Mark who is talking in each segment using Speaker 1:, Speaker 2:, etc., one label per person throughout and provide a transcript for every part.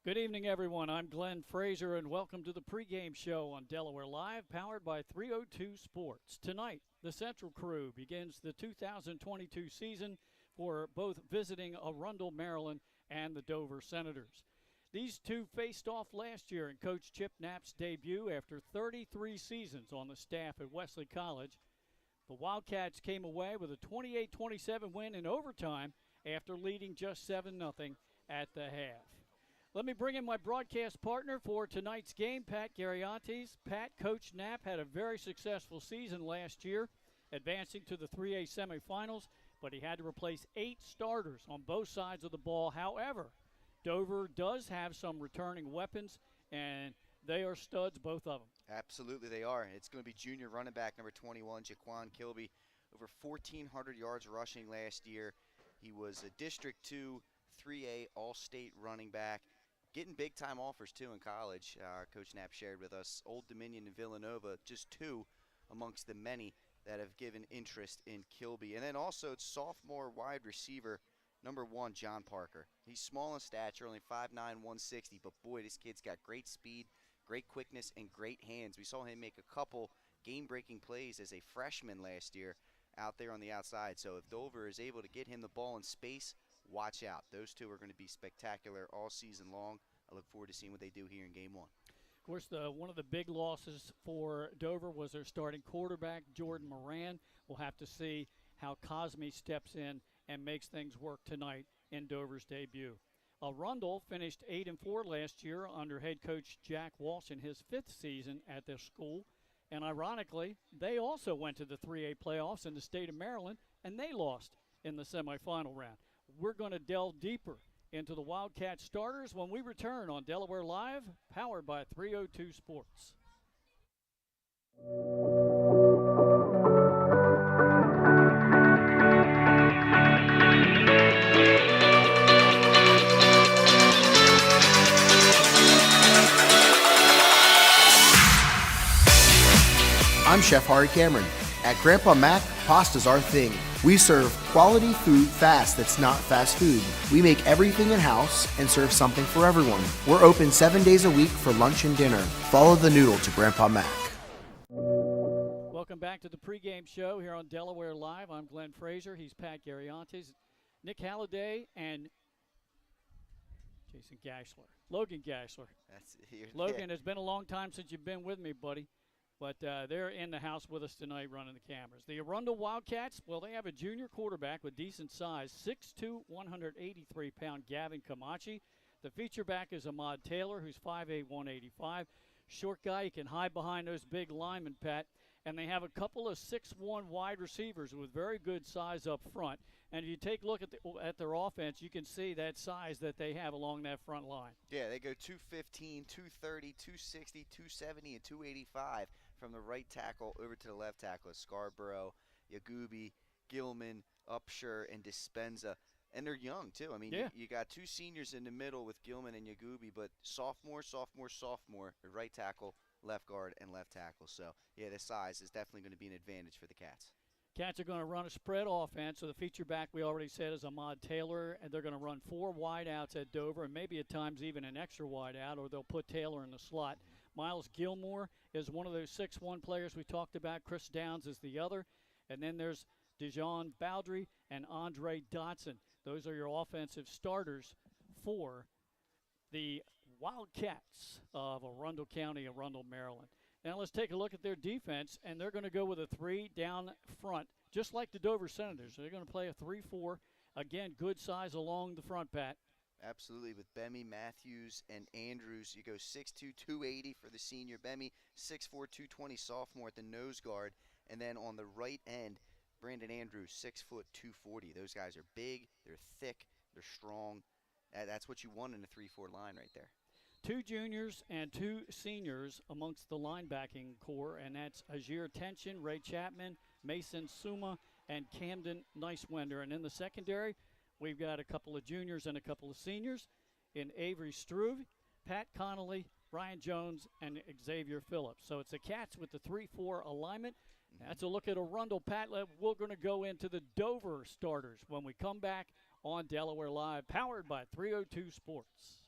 Speaker 1: Good evening, everyone. I'm Glenn Fraser, and welcome to the pregame show on Delaware Live, powered by 302 Sports. Tonight, the Central Crew begins the 2022 season for both visiting Arundel, Maryland, and the Dover Senators. These two faced off last year in Coach Chip Knapp's debut after 33 seasons on the staff at Wesley College. The Wildcats came away with a 28-27 win in overtime after leading just 7-0 at the half. Let me bring in my broadcast partner for tonight's game, Pat Gariantes. Pat, Coach Knapp had a very successful season last year, advancing to the 3A semifinals, but he had to replace 8 starters on both sides of the ball. However, Dover does have some returning weapons, and they are studs, both of them.
Speaker 2: Absolutely, they are. It's going to be junior running back number 21, Jaquan Kilby, over 1,400 yards rushing last year. He was a District 2 3A All-State running back. Getting big-time offers, too, in college. Coach Knapp shared with us Old Dominion and Villanova, just two amongst the many that have given interest in Kilby. And then also it's sophomore wide receiver, number 1, John Parker. He's small in stature, only 5'9", 160, but boy, this kid's got great speed, great quickness, and great hands. We saw him make a couple game-breaking plays as a freshman last year out there on the outside. So if Dover is able to get him the ball in space, watch out. Those two are going to be spectacular all season long. I look forward to seeing what they do here in game one.
Speaker 1: Of course, one of the big losses for Dover was their starting quarterback, Jordan Moran. We'll have to see how Cosme steps in and makes things work tonight in Dover's debut. Arundel finished 8-4 last year under head coach Jack Walsh in his 5th season at their school. And ironically, they also went to the 3A playoffs in the state of Maryland, and they lost in the semifinal round. We're going to delve deeper into the Wildcat starters when we return on Delaware Live, powered by 302 Sports.
Speaker 3: I'm Chef Hari Cameron. At Grandpa Mac, pasta's our thing. We serve quality food fast that's not fast food. We make everything in-house and serve something for everyone. We're open 7 days a week for lunch and dinner. Follow the noodle to Grandpa Mac.
Speaker 1: Welcome back to the pregame show here on Delaware Live. I'm Glenn Fraser. He's Pat Gariantes, Nick Halliday, and Jason Gashler. Logan Gashler. Logan, it's been a long time since you've been with me, buddy. But they're in the house with us tonight running the cameras. The Arundel Wildcats, well, they have a junior quarterback with decent size, 6'2", 183-pound Gavin Camachi. The feature back is Ahmad Taylor, who's 5'8", 185. Short guy, he can hide behind those big linemen, Pat. And they have a couple of 6'1" wide receivers with very good size up front. And if you take a look at their offense, you can see that size that they have along that front line.
Speaker 2: Yeah, they go 215, 230, 260, 270, and 285 from the right tackle over to the left tackle. Scarborough, Yagubi, Gilman, Upshur, and Dispenza. And they're young, too. I mean,
Speaker 1: yeah.
Speaker 2: you got 2 seniors in the middle with Gilman and Yagubi, but sophomore, the right tackle, left guard, and left tackle. So, yeah, the size is definitely going to be an advantage for the Cats.
Speaker 1: Cats are going to run a spread offense. So the feature back we already said is Ahmad Taylor, and they're going to run 4 wideouts at Dover, and maybe at times even an extra wideout, or they'll put Taylor in the slot. Miles Gilmore is one of those 6'1" players we talked about. Chris Downs is the other. And then there's Dijon Baldry and Andre Dotson. Those are your offensive starters for the Wildcats of Arundel County, Arundel, Maryland. Now let's take a look at their defense, and they're going to go with a 3 down front, just like the Dover Senators. They're going to play a 3-4. Again, good size along the front, Pat.
Speaker 2: Absolutely, with Bemy, Matthews, and Andrews. You go 6'2", 280 for the senior Bemy, 6'4", 220 sophomore at the nose guard. And then on the right end, Brandon Andrews, 6', 240. Those guys are big, they're thick, they're strong. That's what you want in a 3-4 line right there.
Speaker 1: 2 juniors and 2 seniors amongst the linebacking core, and that's Ajir Tension, Ray Chapman, Mason Suma, and Camden Nicewender. And in the secondary, we've got a couple of juniors and a couple of seniors in Avery Struve, Pat Connolly, Brian Jones, and Xavier Phillips. So it's the Cats with the 3-4 alignment. That's a look at Arundel. Pat, we're going to go into the Dover starters when we come back on Delaware Live, powered by 302 Sports.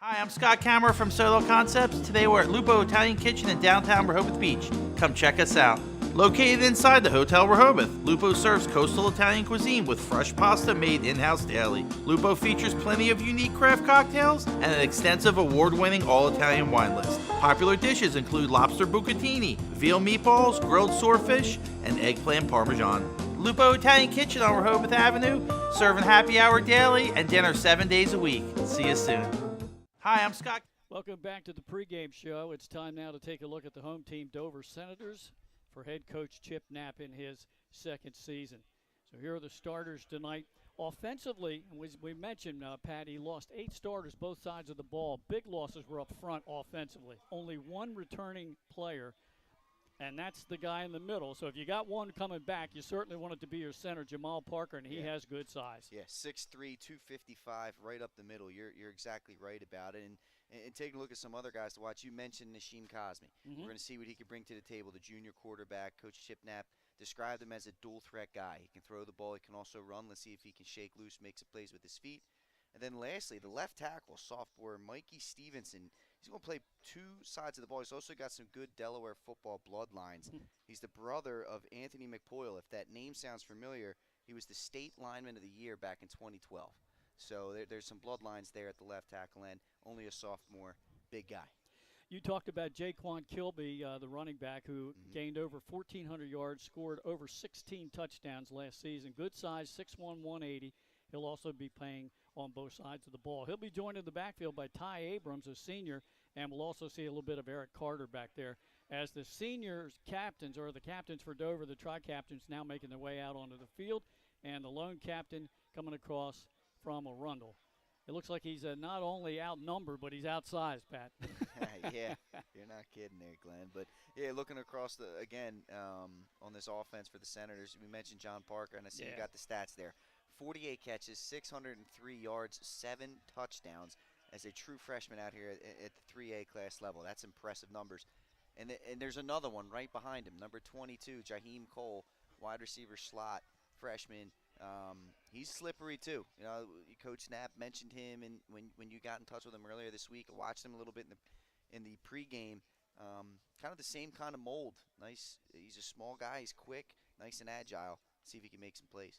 Speaker 4: Hi, I'm Scott Kammerer from Solo Concepts. Today we're at Lupo Italian Kitchen in downtown Rehoboth Beach. Come check us out. Located inside the Hotel Rehoboth, Lupo serves coastal Italian cuisine with fresh pasta made in-house daily. Lupo features plenty of unique craft cocktails and an extensive award-winning all-Italian wine list. Popular dishes include lobster bucatini, veal meatballs, grilled swordfish, and eggplant parmesan. Lupo Italian Kitchen on Rehoboth Avenue, serving happy hour daily and dinner 7 days a week. See you soon. Hi, I'm Scott.
Speaker 1: Welcome back to the pregame show. It's time now to take a look at the home team, Dover Senators, for head coach Chip Knapp in his second season. So here are the starters tonight. Offensively, as we mentioned, Pat, he lost 8 starters both sides of the ball. Big losses were up front offensively. Only one returning player, and that's the guy in the middle. So if you got one coming back, you certainly want it to be your center, Jamal Parker, and he has good size.
Speaker 2: Yeah, 6'3", 255, right up the middle. You're exactly right about it. And taking a look at some other guys to watch, you mentioned Nashim Cosme. We're going to see what he can bring to the table, the junior quarterback. Coach Chip Knapp described him as a dual-threat guy. He can throw the ball. He can also run. Let's see if he can shake loose, make some plays with his feet. And then lastly, the left tackle, sophomore Mikey Stevenson. He's going to play 2 sides of the ball. He's also got some good Delaware football bloodlines. He's the brother of Anthony McPoyle. If that name sounds familiar, he was the state lineman of the year back in 2012. So there's some bloodlines there at the left tackle end. Only a sophomore, big guy.
Speaker 1: You talked about Jaquan Kilby, the running back, who gained over 1,400 yards, scored over 16 touchdowns last season. Good size, 6'1", 180. He'll also be playing on both sides of the ball. He'll be joined in the backfield by Ty Abrams, a senior, and we'll also see a little bit of Eric Carter back there. As the seniors captains, or the captains for Dover, the tri-captains now making their way out onto the field, and the lone captain coming across from Arundel. It looks like he's not only outnumbered, but he's outsized, Pat.
Speaker 2: Yeah, you're not kidding there, Glenn. But, yeah, looking across on this offense for the Senators, we mentioned John Parker, and I see you got the stats there. 48 catches, 603 yards, 7 touchdowns as a true freshman out here at the 3A class level. That's impressive numbers. And there's another one right behind him, number 22, Jaheim Cole, wide receiver slot, freshman. He's slippery too. You know, Coach Knapp mentioned him, and when you got in touch with him earlier this week, I watched him a little bit in the pregame. Kind of the same kind of mold. Nice. He's a small guy. He's quick, nice and agile. See if he can make some plays.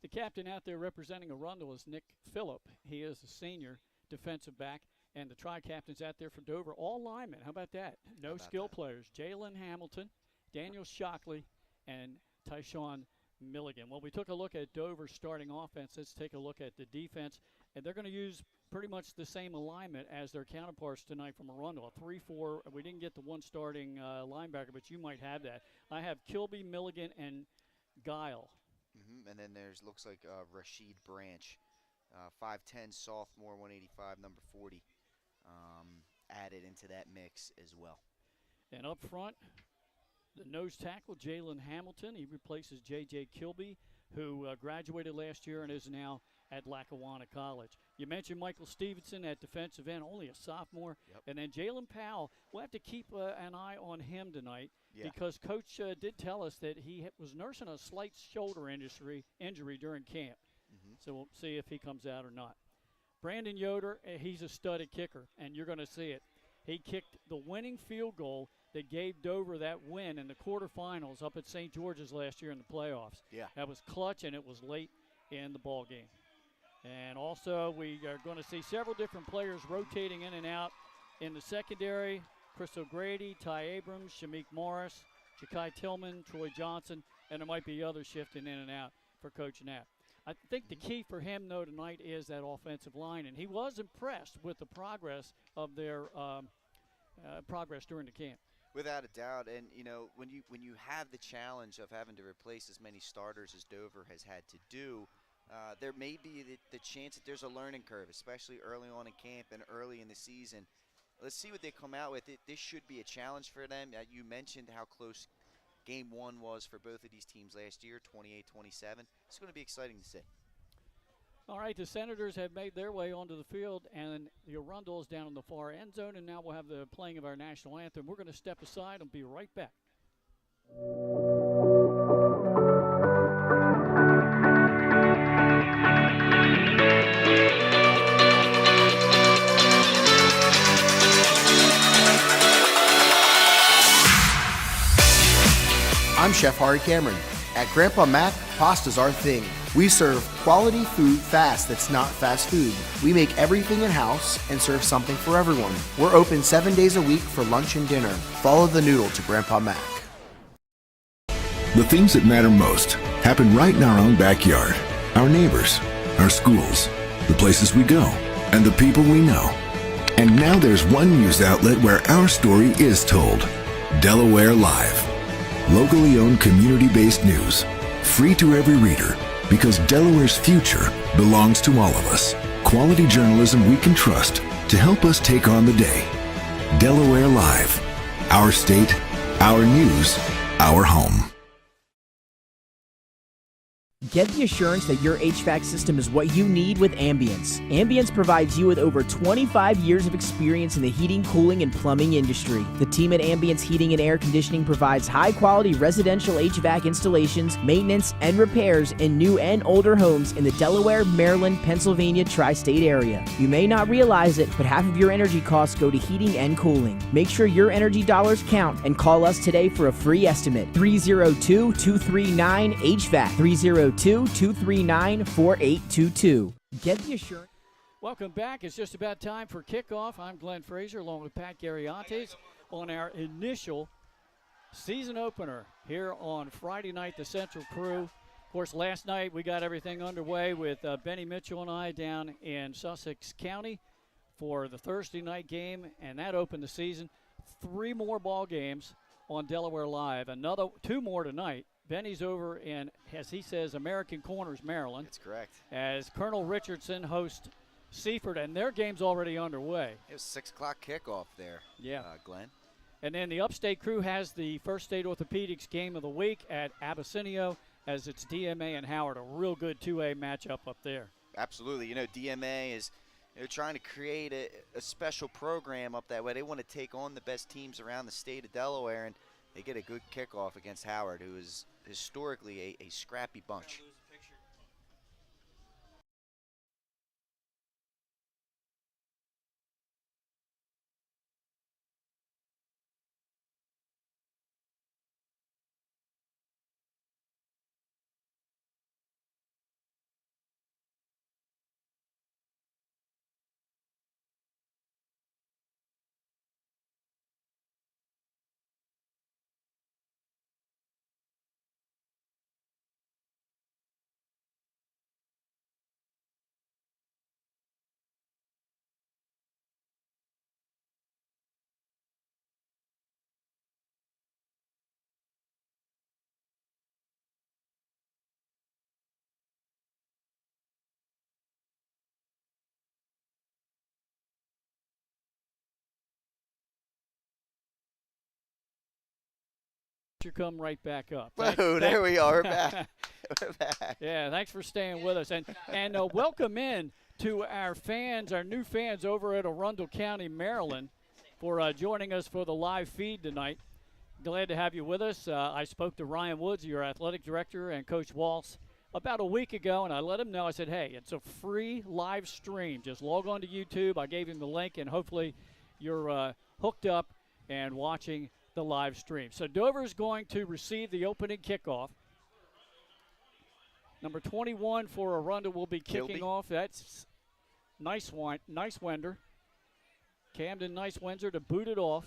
Speaker 1: The captain out there representing Arundel is Nick Phillip. He is a senior defensive back, and the tri-captains out there for Dover, all linemen. How about that? No skill players. Jalen Hamilton, Daniel Shockley, and Tyshawn Milligan. Well, we took a look at Dover's starting offense. Let's take a look at the defense. And they're going to use pretty much the same alignment as their counterparts tonight from Arundel. A 3-4. We didn't get the one starting linebacker, but you might have that. I have Kilby, Milligan, and Guile.
Speaker 2: And then looks like Rashid Branch, 5'10", sophomore, 185, number 40, added into that mix as well.
Speaker 1: And up front, the nose tackle, Jalen Hamilton. He replaces J.J. Kilby, who graduated last year and is now at Lackawanna College. You mentioned Michael Stevenson at defensive end, only a sophomore. And then Jalen Powell, we'll have to keep an eye on him tonight because Coach did tell us that he was nursing a slight shoulder injury during camp. So we'll see if he comes out or not. Brandon Yoder, he's a studded kicker, and you're going to see it. He kicked the winning field goal that gave Dover that win in the quarterfinals up at St. George's last year in the playoffs. That was clutch, and it was late in the ball game. And also we are going to see several different players rotating in and out in the secondary. Chris O'Grady, Ty Abrams, Shamik Morris, Jakai Tillman, Troy Johnson, and there might be others shifting in and out for Coach Knapp. I think the key for him, though, tonight is that offensive line, and he was impressed with the progress of their progress during the camp.
Speaker 2: Without a doubt, and you know, when you have the challenge of having to replace as many starters as Dover has had to do, there may be the chance that there's a learning curve, especially early on in camp and early in the season. Let's see what they come out with. This should be a challenge for them. You mentioned how close Game 1 was for both of these teams last year, 28-27. It's going to be exciting to see.
Speaker 1: All right, the Senators have made their way onto the field, and the Arundel is down in the far end zone, and now we'll have the playing of our national anthem. We're going to step aside and be right back.
Speaker 3: Chef Hari Cameron. At Grandpa Mac, pasta's our thing. We serve quality food fast that's not fast food. We make everything in-house and serve something for everyone. We're open 7 days a week for lunch and dinner. Follow the noodle to Grandpa Mac.
Speaker 5: The things that matter most happen right in our own backyard. Our neighbors, our schools, the places we go, and the people we know. And now there's one news outlet where our story is told. Delaware Live. Locally owned community-based news. Free to every reader because Delaware's future belongs to all of us. Quality journalism we can trust to help us take on the day. Delaware Live. Our state, our news, our home.
Speaker 6: Get the assurance that your HVAC system is what you need with Ambience. Ambience provides you with over 25 years of experience in the heating, cooling, and plumbing industry. The team at Ambience Heating and Air Conditioning provides high-quality residential HVAC installations, maintenance, and repairs in new and older homes in the Delaware, Maryland, Pennsylvania tri-state area. You may not realize it, but half of your energy costs go to heating and cooling. Make sure your energy dollars count and call us today for a free estimate. 302-239-HVAC. 302-239-4822. Get the assurance.
Speaker 1: Welcome back. It's just about time for kickoff. I'm Glenn Frazier along with Pat Garriantes on our initial season opener here on Friday night, the Central Crew. Of course, last night we got everything underway with Benny Mitchell and I down in Sussex County for the Thursday night game, and that opened the season. 3 more ball games on Delaware Live. 2 more tonight. Benny's over in, as he says, American Corners, Maryland.
Speaker 2: That's correct.
Speaker 1: As Colonel Richardson hosts Seaford, and their game's already underway.
Speaker 2: It was 6 o'clock kickoff there, Glenn.
Speaker 1: And then the Upstate Crew has the First State Orthopedics game of the week at Abyssinia, as it's DMA and Howard, a real good 2A matchup up there.
Speaker 2: Absolutely. You know, DMA is trying to create a special program up that way. They want to take on the best teams around the state of Delaware, and they get a good kickoff against Howard, who is historically a scrappy bunch.
Speaker 1: You come right back up.
Speaker 2: Whoa, there we are. We're back. We're back.
Speaker 1: Yeah, thanks for staying with us. And welcome in to our fans, our new fans over at Arundel County, Maryland, for joining us for the live feed tonight. Glad to have you with us. I spoke to Ryan Woods, your athletic director, and Coach Waltz about a week ago, and I let him know. I said, hey, it's a free live stream. Just log on to YouTube. I gave him the link, and hopefully you're hooked up and watching the live stream. So Dover's going to receive the opening kickoff. Number 21 for Arundel will be kicking off. That's Nice-Wender. Camden Nice-Wender to boot it off.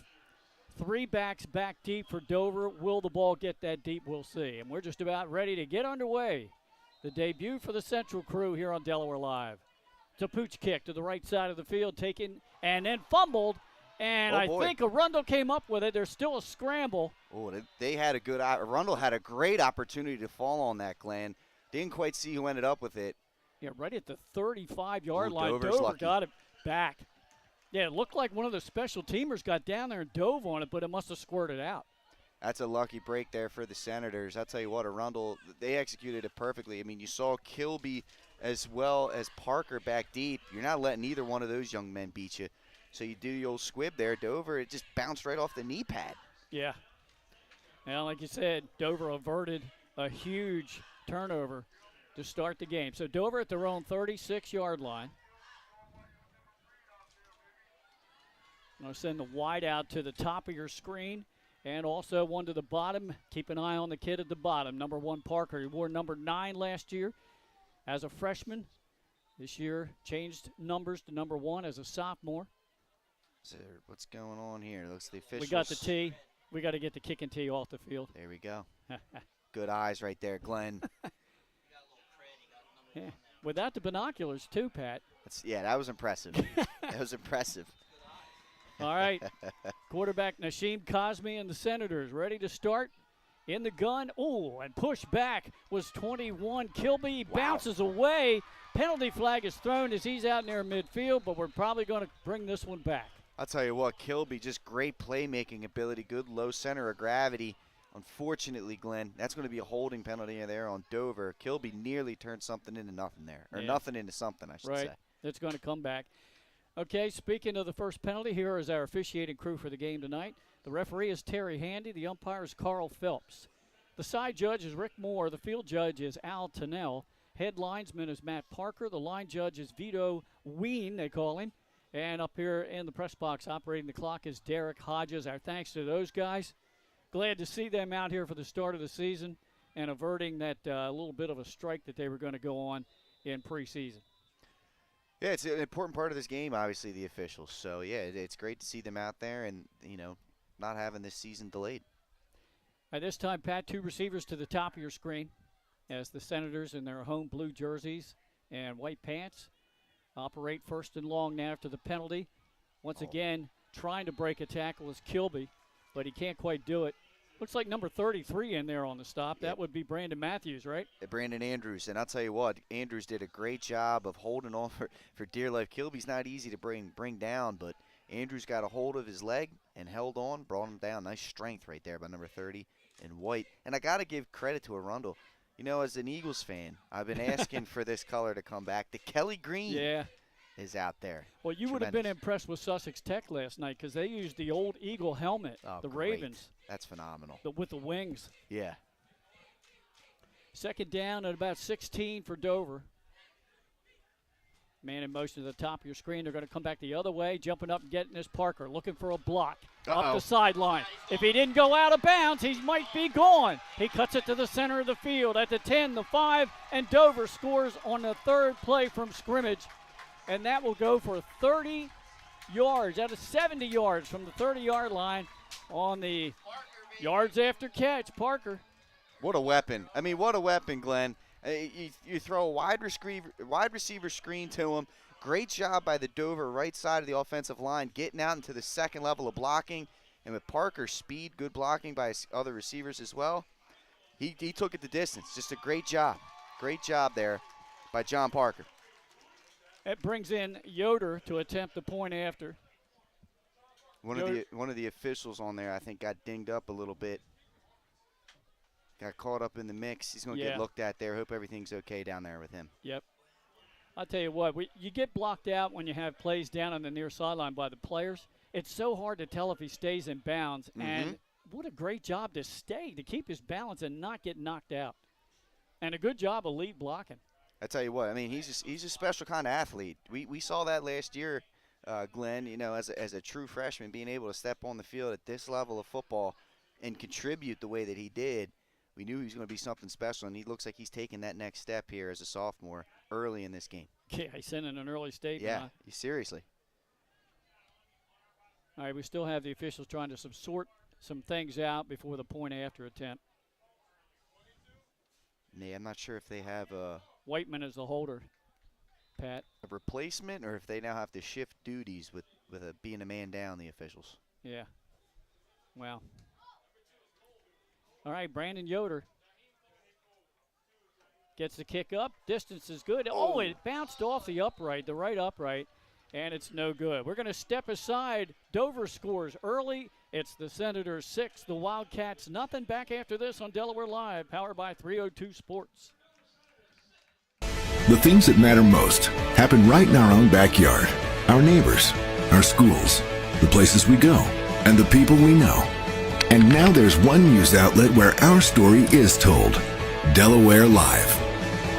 Speaker 1: 3 backs back deep for Dover. Will the ball get that deep? We'll see. And we're just about ready to get underway. The debut for the Central Crew here on Delaware Live. It's a pooch kick to the right side of the field, taken and then fumbled. And I think Arundel came up with it. There's still a scramble.
Speaker 2: Oh, they had a good – Arundel had a great opportunity to fall on that, Glenn. Didn't quite see who ended up with it.
Speaker 1: Yeah, right at the 35-yard line.
Speaker 2: Dover's
Speaker 1: Dover
Speaker 2: lucky.
Speaker 1: got it back. Yeah, it looked like one of the special teamers got down there and dove on it, but it must have squirted out.
Speaker 2: That's a lucky break there for the Senators. I'll tell you what, Arundel, they executed it perfectly. I mean, you saw Kilby as well as Parker back deep. You're not letting either one of those young men beat you. So you do the old squib there. Dover, it just bounced right off the knee pad.
Speaker 1: Yeah. Now, like you said, Dover averted a huge turnover to start the game. So Dover at their own 36-yard line. I'm going to send the wide out to the top of your screen. And also one to the bottom. Keep an eye on the kid at the bottom, number 1 Parker. He wore number 9 last year as a freshman. This year changed numbers to number 1 as a sophomore.
Speaker 2: So what's going on here? Looks the officials.
Speaker 1: We got the tee. We got to get the kicking tee off the field.
Speaker 2: There we go. Good eyes right there, Glenn.
Speaker 1: Yeah. Without the binoculars too, Pat.
Speaker 2: That was impressive. That was impressive.
Speaker 1: All right. Quarterback Nasheem Cosme and the Senators ready to start. In the gun. Oh, and push back was 21. Kilby bounces away. Penalty flag is thrown as he's out near midfield, but we're probably going to bring this one back.
Speaker 2: I'll tell you what, Kilby, just great playmaking ability, good low center of gravity. Unfortunately, Glenn, that's going to be a holding penalty there on Dover. Kilby nearly turned something into nothing there, or nothing into something, I should say.
Speaker 1: It's going to come back. Okay, speaking of the first penalty, here is our officiating crew for the game tonight. The referee is Terry Handy. The umpire is Carl Phelps. The side judge is Rick Moore. The field judge is Al Tennell. Head linesman is Matt Parker. The line judge is Vito Ween, they call him. And up here in the press box operating the clock is Derek Hodges. Our thanks to those guys. Glad to see them out here for the start of the season and averting that little bit of a strike that they were going to go on in preseason.
Speaker 2: Yeah, it's an important part of this game, obviously, the officials. So, yeah, it's great to see them out there and, not having this season delayed.
Speaker 1: At this time, Pat, 2 receivers to the top of your screen as the Senators in their home blue jerseys and white pants operate first and long now after the penalty. Once again, trying to break a tackle is Kilby, but he can't quite do it. Looks like number 33 in there on the stop. That would be Brandon Matthews, right?
Speaker 2: Brandon Andrews. And I'll tell you what, Andrews did a great job of holding on for dear life. Kilby's not easy to bring down, but Andrews got a hold of his leg and held on, brought him down. Nice strength right there by number 30 in white. And I got to give credit to Arundel. As an Eagles fan, I've been asking for this color to come back. The Kelly Green is out there.
Speaker 1: Well, you would have been impressed with Sussex Tech last night because they used the old Eagle helmet, the
Speaker 2: great.
Speaker 1: Ravens.
Speaker 2: That's phenomenal.
Speaker 1: With the wings.
Speaker 2: Yeah.
Speaker 1: Second down at about 16 for Dover. Man in motion to the top of your screen. They're going to come back the other way. Jumping up and getting this Parker. Looking for a block. Up the sideline. If he didn't go out of bounds, he might be gone. He cuts it to the center of the field at the 10, the 5, and Dover scores on the third play from scrimmage. And that will go for 30 yards, out of 70 yards from the 30-yard line on the yards after catch. Parker.
Speaker 2: What a weapon. I mean, what a weapon, Glenn. You throw a wide receiver screen to him. Great job by the Dover right side of the offensive line, getting out into the second level of blocking. And with Parker's speed, good blocking by his other receivers as well, he took it the distance. Just a great job. Great job there by John Parker.
Speaker 1: That brings in Yoder to attempt the point after.
Speaker 2: One of the officials on there, I think, got dinged up a little bit. Got caught up in the mix. He's going to get looked at there. Hope everything's okay down there with him.
Speaker 1: Yep. I'll tell you what, you get blocked out when you have plays down on the near sideline by the players. It's so hard to tell if he stays in bounds. Mm-hmm. And what a great job to keep his balance and not get knocked out. And a good job of lead blocking.
Speaker 2: I tell you what, I mean, he's a special kind of athlete. We saw that last year, Glenn, as a true freshman, being able to step on the field at this level of football and contribute the way that he did. We knew he was going to be something special, and he looks like he's taking that next step here as a sophomore early in this game.
Speaker 1: Yeah, he sent in an early statement.
Speaker 2: Yeah, seriously.
Speaker 1: All right, we still have the officials trying to sort some things out before the point after attempt.
Speaker 2: Yeah, I'm not sure if they have a
Speaker 1: Whiteman is the holder, Pat.
Speaker 2: A replacement, or if they now have to shift duties with being a man down, the officials.
Speaker 1: Yeah. Well. All right, Brandon Yoder gets the kick up. Distance is good. Oh, it bounced off the right upright, and it's no good. We're going to step aside. Dover scores early. It's the Senators 6, the Wildcats nothing. Back after this on Delaware Live, powered by 302 Sports.
Speaker 5: The things that matter most happen right in our own backyard. Our neighbors, our schools, the places we go, and the people we know. And now there's one news outlet where our story is told. Delaware Live.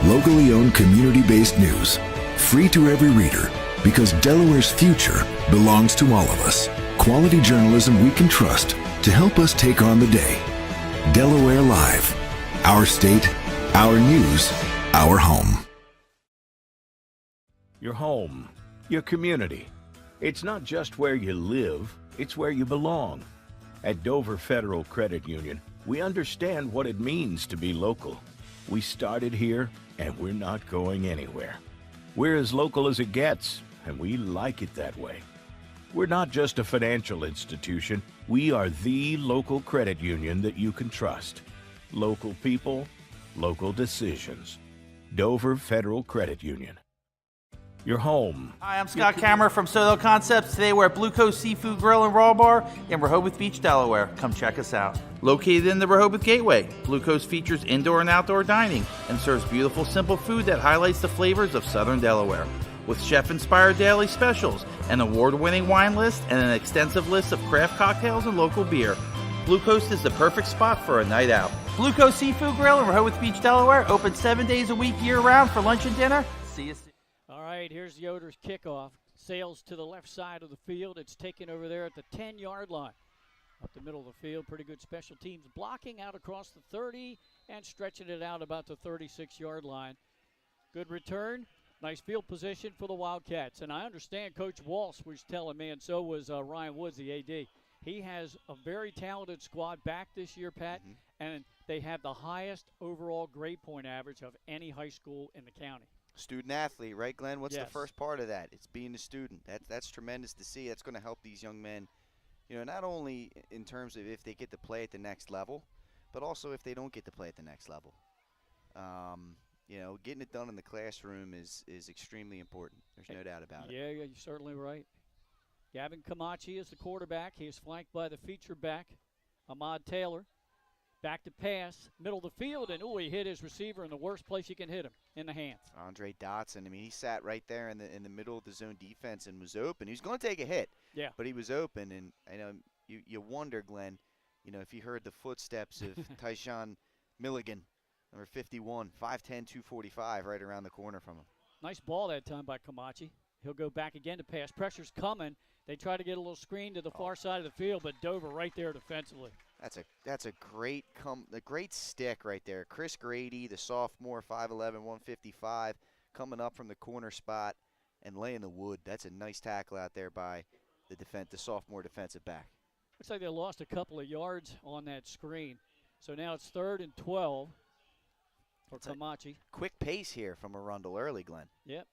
Speaker 5: Locally owned, community-based news. Free to every reader, because Delaware's future belongs to all of us. Quality journalism we can trust to help us take on the day. Delaware Live. Our state, our news, our home.
Speaker 7: Your home, your community. It's not just where you live, it's where you belong. At Dover Federal Credit Union, we understand what it means to be local. We started here, and we're not going anywhere. We're as local as it gets, and we like it that way. We're not just a financial institution. We are the local credit union that you can trust. Local people, local decisions. Dover Federal Credit Union. Your home.
Speaker 4: Hi, I'm Scott Cameron from Soto Concepts. Today we're at Blue Coast Seafood Grill and Raw Bar in Rehoboth Beach, Delaware. Come check us out. Located in the Rehoboth Gateway, Blue Coast features indoor and outdoor dining and serves beautiful, simple food that highlights the flavors of Southern Delaware. With chef-inspired daily specials, an award-winning wine list, and an extensive list of craft cocktails and local beer, Blue Coast is the perfect spot for a night out. Blue Coast Seafood Grill in Rehoboth Beach, Delaware, open 7 days a week year-round for lunch and dinner. See you soon.
Speaker 1: All right, here's Yoder's kickoff. Sails to the left side of the field. It's taken over there at the 10-yard line. Up the middle of the field, pretty good special teams blocking out across the 30 and stretching it out about the 36-yard line. Good return. Nice field position for the Wildcats. And I understand Coach Walsh was telling me, and so was Ryan Woods, the AD. He has a very talented squad back this year, Pat, and they have the highest overall grade point average of any high school in the county.
Speaker 2: Student athlete, right, Glenn? What's
Speaker 1: Yes.
Speaker 2: the first part of that? It's being a student. That's tremendous to see. That's going to help these young men, not only in terms of if they get to play at the next level, but also if they don't get to play at the next level. Getting it done in the classroom is extremely important. There's no doubt about it.
Speaker 1: Yeah, you're certainly right. Gavin Camachi is the quarterback. He is flanked by the feature back, Ahmad Taylor. Back to pass, middle of the field, and he hit his receiver in the worst place you can hit him, in the hands.
Speaker 2: Andre Dotson, he sat right there in the middle of the zone defense and was open. He was going to take a hit,
Speaker 1: Yeah.
Speaker 2: but he was open. And you wonder, Glenn, if you heard the footsteps of Tyshawn Milligan, number 51, 5'10", 245, right around the corner from him.
Speaker 1: Nice ball that time by Camachi. He'll go back again to pass. Pressure's coming. They try to get a little screen to the far side of the field, but Dover right there defensively.
Speaker 2: That's a great stick right there. Chris Grady, the sophomore, 5'11", 155, coming up from the corner spot and laying the wood. That's a nice tackle out there by the sophomore defensive back.
Speaker 1: Looks like they lost a couple of yards on that screen. So now it's 3rd and 12 for Camachi.
Speaker 2: Quick pace here from Arundel early, Glenn.
Speaker 1: Yep.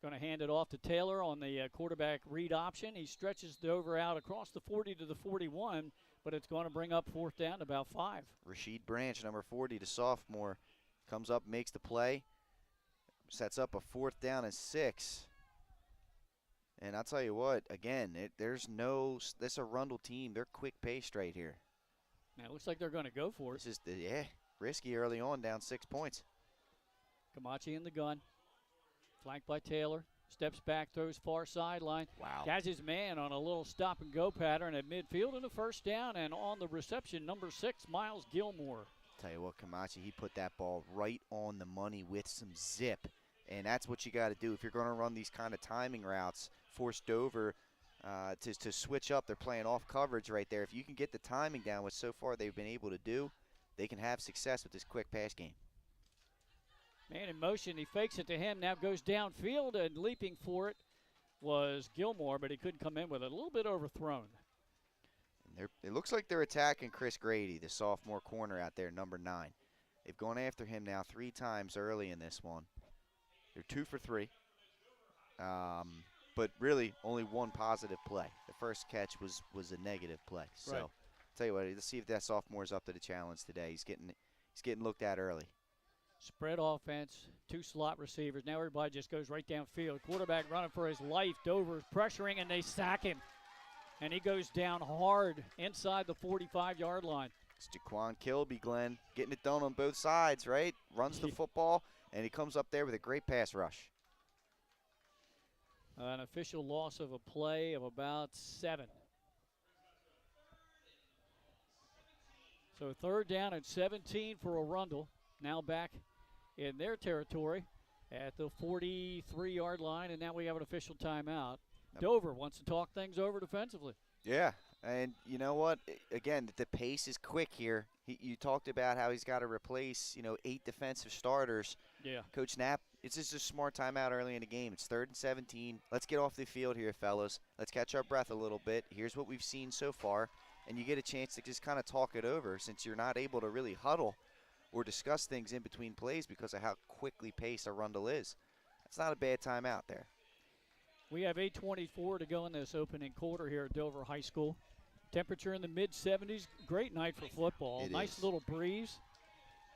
Speaker 1: Going to hand it off to Taylor on the quarterback read option. He stretches Dover out across the 40 to the 41, but it's going to bring up 4th down to about 5.
Speaker 2: Rashid Branch, number 40, the sophomore, comes up, makes the play, sets up a 4th down and 6. And I'll tell you what, again, this Arundel team, they're quick-paced right here.
Speaker 1: Now it looks like they're going to go for it.
Speaker 2: This is, risky early on, down 6 points.
Speaker 1: Camachi in the gun. Flanked by Taylor. Steps back, throws far sideline.
Speaker 2: Wow.
Speaker 1: Has his man on a little stop-and-go pattern at midfield and a 1st down. And on the reception, number 6, Miles Gilmore.
Speaker 2: Tell you what, Camachi, he put that ball right on the money with some zip. And that's what you got to do. If you're going to run these kind of timing routes, force Dover to switch up. They're playing off coverage right there. If you can get the timing down, which so far they've been able to do, they can have success with this quick pass game.
Speaker 1: Man in motion, he fakes it to him, now goes downfield, and leaping for it was Gilmore, but he couldn't come in with it. A little bit overthrown.
Speaker 2: And it looks like they're attacking Chris Grady, the sophomore corner out there, number 9. They've gone after him now 3 times early in this one. They're 2 for 3, but really only 1 positive play. The first catch was a negative play. So,
Speaker 1: right.
Speaker 2: Tell you what, let's see if that sophomore's up to the challenge today. He's getting looked at early.
Speaker 1: Spread offense, 2 slot receivers. Now everybody just goes right downfield. Quarterback running for his life. Dover's pressuring, and they sack him. And he goes down hard inside the 45-yard line.
Speaker 2: It's Jaquan Kilby, Glenn, getting it done on both sides, right? Runs the football, and he comes up there with a great pass rush.
Speaker 1: An official loss of a play of about 7. So 3rd down and 17 for Arundel. Now back in their territory at the 43-yard line, and now we have an official timeout. Dover wants to talk things over defensively.
Speaker 2: Yeah, And you know what? Again, the pace is quick here. You talked about how he's got to replace, 8 defensive starters.
Speaker 1: Yeah.
Speaker 2: Coach Knapp, it's just a smart timeout early in the game. It's 3rd and 17. Let's get off the field here, fellas. Let's catch our breath a little bit. Here's what we've seen so far. And you get a chance to just kind of talk it over since you're not able to really huddle or discuss things in between plays because of how quickly paced Arundel is. That's not a bad timeout there.
Speaker 1: We have 8:24 to go in this opening quarter here at Dover High School. Temperature in the mid-70s. Great night for football. Nice little breeze.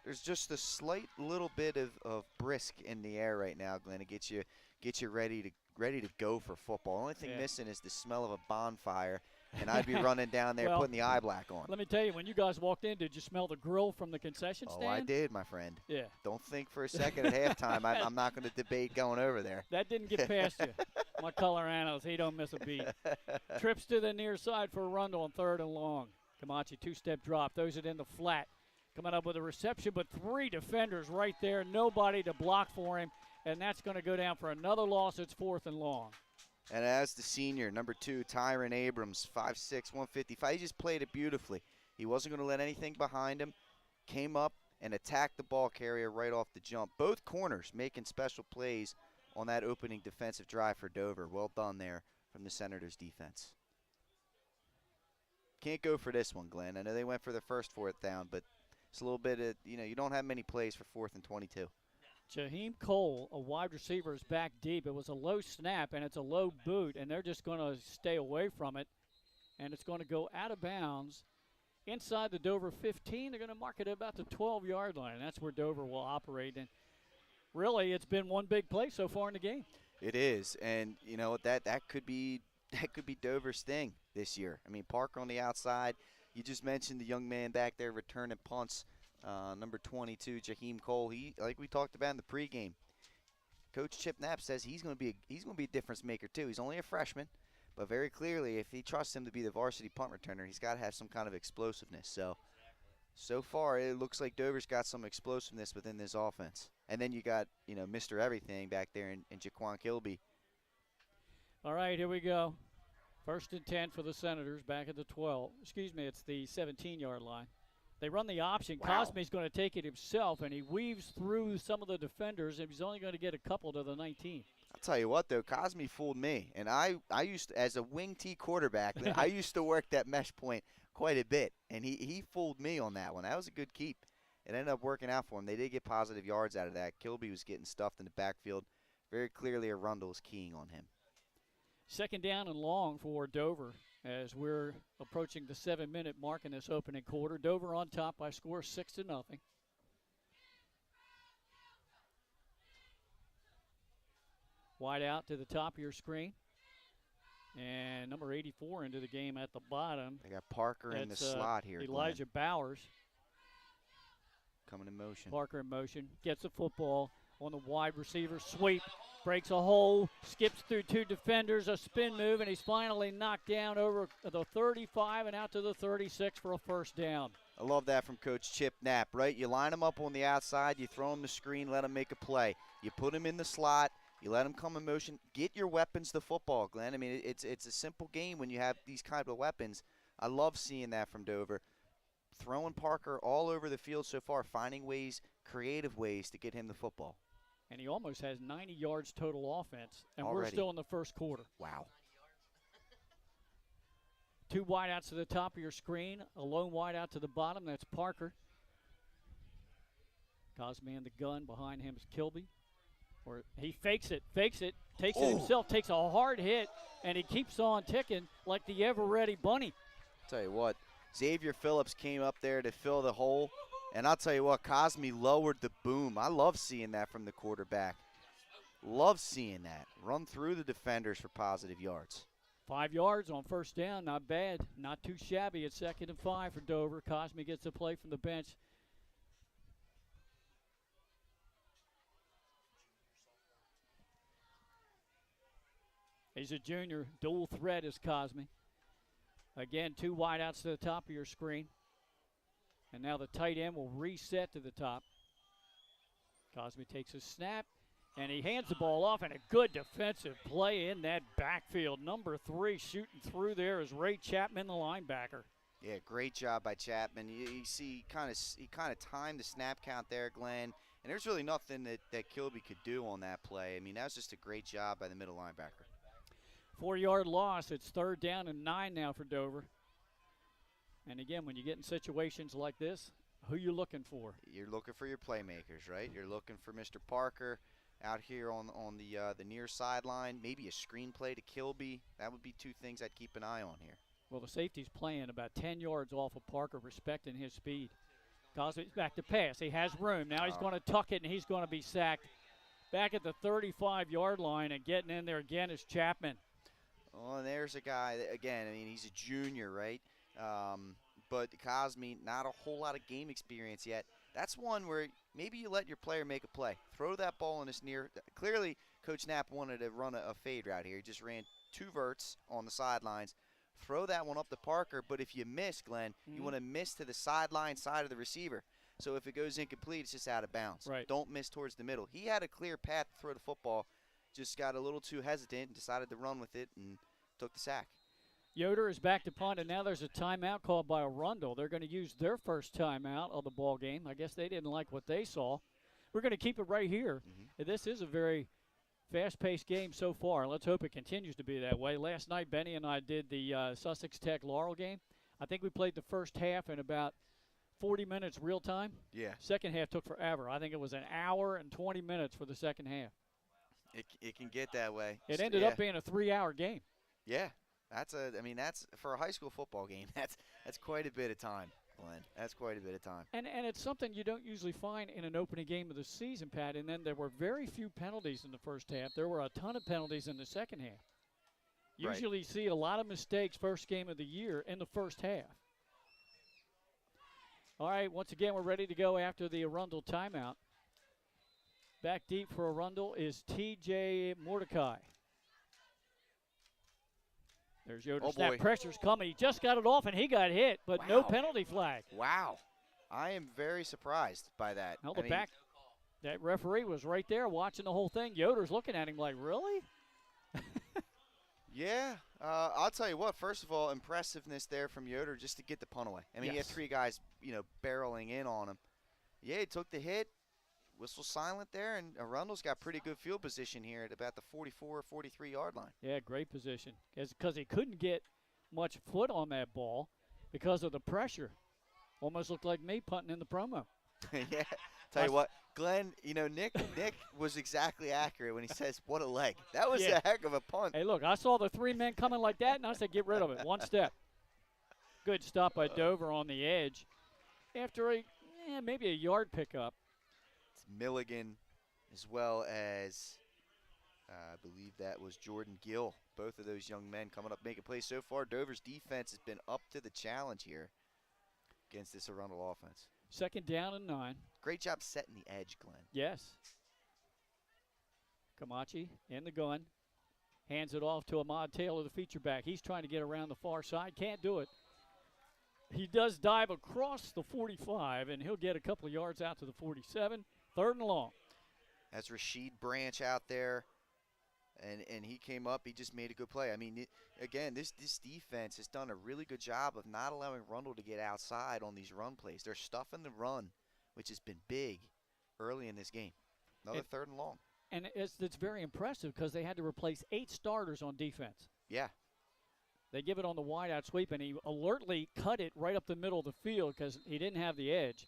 Speaker 2: There's just a slight little bit of brisk in the air right now, Glenn. It gets you ready to go for football. Only thing missing is the smell of a bonfire, and I'd be running down there putting the eye black on.
Speaker 1: Let me tell you, when you guys walked in, did you smell the grill from the concession stand?
Speaker 2: Oh, I did, my friend.
Speaker 1: Yeah.
Speaker 2: Don't think for a second at halftime I'm not going to debate going over there.
Speaker 1: That didn't get past you. My color analyst, he don't miss a beat. Trips to the near side for Arundel on 3rd and long. Camachi, 2-step drop, throws it in the flat. Coming up with a reception, but 3 defenders right there. Nobody to block for him, and that's going to go down for another loss. It's 4th and long.
Speaker 2: And as the senior, number 2, Tyron Abrams, 5'6", 155, he just played it beautifully. He wasn't going to let anything behind him. Came up and attacked the ball carrier right off the jump. Both corners making special plays on that opening defensive drive for Dover. Well done there from the Senators' defense. Can't go for this one, Glenn. I know they went for the first 4th down, but it's a little bit of, you don't have many plays for 4th and 22.
Speaker 1: Jaheim Cole, a wide receiver, is back deep. It was a low snap, and it's a low boot, and they're just going to stay away from it. And it's going to go out of bounds inside the Dover 15. They're going to mark it at about the 12-yard line, and that's where Dover will operate. And really, it's been one big play so far in the game.
Speaker 2: It is, and that could be Dover's thing this year. I mean, Parker on the outside. You just mentioned the young man back there returning punts, number 22, Jaheim Cole. He, like we talked about in the pregame, Coach Chip Knapp says he's going to be a difference maker too. He's only a freshman, but very clearly, if he trusts him to be the varsity punt returner, he's got to have some kind of explosiveness. So far, it looks like Dover's got some explosiveness within this offense. And then you got, Mr. Everything back there in Jaquan Kilby.
Speaker 1: All right, here we go. 1st and 10 for the Senators back at the 12. Excuse me, it's the 17-yard line. They run the option.
Speaker 2: Wow.
Speaker 1: Cosme's going to take it himself, and he weaves through some of the defenders, and he's only going to get a couple to the 19.
Speaker 2: I'll tell you what, though, Cosme fooled me. And I used to, as a wing T quarterback, I used to work that mesh point quite a bit, and he fooled me on that one. That was a good keep. It ended up working out for him. They did get positive yards out of that. Kilby was getting stuffed in the backfield. Very clearly, Arundel is keying on him.
Speaker 1: 2nd down and long for Dover as we're approaching the 7-minute mark in this opening quarter. Dover on top by a score 6-0. Wide out to the top of your screen. And number 84 into the game at the bottom.
Speaker 2: They got Parker in the slot here.
Speaker 1: Elijah
Speaker 2: Glenn.
Speaker 1: Bowers.
Speaker 2: Coming in motion.
Speaker 1: Parker in motion. Gets the football on the wide receiver sweep. Breaks a hole. Skips through 2 defenders. A spin move. And he's finally knocked down over the 35 and out to the 36 for a 1st down.
Speaker 2: I love that from Coach Chip Knapp, right? You line them up on the outside. You throw them the screen. Let them make a play. You put them in the slot. You let them come in motion. Get your weapons to football, Glenn. I mean, it's a simple game when you have these kind of weapons. I love seeing that from Dover. Throwing Parker all over the field so far, finding ways, creative ways to get him the football.
Speaker 1: And he almost has 90 yards total offense, and
Speaker 2: Already.
Speaker 1: we're still in the 1st quarter.
Speaker 2: Wow.
Speaker 1: 2 wideouts to the top of your screen, a lone wideout to the bottom. That's Parker. Cosme in the gun. Behind him is Kilby. Or he fakes it, takes it himself, takes a hard hit, and he keeps on ticking like the ever-ready bunny.
Speaker 2: Tell you what, Xavier Phillips came up there to fill the hole, and I'll tell you what, Cosme lowered the boom. I love seeing that from the quarterback. Love seeing that. Run through the defenders for positive yards.
Speaker 1: 5 yards on 1st down, not bad. Not too shabby at 2nd and 5 for Dover. Cosme gets a play from the bench. He's a junior. Dual threat is Cosme. Again, 2 wideouts to the top of your screen. And now the tight end will reset to the top. Cosme takes a snap, And he hands the ball off, and a good defensive play in that backfield. Number 3 shooting through there is Ray Chapman, the linebacker.
Speaker 2: Yeah, great job by Chapman. You see, he kind of timed the snap count there, Glenn. And there's really nothing that Kilby could do on that play. I mean, that was just a great job by the middle linebacker.
Speaker 1: 4-yard loss. It's 3rd down and 9 now for Dover. And again, when you get in situations like this, who you looking for?
Speaker 2: You're looking for your playmakers, right? You're looking for Mr. Parker out here on the near sideline. Maybe a screen play to Kilby. That would be 2 things I'd keep an eye on here.
Speaker 1: Well, the safety's playing about 10 yards off of Parker, respecting his speed. Cosby's back to pass. He has room. Now he's going to tuck it, and he's going to be sacked. Back at the 35-yard line, and getting in there again is Chapman.
Speaker 2: Well, and there's a guy, that, again, I mean, he's a junior, right? But Cosby, not a whole lot of game experience yet. That's one where maybe you let your player make a play. Throw that ball in his near. Clearly, Coach Knapp wanted to run a fade route here. He just ran 2 verts on the sidelines. Throw that one up to Parker, but if you miss, Glenn, you want to miss to the sideline side of the receiver. So if it goes incomplete, it's just out of bounds.
Speaker 1: Right.
Speaker 2: Don't miss towards the middle. He had a clear path to throw the football, just got a little too hesitant and decided to run with it and took the sack.
Speaker 1: Yoder is back to punt, and now there's a timeout called by Arundel. They're going to use their first timeout of the ball game. I guess they didn't like what they saw. We're going to keep it right here. This is a very fast-paced game so far. Let's hope it continues to be that way. Last night, Benny and I did the Sussex Tech Laurel game. I think we played the first half in about 40 minutes real time.
Speaker 2: Yeah.
Speaker 1: Second half took forever. I think it was an hour and 20 minutes for the second half.
Speaker 2: It can get that way.
Speaker 1: It ended up being a 3-hour game.
Speaker 2: Yeah. That's for a high school football game. That's quite a bit of time, Glenn. That's quite a bit of time.
Speaker 1: And it's something you don't usually find in an opening game of the season, Pat. And then there were very few penalties in the first half. There were a ton of penalties in the second half. Usually see a lot of mistakes first game of the year in the first half. All right, once again, we're ready to go after the Arundel timeout. Back deep for Arundel is T.J. Mordecai. There's Yoder.
Speaker 2: Oh,
Speaker 1: Snap
Speaker 2: boy.
Speaker 1: pressure's coming. He just got it off, and he got hit, but no penalty flag.
Speaker 2: Wow. I am very surprised by that.
Speaker 1: Held it back. That referee was right there watching the whole thing. Yoder's looking at him like, really?
Speaker 2: Yeah. I'll tell you what. First of all, impressiveness there from Yoder just to get the punt away. I mean, he had 3 guys, barreling in on him. Yeah, he took the hit. Whistle silent there, and Arundel's got pretty good field position here at about the 44 or 43-yard line.
Speaker 1: Yeah, great position. Because he couldn't get much foot on that ball because of the pressure. Almost looked like me punting in the promo.
Speaker 2: Yeah. Tell you what, Glenn, Nick was exactly accurate when he says, what a leg. That was a heck of a punt.
Speaker 1: Hey, look, I saw the 3 men coming like that, and I said, get rid of it. One step. Good stop by Dover on the edge. After maybe a yard pickup.
Speaker 2: Milligan, as well as I believe that was Jordan Gill. Both of those young men coming up making plays. So far, Dover's defense has been up to the challenge here against this Arundel offense.
Speaker 1: 2nd down and 9.
Speaker 2: Great job setting the edge, Glenn.
Speaker 1: Yes. Camachi in the gun. Hands it off to Ahmad Taylor, the feature back. He's trying to get around the far side. Can't do it. He does dive across the 45, and he'll get a couple of yards out to the 47. 3rd and long.
Speaker 2: That's Rasheed Branch out there, and he came up. He just made a good play. I mean, again, this defense has done a really good job of not allowing Arundel to get outside on these run plays. They're stuffing the run, which has been big early in this game. Another 3rd and long.
Speaker 1: And it's very impressive because they had to replace 8 starters on defense.
Speaker 2: Yeah.
Speaker 1: They give it on the wide-out sweep, and he alertly cut it right up the middle of the field because he didn't have the edge.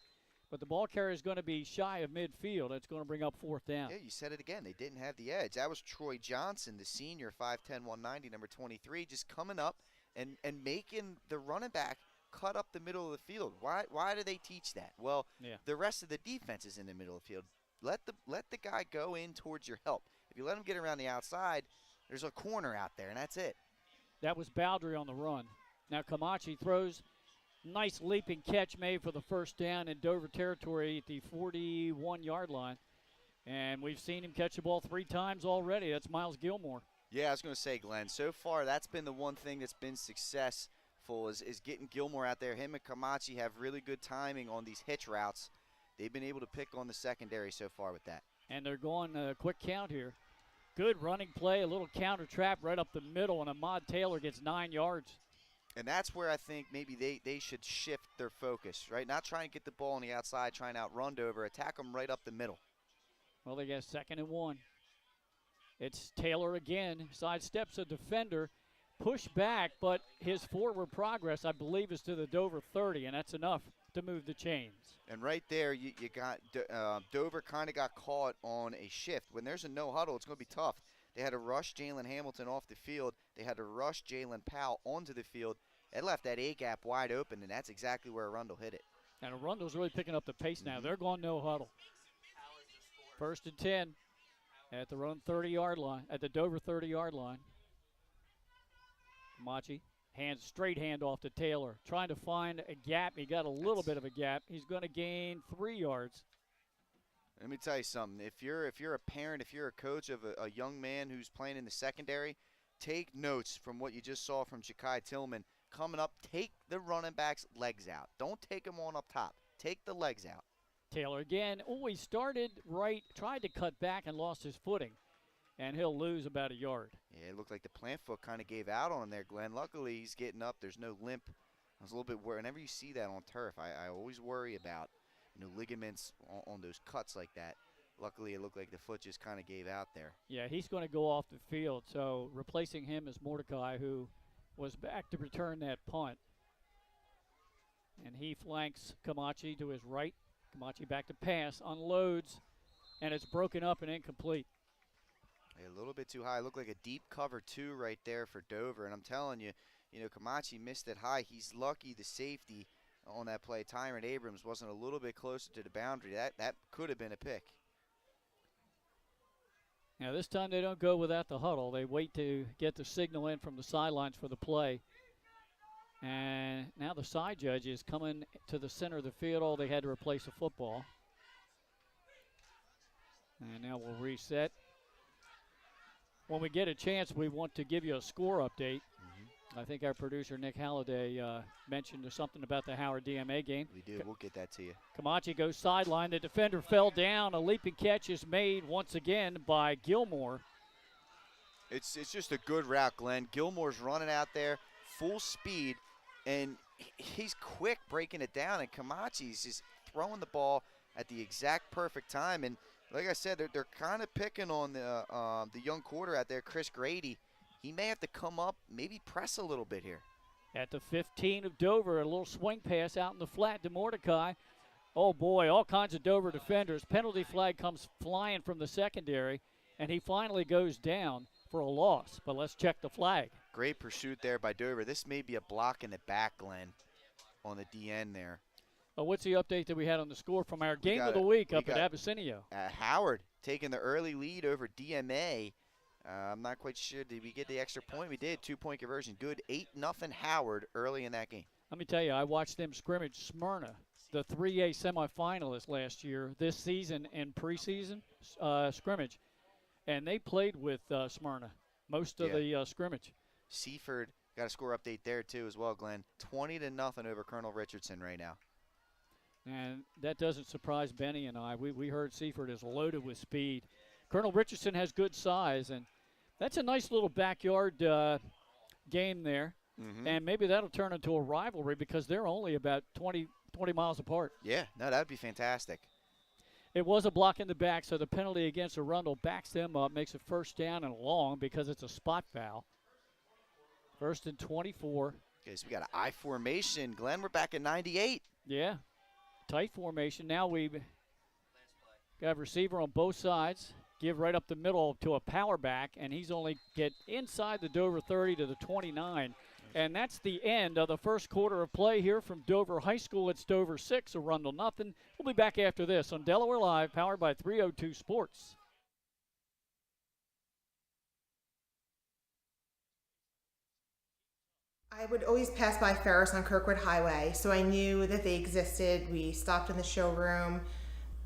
Speaker 1: But the ball carrier is going to be shy of midfield. It's going to bring up 4th down.
Speaker 2: Yeah, you said it again. They didn't have the edge. That was Troy Johnson, the senior, 5'10", 190, number 23, just coming up and making the running back cut up the middle of the field. Why do they teach that? Well, the rest of the defense is in the middle of the field. Let the guy go in towards your help. If you let him get around the outside, there's a corner out there, and that's it.
Speaker 1: That was Baldry on the run. Now Camachi throws. Nice leaping catch made for the 1st down in Dover territory at the 41-yard line. And we've seen him catch the ball 3 times already. That's Miles Gilmore.
Speaker 2: Yeah, I was going to say, Glenn, so far that's been the one thing that's been successful is getting Gilmore out there. Him and Camachi have really good timing on these hitch routes. They've been able to pick on the secondary so far with that.
Speaker 1: And they're going a quick count here. Good running play, a little counter trap right up the middle, and Ahmad Taylor gets 9 yards.
Speaker 2: And that's where I think maybe they should shift their focus, right? Not trying to get the ball on the outside, trying to outrun Dover, attack them right up the middle.
Speaker 1: Well, they get 2nd and 1. It's Taylor again, sidesteps a defender, push back, but his forward progress, I believe, is to the Dover 30, and that's enough to move the chains.
Speaker 2: And right there, you got Dover kind of got caught on a shift. When there's a no huddle, it's going to be tough. They had to rush Jalen Hamilton off the field. They had to rush Jalen Powell onto the field. It left that A-gap wide open, and that's exactly where Arundel hit it.
Speaker 1: And Arundel's really picking up the pace now. They're going no huddle. 1st and 10 at their own 30-yard line, at the Dover 30-yard line. Machi, straight hand off to Taylor, trying to find a gap. He got a little bit of a gap. He's going to gain 3 yards.
Speaker 2: Let me tell you something. If you're a parent, if you're a coach of a young man who's playing in the secondary, take notes from what you just saw from Ja'Kai Tillman. Coming up, take the running back's legs out. Don't take them on up top. Take the legs out.
Speaker 1: Taylor again. Oh, he started right, tried to cut back and lost his footing. And he'll lose about a yard.
Speaker 2: Yeah, it looked like the plant foot kind of gave out on him there, Glenn. Luckily, he's getting up. There's no limp. I was a little bit worried. Whenever you see that on turf, I always worry about ligaments on those cuts like that. Luckily, it looked like the foot just kind of gave out there.
Speaker 1: Yeah, he's going to go off the field. So replacing him is Mordecai, who was back to return that punt. And he flanks Camachi to his right. Camachi back to pass, unloads, and it's broken up and incomplete.
Speaker 2: A little bit too high. Looked like a deep cover 2 right there for Dover. And I'm telling you, Camachi missed it high. He's lucky the safety on that play, Tyrant Abrams, wasn't a little bit closer to the boundary. That could have been a pick.
Speaker 1: Now this time they don't go without the huddle. They wait to get the signal in from the sidelines for the play. And now the side judge is coming to the center of the field. Oh, they had to replace a football. And now we'll reset. When we get a chance, we want to give you a score update. I think our producer, Nick Halliday, mentioned something about the Howard DMA game.
Speaker 2: We did. We'll get that to you.
Speaker 1: Camachi goes sideline. The defender fell down. A leaping catch is made once again by Gilmore.
Speaker 2: It's just a good route, Glenn. Gilmore's running out there full speed, and he's quick breaking it down, and Camachi's just throwing the ball at the exact perfect time. And like I said, they're kind of picking on the young quarter out there, Chris Grady. He may have to come up, maybe press a little bit here.
Speaker 1: At the 15 of Dover, a little swing pass out in the flat to Mordecai. Oh, boy, all kinds of Dover defenders. Penalty flag comes flying from the secondary, and he finally goes down for a loss. But let's check the flag.
Speaker 2: Great pursuit there by Dover. This may be a block in the back, Glenn, on the DN there.
Speaker 1: Well, what's the update that we had on the score from our game of the week up at Abyssinia?
Speaker 2: Howard taking the early lead over DMA. I'm not quite sure. Did we get the extra point? We did. 2-point conversion. Good. 8-0 Howard early in that game.
Speaker 1: Let me tell you, I watched them scrimmage Smyrna, the 3A semifinalists last year, this season and preseason scrimmage. And they played with Smyrna most of the scrimmage.
Speaker 2: Seaford got a score update there, too, as well, Glenn. 20-0 over Colonel Richardson right now.
Speaker 1: And that doesn't surprise Benny and I. We heard Seaford is loaded with speed. Colonel Richardson has good size, and that's a nice little backyard game there. And maybe that'll turn into a rivalry because they're only about 20 miles apart.
Speaker 2: Yeah, no, that would be fantastic.
Speaker 1: It was a block in the back, so the penalty against Arundel backs them up, makes it 1st down and long because it's a spot foul. 1st and 24.
Speaker 2: Okay, so we got an I formation. Glenn, we're back at 98.
Speaker 1: Yeah, tight formation. Now we got a receiver on both sides. Give right up the middle to a power back, and he's only get inside the Dover 30 to the 29. And that's the end of the first quarter of play here from Dover High School. It's Dover 6, Arundel nothing. We'll be back after this on Delaware Live, powered by 302 Sports.
Speaker 8: I would always pass by Ferris on Kirkwood Highway, so I knew that they existed. We stopped in the showroom.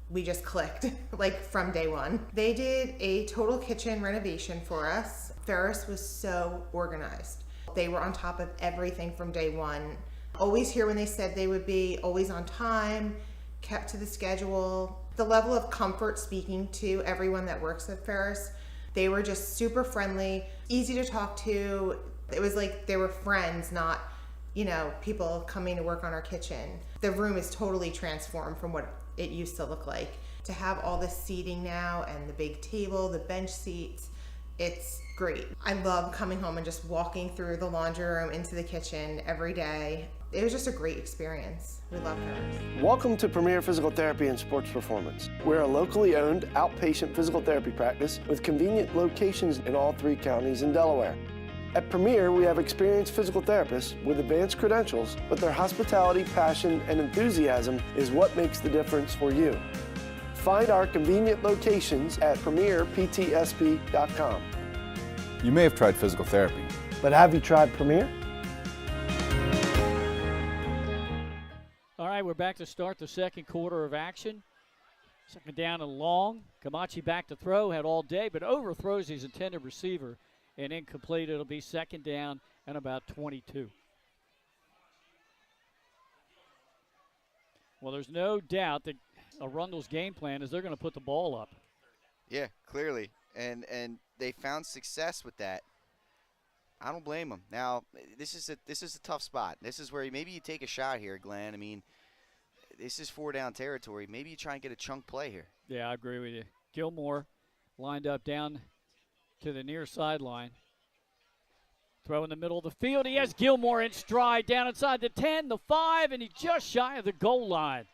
Speaker 8: We just clicked, like from day one. They did a total kitchen renovation for us. Ferris was so organized. They were on top of everything from day one. Always here when they said they would be, always on time, kept to the schedule. The level of comfort speaking to everyone that works at Ferris, they were just super friendly, easy to talk to. It was like they were friends, not, people coming to work on our kitchen. The room is totally transformed from what it used to look like. To have all this seating now and the big table, the bench seats, it's great. I love coming home and just walking through the laundry room into the kitchen every day. It was just a great experience. We love her.
Speaker 9: Welcome to Premier Physical Therapy and Sports Performance. We're a locally owned outpatient physical therapy practice with convenient locations in all 3 counties in Delaware. At Premier, we have experienced physical therapists with advanced credentials, but their hospitality, passion, and enthusiasm is what makes the difference for you. Find our convenient locations at premierptsp.com.
Speaker 10: You may have tried physical therapy,
Speaker 9: but have you tried Premier?
Speaker 1: All right, we're back to start the second quarter of action. Second down and long. Camachi back to throw, had all day, but overthrows his intended receiver and incomplete. It'll be second down and about 22. Well, there's no doubt that Arundel's game plan is they're going to put the ball up.
Speaker 2: Yeah, clearly. And they found success with that. I don't blame them. Now, this is a tough spot. This is where maybe you take a shot here, Glenn. I mean, this is 4-down territory. Maybe you try and get a chunk play here.
Speaker 1: Yeah, I agree with you. Gilmore lined up down to the near sideline. Throw in the middle of the field. He has Gilmore in stride down inside the 10, the 5, and he's just shy of the goal line.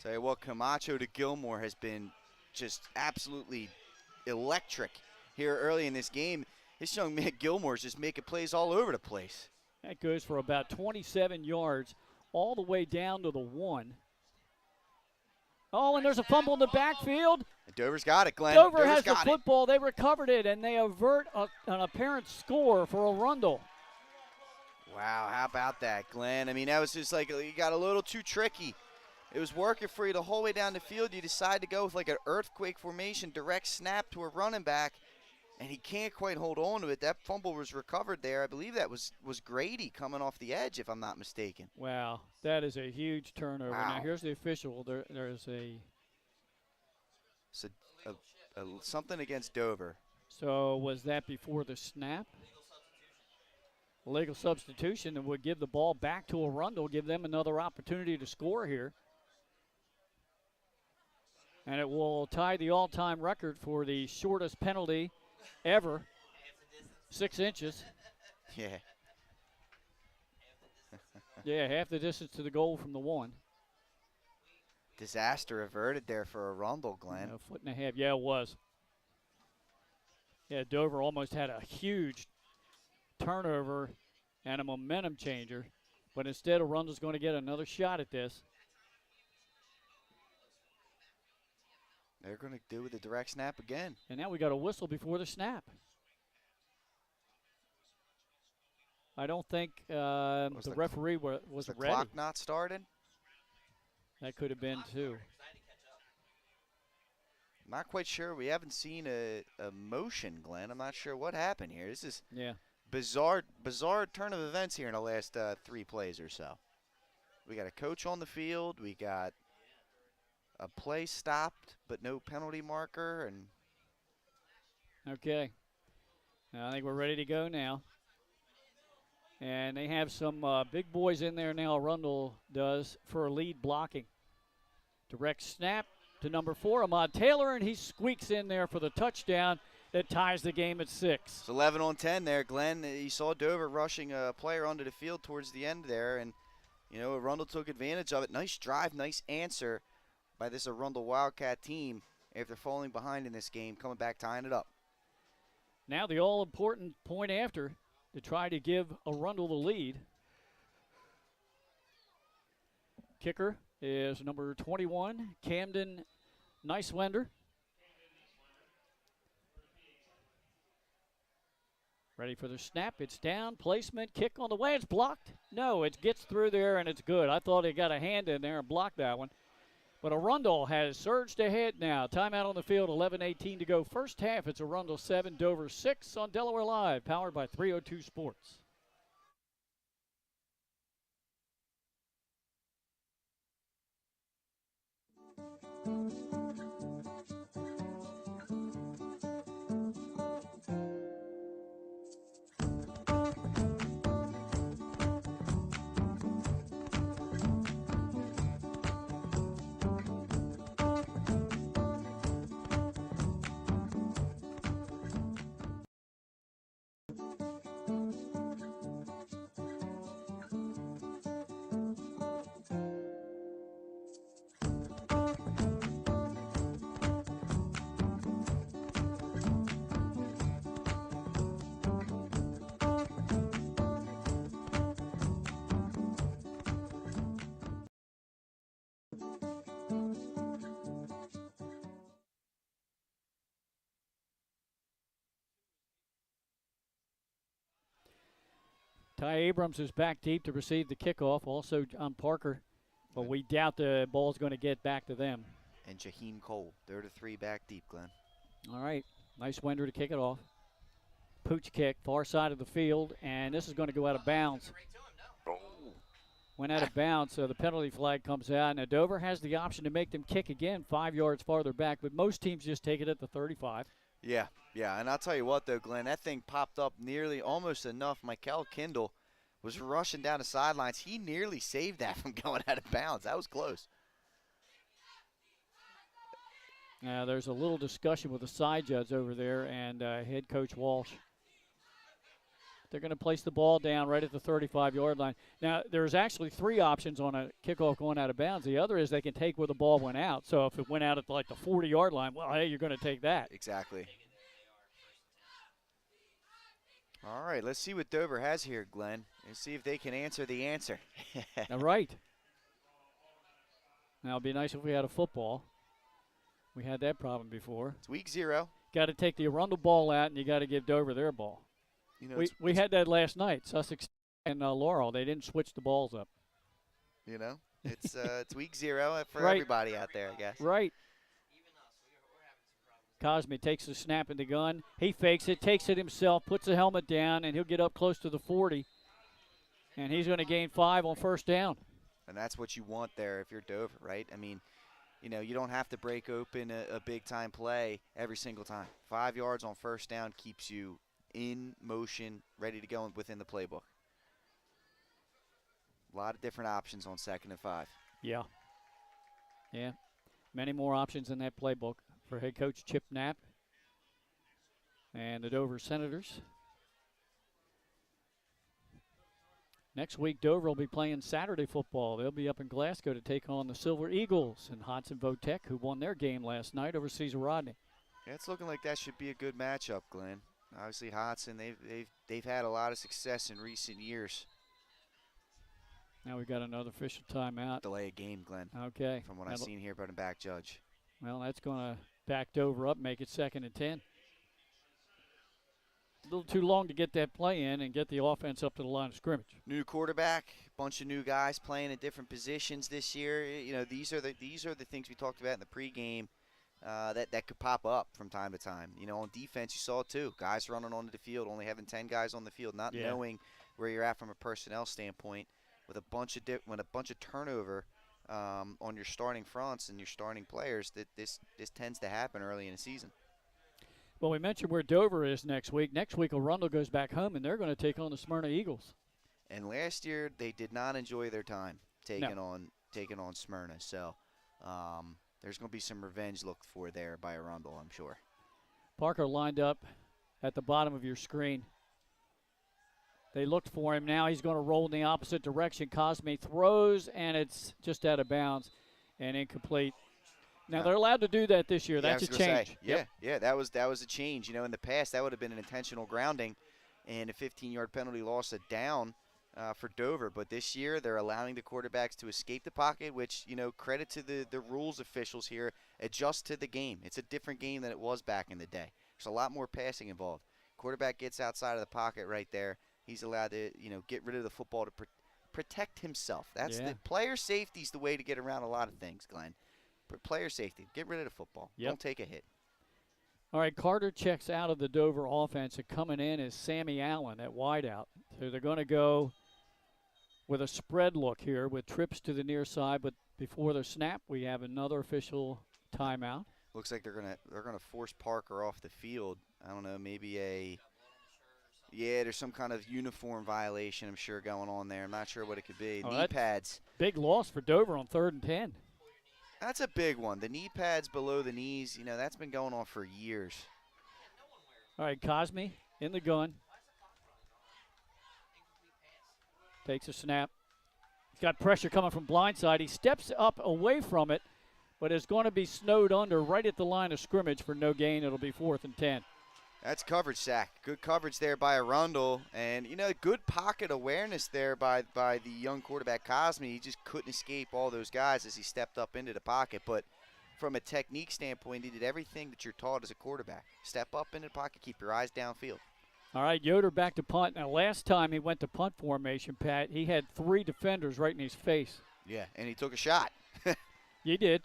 Speaker 2: Tell you what, Camacho to Gilmore has been just absolutely electric here early in this game. This young man Gilmore's just making plays all over the place.
Speaker 1: That goes for about 27 yards all the way down to the 1. Oh, and there's a fumble in the backfield.
Speaker 2: And Dover's got it, Glenn.
Speaker 1: Dover
Speaker 2: Dover's
Speaker 1: has the
Speaker 2: got
Speaker 1: football. They recovered it, and they avert an apparent score for Arundel.
Speaker 2: Wow, how about that, Glenn? I mean, that was just like you got a little too tricky. It was working for you the whole way down the field. You decide to go with like an earthquake formation, direct snap to a running back, and he can't quite hold on to it. That fumble was recovered there. I believe that was Grady coming off the edge, if I'm not mistaken.
Speaker 1: Wow, that is a huge turnover.
Speaker 2: Wow.
Speaker 1: Now, here's the official. There's
Speaker 2: something against Dover.
Speaker 1: So was that before the snap? Legal substitution that would give the ball back to Arundel, give them another opportunity to score here. And it will tie the all-time record for the shortest penalty ever, 6 inches.
Speaker 2: Yeah.
Speaker 1: Yeah, half the distance to the goal from the 1.
Speaker 2: Disaster averted there for Arundel, Glenn.
Speaker 1: A foot and a half. Yeah, it was. Yeah, Dover almost had a huge turnover and a momentum changer, but instead Arundel's going to get another shot at this.
Speaker 2: They're going to do with the direct snap again.
Speaker 1: And now we got a whistle before the snap. I don't think the referee was
Speaker 2: the
Speaker 1: ready.
Speaker 2: Clock not started?
Speaker 1: That could have been too.
Speaker 2: Not quite sure. We haven't seen a motion, Glenn. I'm not sure what happened here. This is bizarre turn of events here in the last 3 plays or so. We got a coach on the field. We got a play stopped, but no penalty marker. And
Speaker 1: okay. I think we're ready to go now. And they have some big boys in there now, Arundel does, for lead blocking. Direct snap to number 4, Ahmad Taylor, and he squeaks in there for the touchdown that ties the game at 6.
Speaker 2: It's 11 on 10 there, Glenn. You saw Dover rushing a player onto the field towards the end there, and, Arundel took advantage of it. Nice drive, nice answer by this Arundel Wildcat team after falling behind in this game, coming back, tying it up.
Speaker 1: Now the all-important point after to try to give Arundel the lead. Kicker is number 21, Camden Nicewender. Ready for the snap. It's down. Placement. Kick on the way. It's blocked. No, it gets through there, and it's good. I thought he got a hand in there and blocked that one. But Arundel has surged ahead now. Timeout on the field, 11:18 to go. First half, it's Arundel 7, Dover 6 on Delaware Live, powered by 302 Sports. Ty Abrams is back deep to receive the kickoff. Also John Parker, but we doubt the ball's going to get back to them.
Speaker 2: And Jaheim Cole, they're the 3 back deep, Glenn.
Speaker 1: All right, nice Wender to kick it off. Pooch kick, far side of the field, and this is going to go out of bounds. Went out of bounds, so the penalty flag comes out. Now Dover has the option to make them kick again 5 yards farther back, but most teams just take it at the 35.
Speaker 2: Yeah, and I'll tell you what, though, Glenn, that thing popped up nearly almost enough. Michael Kindle was rushing down the sidelines. He nearly saved that from going out of bounds. That was close.
Speaker 1: Now there's a little discussion with the side judge over there and head coach Walsh. They're going to place the ball down right at the 35-yard line. Now, there's actually 3 options on a kickoff going out of bounds. The other is they can take where the ball went out. So if it went out at like the 40-yard line, well, hey, you're going to take that.
Speaker 2: Exactly. All right, let's see what Dover has here, Glenn, and see if they can answer the answer.
Speaker 1: All right. Now, it'd be nice if we had a football. We had that problem before.
Speaker 2: It's week 0.
Speaker 1: Got to take the Arundel ball out, and you got to give Dover their ball.
Speaker 2: You know,
Speaker 1: we had that last night, Sussex and Laurel. They didn't switch the balls up.
Speaker 2: You know, it's week 0 for
Speaker 1: right.
Speaker 2: everybody out there, I guess.
Speaker 1: Right. Cosme takes the snap in the gun. He fakes it, takes it himself, puts the helmet down, and he'll get up close to the 40. And he's going to gain 5 on first down.
Speaker 2: And that's what you want there if you're Dover, right? I mean, you know, you don't have to break open a big-time play every single time. 5 yards on first down keeps you in motion, ready to go within the playbook. A lot of different options on 2nd and 5.
Speaker 1: Yeah. Many more options in that playbook for head coach Chip Knapp and the Dover Senators. Next week, Dover will be playing Saturday football. They'll be up in Glasgow to take on the Silver Eagles and Hodson Votech, who won their game last night over Cesar Rodney.
Speaker 2: Yeah, it's looking like that should be a good matchup, Glenn. Obviously, Hodson, they've had a lot of success in recent years.
Speaker 1: Now we've got another official timeout.
Speaker 2: Delay a game, Glenn.
Speaker 1: Okay.
Speaker 2: From what I've seen here by the back judge.
Speaker 1: Well, that's going to back Dover up, make it 2nd and 10. A little too long to get that play in and get the offense up to the line of scrimmage.
Speaker 2: New quarterback, bunch of new guys playing in different positions this year. You know, these are the things we talked about in the pregame. That could pop up from time to time. You know, on defense, you saw it too. Guys running onto the field, only having 10 guys on the field, not knowing where you're at from a personnel standpoint, with a bunch of turnover on your starting fronts and your starting players. That this tends to happen early in the season.
Speaker 1: Well, we mentioned where Dover is next week. Next week, Arundel goes back home, and they're going to take on the Smyrna Eagles.
Speaker 2: And last year, they did not enjoy their time taking on Smyrna. So. There's going to be some revenge looked for there by Arundel, I'm sure.
Speaker 1: Parker lined up at the bottom of your screen. They looked for him. Now he's going to roll in the opposite direction. Cosme throws, and it's just out of bounds and incomplete. Now, they're allowed to do that this year. That's a change.
Speaker 2: Yeah, that was a change. You know, in the past, that would have been an intentional grounding and a 15-yard penalty loss, a down for Dover. But this year, they're allowing the quarterbacks to escape the pocket, which, you know, credit to the rules officials here, adjust to the game. It's a different game than it was back in the day. There's a lot more passing involved. Quarterback gets outside of the pocket right there. He's allowed to, you know, get rid of the football to protect himself. That's the player safety is the way to get around a lot of things, Glenn. Player safety. Get rid of the football. Don't take a hit.
Speaker 1: All right, Carter checks out of the Dover offense, and coming in is Sammy Allen at wideout. So they're going to go with a spread look here with trips to the near side, but before the snap, we have another official timeout.
Speaker 2: Looks like they're gonna force Parker off the field. I don't know, maybe there's some kind of uniform violation, I'm sure, going on there. I'm not sure what it could be. Knee pads.
Speaker 1: Big loss for Dover on 3rd and 10.
Speaker 2: That's a big one. The knee pads below the knees, you know, that's been going on for years.
Speaker 1: All right, Cosme in the gun. Takes a snap. He's got pressure coming from blindside. He steps up away from it, but is going to be snowed under right at the line of scrimmage for no gain. It'll be 4th and 10.
Speaker 2: That's coverage, Zach. Good coverage there by Arundel. And, you know, good pocket awareness there by the young quarterback, Cosme. He just couldn't escape all those guys as he stepped up into the pocket. But from a technique standpoint, he did everything that you're taught as a quarterback. Step up into the pocket, keep your eyes downfield.
Speaker 1: All right, Yoder back to punt. Now, last time he went to punt formation, Pat, he had 3 defenders right in his face.
Speaker 2: Yeah, and he took a shot.
Speaker 1: He did.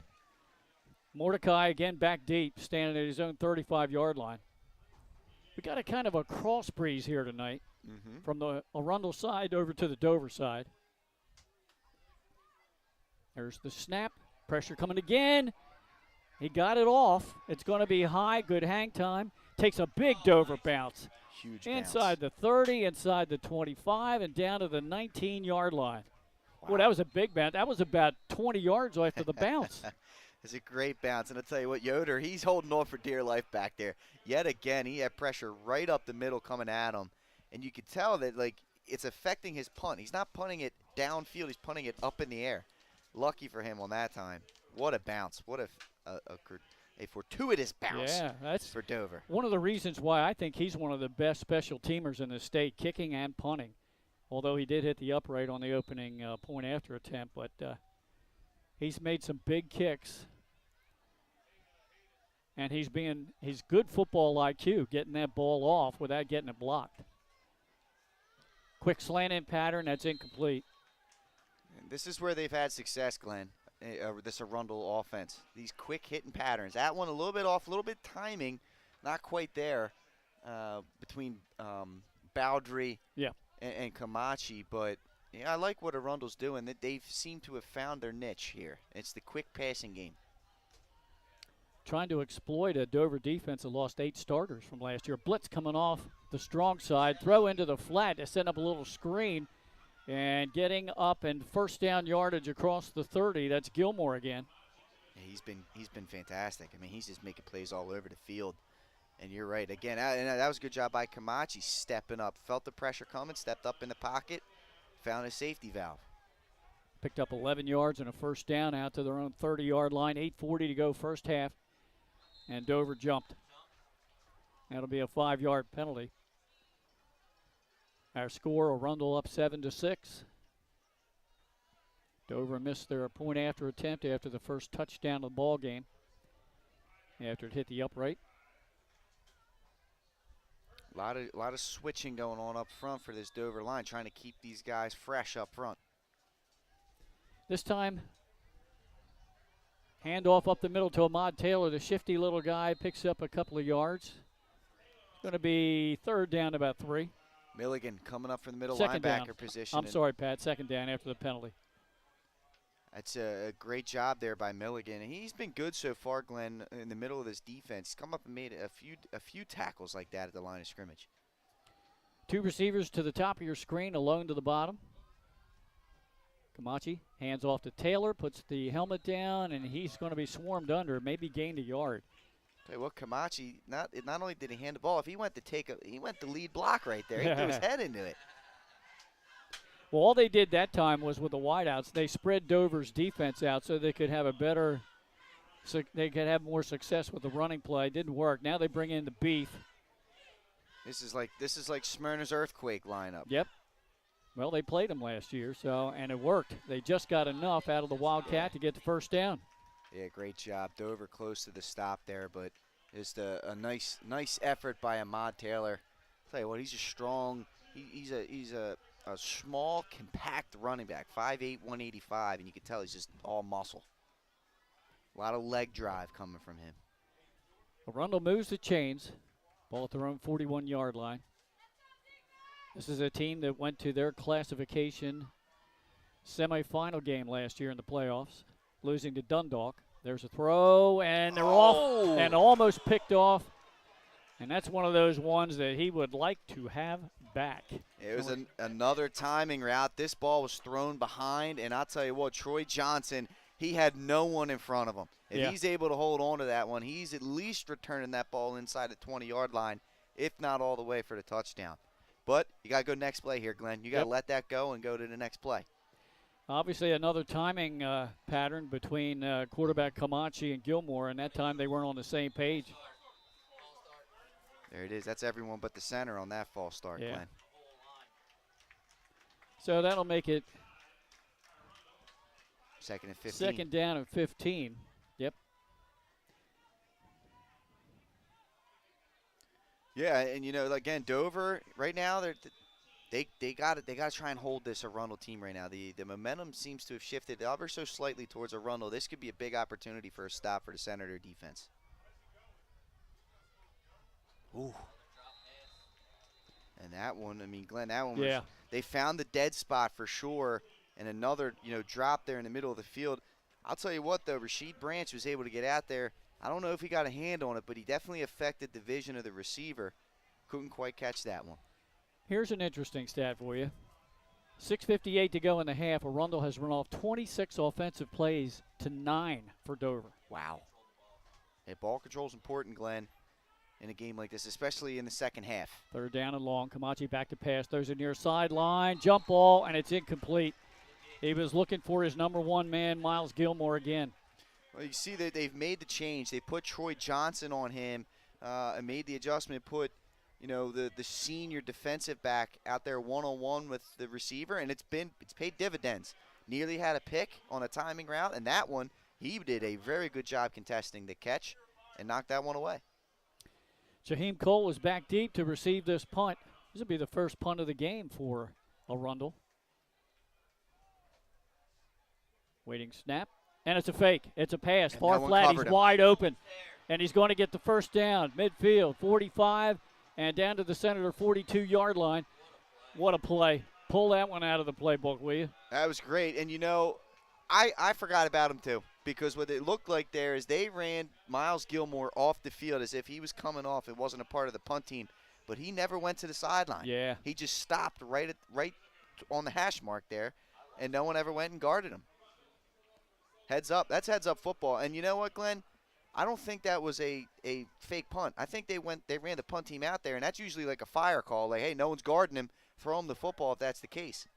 Speaker 1: Mordecai again back deep, standing at his own 35-yard line. We got a kind of a cross breeze here tonight from the Arundel side over to the Dover side. There's the snap. Pressure coming again. He got it off. It's going to be high. Good hang time. Takes a big Dover bounce.
Speaker 2: Huge
Speaker 1: inside
Speaker 2: bounce.
Speaker 1: the 30, inside the 25, and down to the 19-yard line. Wow. Well, that was a big bounce. That was about 20 yards after the bounce.
Speaker 2: It's a great bounce. And I'll tell you what, Yoder, he's holding on for dear life back there. Yet again, he had pressure right up the middle coming at him. And you could tell that, like, it's affecting his punt. He's not punting it downfield. He's punting it up in the air. Lucky for him on that time. What a bounce. What a fortuitous bounce
Speaker 1: that's
Speaker 2: for Dover.
Speaker 1: One of the reasons why I think he's one of the best special teamers in the state, kicking and punting. Although he did hit the upright on the opening point after attempt, but he's made some big kicks. And he's good football IQ, getting that ball off without getting it blocked. Quick slant in pattern, that's incomplete.
Speaker 2: And this is where they've had success, Glenn. This Arundel offense. These quick hitting patterns. That one a little bit off, a little bit timing, not quite there between Bowdry and Camachi. But yeah, I like what Arundel's doing. That they seem to have found their niche here. It's the quick passing game.
Speaker 1: Trying to exploit a Dover defense that lost 8 starters from last year. Blitz coming off the strong side. Throw into the flat to set up a little screen. And getting up and first down yardage across the 30. That's Gilmore again.
Speaker 2: Yeah, he's been fantastic. I mean, he's just making plays all over the field. And you're right. Again, that was a good job by Camachi stepping up. Felt the pressure coming, stepped up in the pocket, found a safety valve.
Speaker 1: Picked up 11 yards and a first down out to their own 30-yard line. 8:40 to go first half. And Dover jumped. That'll be a 5-yard penalty. Our score, Arundel up 7-6. Dover missed their point after attempt after the first touchdown of the ball game. After it hit the upright.
Speaker 2: A lot of switching going on up front for this Dover line, trying to keep these guys fresh up front.
Speaker 1: This time, handoff up the middle to Ahmad Taylor. The shifty little guy picks up a couple of yards. It's going to be third down, about 3.
Speaker 2: Milligan coming up from the middle
Speaker 1: second
Speaker 2: linebacker
Speaker 1: down.
Speaker 2: position.
Speaker 1: I'm sorry, Pat. Second down after the penalty.
Speaker 2: That's a great job there by Milligan. And he's been good so far, Glenn, in the middle of this defense. He's come up and made a few tackles like that at the line of scrimmage.
Speaker 1: 2 receivers to the top of your screen, alone to the bottom. Camachi hands off to Taylor, puts the helmet down, and he's going to be swarmed under, maybe gained a yard.
Speaker 2: Tell you what, Camachi, not only did he hand the ball, if he went to lead block right there. He threw his head into it.
Speaker 1: Well, all they did that time was with the wideouts, they spread Dover's defense out so they could have they could have more success with the running play. It didn't work. Now they bring in the beef.
Speaker 2: This is like Smyrna's earthquake lineup.
Speaker 1: Yep. Well, they played them last year, and it worked. They just got enough out of the Wildcat to get the first down.
Speaker 2: Yeah, great job. Dover close to the stop there, but just a nice effort by Ahmad Taylor. I'll tell you what, he's a strong. He's a small, compact running back, 5'8", 185, and you can tell he's just all muscle. A lot of leg drive coming from him.
Speaker 1: Arundel moves the chains. Ball at their own 41-yard line. This is a team that went to their classification semifinal game last year in the playoffs, losing to Dundalk. There's a throw, and they're off and almost picked off. And that's one of those ones that he would like to have back.
Speaker 2: It was another timing route. This ball was thrown behind, and I'll tell you what, Troy Johnson, he had no one in front of him. If he's able to hold on to that one, he's at least returning that ball inside the 20-yard line, if not all the way for the touchdown. But you got to go next play here, Glenn. You got to let that go and go to the next play.
Speaker 1: Obviously another timing pattern between quarterback Camachi and Gilmore, and that time they weren't on the same page.
Speaker 2: There it is. That's everyone but the center on that false start, Glenn.
Speaker 1: So that'll make it
Speaker 2: second and 15.
Speaker 1: Second down and 15. Yep.
Speaker 2: Yeah, and again, Dover right now they got to try and hold this Arundel team right now. The momentum seems to have shifted ever so slightly towards Arundel. This could be a big opportunity for a stop for the Senator defense. Ooh. And that one, I mean, Glenn, that one was, they found the dead spot for sure, and another, drop there in the middle of the field. I'll tell you what, though, Rasheed Branch was able to get out there. I don't know if he got a hand on it, but he definitely affected the vision of the receiver. Couldn't quite catch that one.
Speaker 1: Here's an interesting stat for you. 6:58 to go in the half. Arundel has run off 26 offensive plays to 9 for Dover.
Speaker 2: Wow. Hey, ball control is important, Glenn, in a game like this, especially in the second half.
Speaker 1: Third down and long. Kamachi back to pass. Throws it near sideline. Jump ball, and it's incomplete. He was looking for his number one man, Miles Gilmore, again.
Speaker 2: Well, you see that they've made the change. They put Troy Johnson on him and made the adjustment, put the senior defensive back out there one-on-one with the receiver, and it's paid dividends. Nearly had a pick on a timing route, and that one, he did a very good job contesting the catch and knocked that one away.
Speaker 1: Shaheem Cole was back deep to receive this punt. This will be the first punt of the game for Arundel. Waiting snap, and it's a fake. It's a pass. Far flat. He's wide open, and he's going to get the first down. Midfield, 45, and down to the Senator 42-yard line. What a play. Pull that one out of the playbook, will you?
Speaker 2: That was great. And, I forgot about him, too, because what it looked like there is they ran Miles Gilmore off the field as if he was coming off. It wasn't a part of the punt team, but he never went to the sideline.
Speaker 1: Yeah.
Speaker 2: He just stopped right on the hash mark there, and no one ever went and guarded him. Heads up. That's heads-up football. And you know what, Glenn? I don't think that was a fake punt. I think they ran the punt team out there, and that's usually like a fire call, like, hey, no one's guarding him. Throw him the football if that's the case.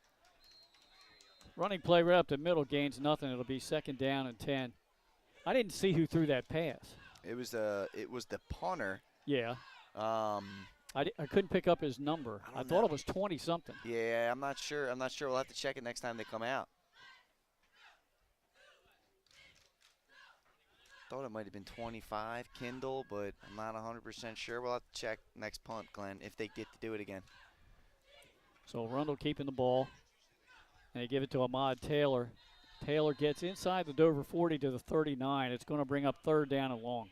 Speaker 1: Running play right up the middle, gains nothing. It'll be second down and 10. I didn't see who threw that pass.
Speaker 2: It was the punter.
Speaker 1: Yeah. I couldn't pick up his number. I thought it was 20-something.
Speaker 2: Yeah, I'm not sure. We'll have to check it next time they come out. Thought it might have been 25, Kindle, but I'm not 100% sure. We'll have to check next punt, Glenn, if they get to do it again.
Speaker 1: So Arundel keeping the ball, and they give it to Ahmad Taylor. Taylor gets inside the Dover 40 to the 39. It's going to bring up third down and long.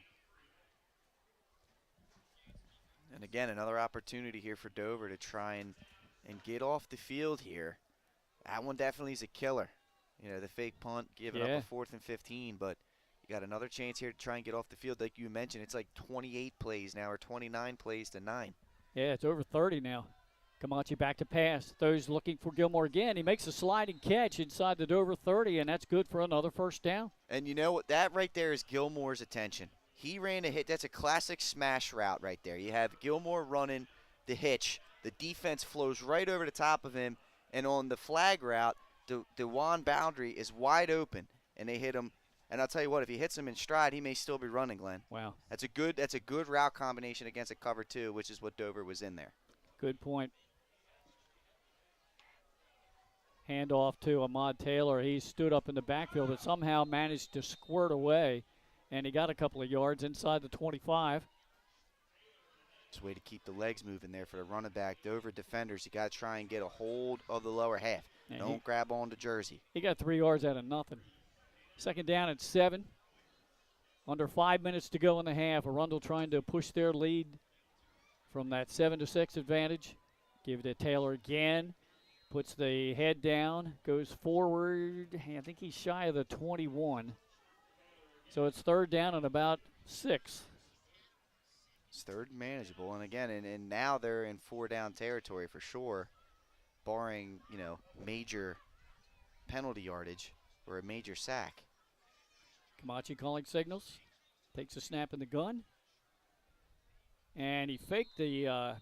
Speaker 2: And again, another opportunity here for Dover to try and get off the field here. That one definitely is a killer. The fake punt, giving up a 4th and 15, but you got another chance here to try and get off the field. Like you mentioned, it's like 28 plays now or 29 plays to 9.
Speaker 1: Yeah, it's over 30 now. Camachi back to pass. Throws looking for Gilmore again. He makes a sliding catch inside the Dover 30, and that's good for another first down.
Speaker 2: And you know what? That right there is Gilmore's attention. He ran a hit. That's a classic smash route right there. You have Gilmore running the hitch. The defense flows right over the top of him, and on the flag route, DeJuan Boundary is wide open, and they hit him. And I'll tell you what, if he hits him in stride, he may still be running, Glenn.
Speaker 1: Wow.
Speaker 2: That's a good route combination against a cover 2, which is what Dover was in there.
Speaker 1: Good point. Handoff to Ahmad Taylor. He stood up in the backfield, but somehow managed to squirt away, and he got a couple of yards inside the 25.
Speaker 2: It's a way to keep the legs moving there for the running back. Dover defenders, you got to try and get a hold of the lower half. And don't grab on to jersey.
Speaker 1: He got 3 yards out of nothing. Second down at 7. Under 5 minutes to go in the half. Arundel trying to push their lead from that 7-6 advantage. Give it to Taylor again. Puts the head down. Goes forward. I think he's shy of the 21. So it's third down and about 6.
Speaker 2: It's third and manageable. And again, and now they're in 4-down territory for sure, barring, major penalty yardage or a major sack.
Speaker 1: Camachi calling signals. Takes a snap in the gun. And he faked the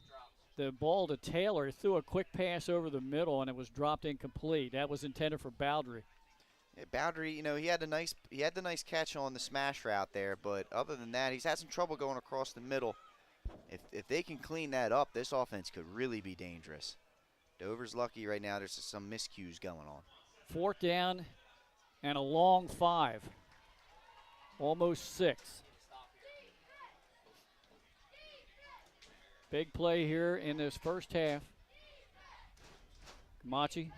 Speaker 1: ball to Taylor. He threw a quick pass over the middle, and it was dropped incomplete. That was intended for Boundary.
Speaker 2: Yeah, Boundary, he had the nice catch on the smash route there, but other than that, he's had some trouble going across the middle. If they can clean that up, this offense could really be dangerous. Dover's lucky right now. There's some miscues going on.
Speaker 1: Fourth down and a long 5. Almost 6. Big play here in this first half. Camachi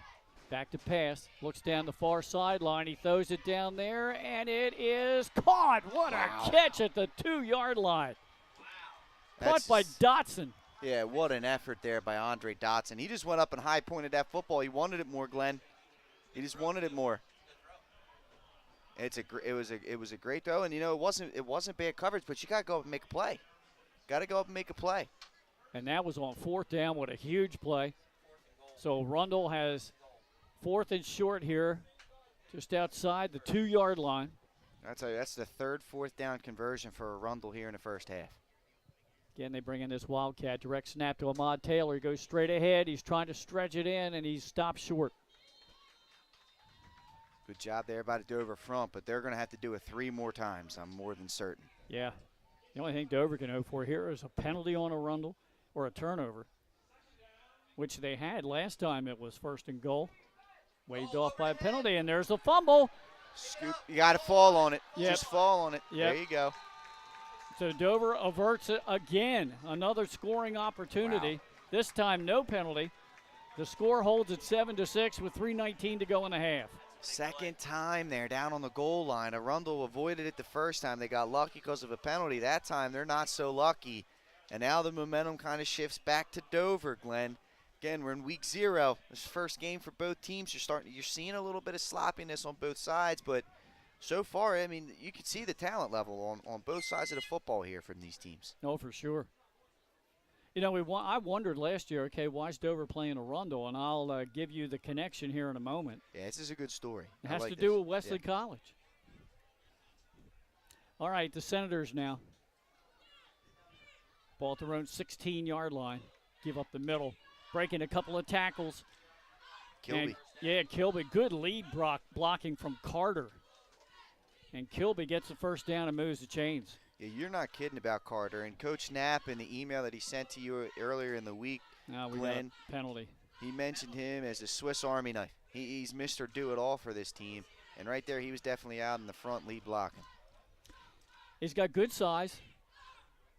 Speaker 1: back to pass. Looks down the far sideline. He throws it down there, and it is caught. What a catch at the 2-yard line. Caught by Dotson.
Speaker 2: Yeah, what an effort there by Andre Dotson. He just went up and high-pointed that football. He wanted it more, Glenn. He just wanted it more. It was a great throw, and it wasn't bad coverage, but you got to go up and make a play. Got to go up and make a play.
Speaker 1: And that was on 4th down. What a huge play. So Arundel has 4th and short here, just outside the 2-yard line.
Speaker 2: I tell you, that's the 3rd 4th down conversion for Arundel here in the first half.
Speaker 1: Again, they bring in this Wildcat. Direct snap to Ahmad Taylor. He goes straight ahead. He's trying to stretch it in, and he's stopped short.
Speaker 2: Good job there by the Dover front, but they're going to have to do it 3 more times, I'm more than certain.
Speaker 1: Yeah. The only thing Dover can hope for here is a penalty on Arundel or a turnover, which they had last time it was 1st and goal. Waved off by a penalty, and there's a fumble.
Speaker 2: Scoop. You got to fall on it.
Speaker 1: Yep.
Speaker 2: Just fall on it.
Speaker 1: Yep.
Speaker 2: There you go.
Speaker 1: So Dover averts it again. Another scoring opportunity.
Speaker 2: Wow.
Speaker 1: This time, no penalty. The score holds at 7-6 with 3:19 to go in the half.
Speaker 2: Second time they're down on the goal line. Arundel avoided it the first time. They got lucky because of a penalty. That time they're not so lucky. And now the momentum kind of shifts back to Dover, Glenn. Again, we're in week 0. This first game for both teams. You're seeing a little bit of sloppiness on both sides, but so far, I mean, you can see the talent level on both sides of the football here from these teams.
Speaker 1: No, for sure. I wondered last year, okay, why is Dover playing Arundel? And I'll give you the connection here in a moment.
Speaker 2: Yeah, this is a good story.
Speaker 1: It has to do with Wesley College. All right, the Senators now. Ball at their own 16-yard line. Give up the middle. Breaking a couple of tackles.
Speaker 2: Kilby.
Speaker 1: Kilby. Good lead blocking from Carter. And Kilby gets the first down and moves the chains.
Speaker 2: Yeah, you're not kidding about Carter. And Coach Knapp, in the email that he sent to you earlier in the week,
Speaker 1: We
Speaker 2: Glenn,
Speaker 1: got a penalty.
Speaker 2: He mentioned him as a Swiss Army knife. He's Mr. Do-It-All for this team. And right there, he was definitely out in the front lead blocking.
Speaker 1: He's got good size.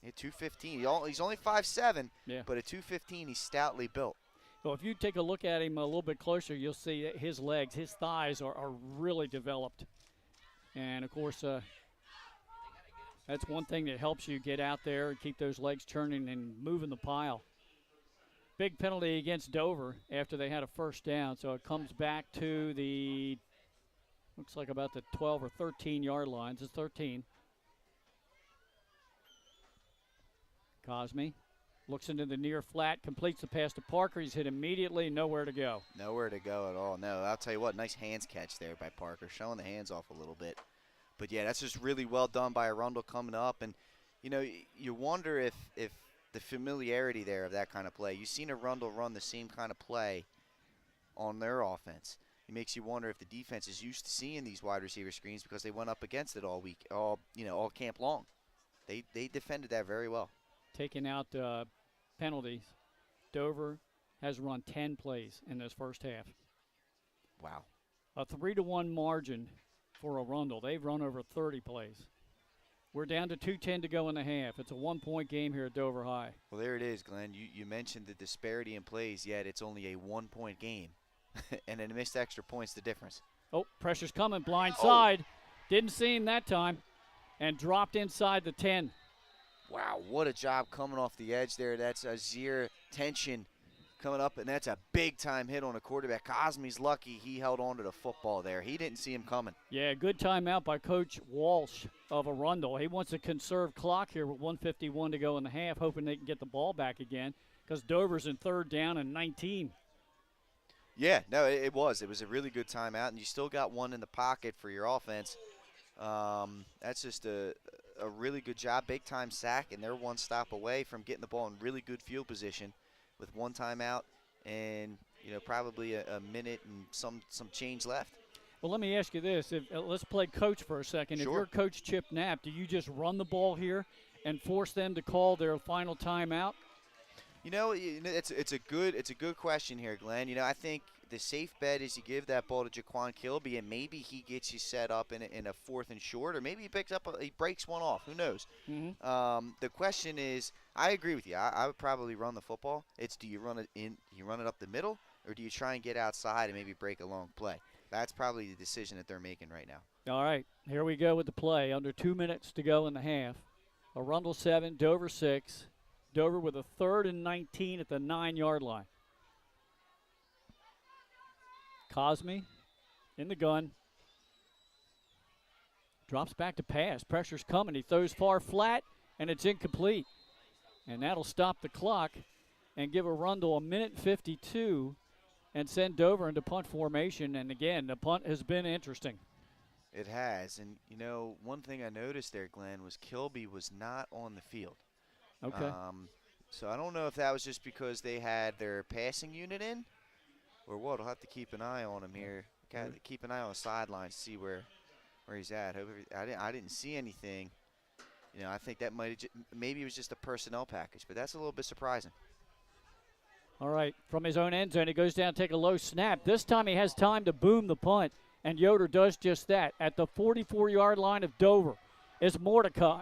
Speaker 2: At 215. He's only 5'7",
Speaker 1: yeah.
Speaker 2: But at 215, he's stoutly built.
Speaker 1: Well, if you take a look at him a little bit closer, you'll see that his legs, his thighs are really developed. And, of course, that's one thing that helps you get out there and keep those legs turning and moving the pile. Big penalty against Dover after they had a first down, so it comes back to the, looks like about the 12 or 13-yard lines. It's 13. Cosme looks into the near flat, completes the pass to Parker. He's hit immediately, nowhere to go.
Speaker 2: Nowhere to go at all. No, I'll tell you what, nice hands catch there by Parker, showing the hands off a little bit. But, yeah, that's just really well done by Arundel coming up. And, you wonder if the familiarity there of that kind of play. You've seen Arundel run the same kind of play on their offense. It makes you wonder if the defense is used to seeing these wide receiver screens because they went up against it all week, all camp long. They defended that very well.
Speaker 1: Taking out penalties, Dover has run 10 plays in this first half.
Speaker 2: Wow.
Speaker 1: A 3-1 margin for Arundel. They've run over 30 plays. We're down to 2:10 to go in the half. It's a 1-point game here at Dover High.
Speaker 2: Well, there it is, Glenn. You mentioned the disparity in plays, yet it's only a 1-point game. And then missed extra points, the difference.
Speaker 1: Oh, pressure's coming, blind side. Didn't see him that time. And dropped inside the 10.
Speaker 2: Wow, what a job coming off the edge there. That's Azir tension coming up, and that's a big-time hit on a quarterback. Cosme's lucky he held on to the football there. He didn't see him coming.
Speaker 1: Yeah, good timeout by Coach Walsh of Arundel. He wants to conserve clock here with 1:51 to go in the half, hoping they can get the ball back again because Dover's in 3rd down and 19.
Speaker 2: Yeah, no, it was. It was a really good timeout, and you still got one in the pocket for your offense. That's just a really good job, big-time sack, and they're one stop away from getting the ball in really good field position with one timeout and, probably a minute and some change left.
Speaker 1: Well, let me ask you this. Let's play coach for a second.
Speaker 2: Sure.
Speaker 1: If you're Coach Chip Knapp, do you just run the ball here and force them to call their final timeout?
Speaker 2: It's a good question here, Glenn. I think the safe bet is you give that ball to Jaquan Kilby, and maybe he gets you set up in a 4th and short, or maybe he breaks one off. Who knows? The question is, I agree with you. I would probably run the football. It's, do you run it up the middle, or do you try and get outside and maybe break a long play? That's probably the decision that they're making right now.
Speaker 1: All right, here we go with the play. Under 2 minutes to go in the half. Arundel 7, Dover 6. Dover with a 3rd and 19 at the 9-yard line. Cosme in the gun. Drops back to pass. Pressure's coming. He throws far flat, and it's incomplete. And that'll stop the clock and give Arundel 1:52 and send Dover into punt formation. And, again, the punt has been interesting.
Speaker 2: It has. And, one thing I noticed there, Glenn, was Kilby was not on the field.
Speaker 1: Okay.
Speaker 2: So I don't know if that was just because they had their passing unit in or what. I'll have to keep an eye on him here. Keep an eye on the sideline to see where he's at. I didn't see anything. I think that maybe it was just a personnel package, but that's a little bit surprising.
Speaker 1: All right, from his own end zone, he goes down, take a low snap. This time he has time to boom the punt, and Yoder does just that. At the 44-yard line of Dover is Mordecai.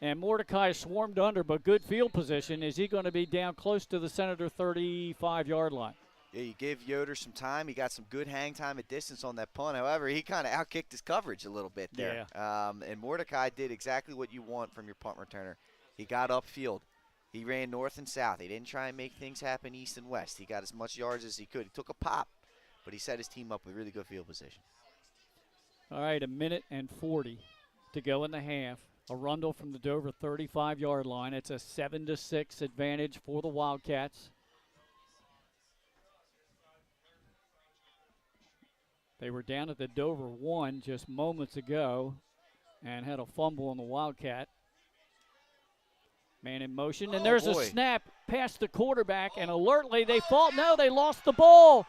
Speaker 1: And Mordecai is swarmed under, but good field position. Is he going to be down close to the Senator 35-yard line?
Speaker 2: Yeah, you gave Yoder some time. He got some good hang time at distance on that punt. However, he kind of outkicked his coverage a little bit there.
Speaker 1: Yeah.
Speaker 2: And Mordecai did exactly what you want from your punt returner. He got upfield. He ran north and south. He didn't try and make things happen east and west. He got as much yards as he could. He took a pop, but he set his team up with really good field position.
Speaker 1: All right, 1:40 to go in the half. Arundel from the Dover 35-yard line. It's a 7-6 advantage for the Wildcats. They were down at the Dover 1 just moments ago and had a fumble on the Wildcat. Man in motion, and there's a snap past the quarterback, and alertly they fall. No, they lost the ball.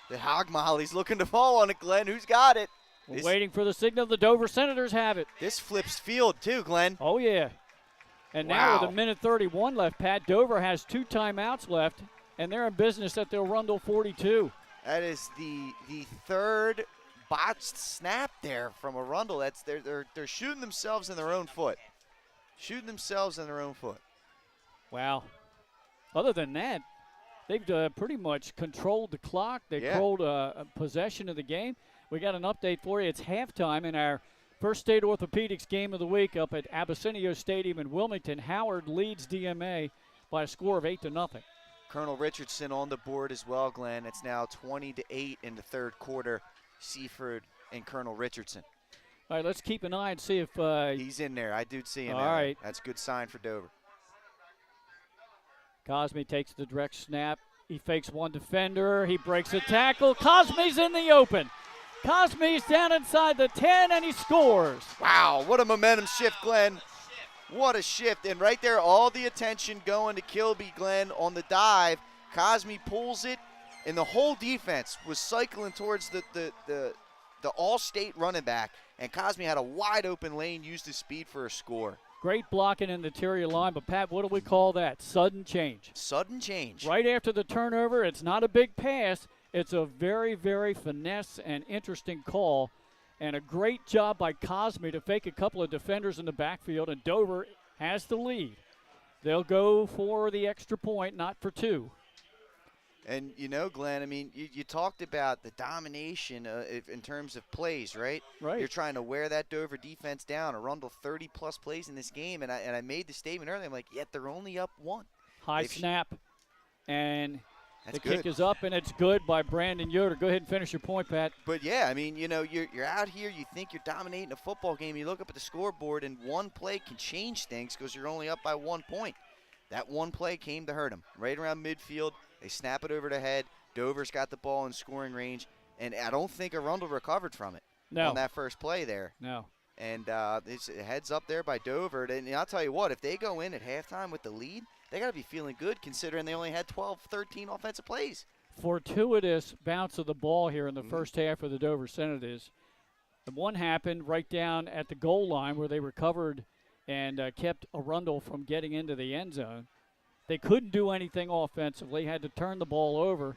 Speaker 2: The Hog Molly's looking to fall on it, Glenn. Who's got it?
Speaker 1: We're waiting for the signal. The Dover Senators have it.
Speaker 2: This flips field, too, Glenn.
Speaker 1: Oh, yeah. And now with 1:31 left, Pat, Dover has 2 timeouts left, and they're in business at the Arundel 42.
Speaker 2: That is the third botched snap there from Arundel. They're shooting themselves in their own foot.
Speaker 1: Wow. Other than that, they've pretty much controlled the clock. They've controlled possession of the game. We got an update for you. It's halftime in our First State Orthopedics game of the week up at Abyssinia Stadium in Wilmington. Howard leads DMA by a score of 8-0.
Speaker 2: Colonel Richardson on the board as well, Glenn. It's now 20-8 in the third quarter. Seaford and Colonel Richardson.
Speaker 1: All right, let's keep an eye and see if
Speaker 2: he's in there. I do see him.
Speaker 1: All right.
Speaker 2: That's a good sign for Dover.
Speaker 1: Cosme takes the direct snap. He fakes one defender. He breaks a tackle. Cosme's in the open. Cosme's down inside the 10, and he scores.
Speaker 2: Wow, what a momentum shift, Glenn. What a shift. And right there, all the attention going to Kilby, Glenn, on the dive. Cosme pulls it, and the whole defense was cycling towards the all-state running back, and Cosme had a wide-open lane, used his speed for a score.
Speaker 1: Great blocking in the interior line, but, Pat, what do we call that? Sudden change.
Speaker 2: Sudden change.
Speaker 1: Right after the turnover, it's not a big pass. It's a very, very finesse and interesting call, and a great job by Cosme to fake a couple of defenders in the backfield, and Dover has the lead. They'll go for the extra point, not for 2.
Speaker 2: And, Glenn, I mean, you talked about the domination in terms of plays, right?
Speaker 1: Right.
Speaker 2: You're trying to wear that Dover defense down. Arundel 30-plus plays in this game, and I made the statement earlier. I'm like, yet they're only up 1.
Speaker 1: High snap, and
Speaker 2: that's
Speaker 1: the kick is up, and it's good by Brandon Yoder. Go ahead and finish your point, Pat.
Speaker 2: But, yeah, I mean, you're out here. You think you're dominating a football game. You look up at the scoreboard, and one play can change things because you're only up by 1 point. That one play came to hurt them. Right around midfield, they snap it over the head. Dover's got the ball in scoring range, and I don't think Arundel recovered from it on that first play there.
Speaker 1: No.
Speaker 2: And it's heads up there by Dover. And I'll tell you what, if they go in at halftime with the lead, they got to be feeling good considering they only had 12, 13 offensive plays.
Speaker 1: Fortuitous bounce of the ball here in the first half of the Dover Senators. The one happened right down at the goal line where they recovered and kept Arundel from getting into the end zone. They couldn't do anything offensively, had to turn the ball over.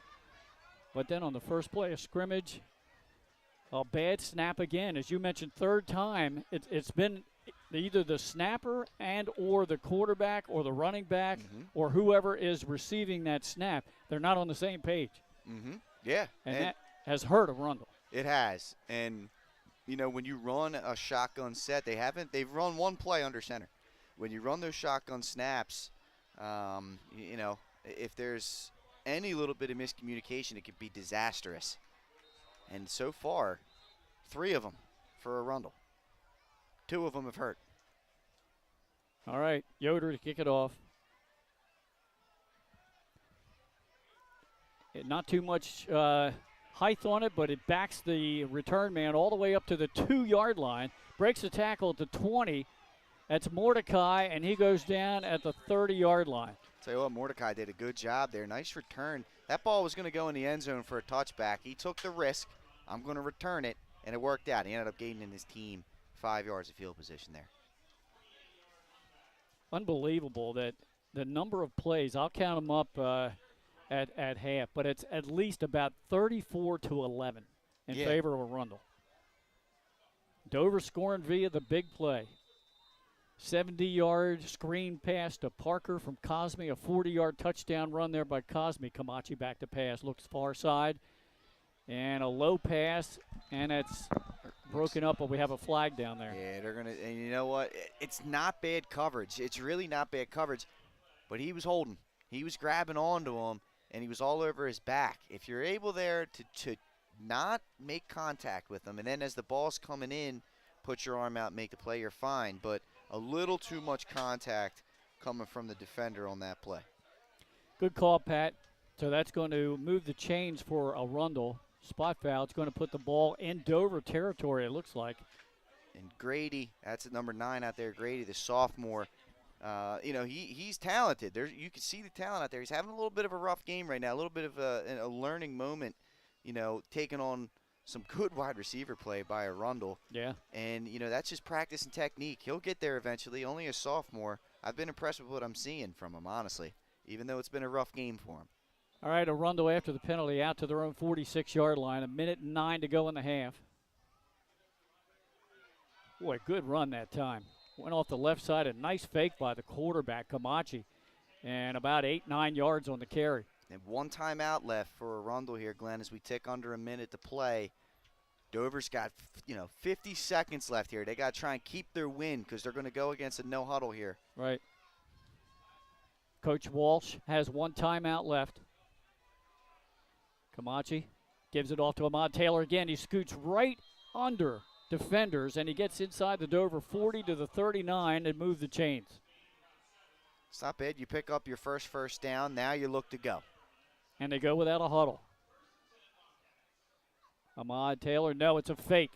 Speaker 1: But then on the first play of scrimmage, a bad snap again. As you mentioned, third time, it's been either the snapper and or the quarterback or the running back or whoever is receiving that snap. They're not on the same page.
Speaker 2: Yeah.
Speaker 1: And that has hurt Arundel.
Speaker 2: It has. And, you know, when you run a shotgun set, they've run one play under center. When you run those shotgun snaps, you know, if there's any little bit of miscommunication, it could be disastrous. And so far, 3 of them for Arundel. 2 of them have hurt.
Speaker 1: All right, Yoder to kick it off. Not too much height on it, but it backs the return man all the way up to the 2-yard line. Breaks the tackle at the 20. That's Mordecai, and he goes down at the 30-yard line.
Speaker 2: Tell you what, Mordecai did a good job there. Nice return. That ball was going to go in the end zone for a touchback. He took the risk. I'm going to return it, and it worked out. He ended up gaining his team 5 yards of field position there.
Speaker 1: Unbelievable that the number of plays, I'll count them up at half, but it's at least about 34-11 in favor of Arundel. Dover scoring via the big play. 70-yard screen pass to Parker from Cosme, a 40-yard touchdown run there by Cosme. Camachi back to pass, looks far side, and a low pass, and it's broken up, but we have a flag down there.
Speaker 2: Yeah, they're going to, and you know what? It's not bad coverage. It's really not bad coverage, but he was holding. He was grabbing onto him, and he was all over his back. If you're able there to not make contact with him, and then as the ball's coming in, put your arm out, make the play, you're fine. But a little too much contact coming from the defender on that play.
Speaker 1: Good call, Pat. So that's going to move the chains for Arundel. Spot foul. It's going to put the ball in Dover territory, it looks like.
Speaker 2: And Grady, that's at number 9 out there, Grady, the sophomore. You know, he's talented. You can see the talent out there. He's having a little bit of a rough game right now, a little bit of a learning moment, you know, taking on some good wide receiver play by Arundel.
Speaker 1: Yeah.
Speaker 2: And, you know, that's just practice and technique. He'll get there eventually, only a sophomore. I've been impressed with what I'm seeing from him, honestly, even though it's been a rough game for him.
Speaker 1: All right, Arundel after the penalty out to their own 46-yard line. 1:09 to go in the half. Boy, good run that time. Went off the left side, a nice fake by the quarterback, Camachi, and about 8-9 yards on the carry.
Speaker 2: And 1 timeout left for Arundel here, Glenn, as we tick under a minute to play. Dover's got, 50 seconds left here. They got to try and keep their win because they're going to go against a no huddle here.
Speaker 1: Right. Coach Walsh has 1 timeout left. Camachi gives it off to Ahmad Taylor again. He scoots right under defenders, and he gets inside the Dover 40 to the 39 and move the chains.
Speaker 2: It's not bad. You pick up your first down. Now you look to go.
Speaker 1: And they go without a huddle. Ahmad Taylor, no, it's a fake.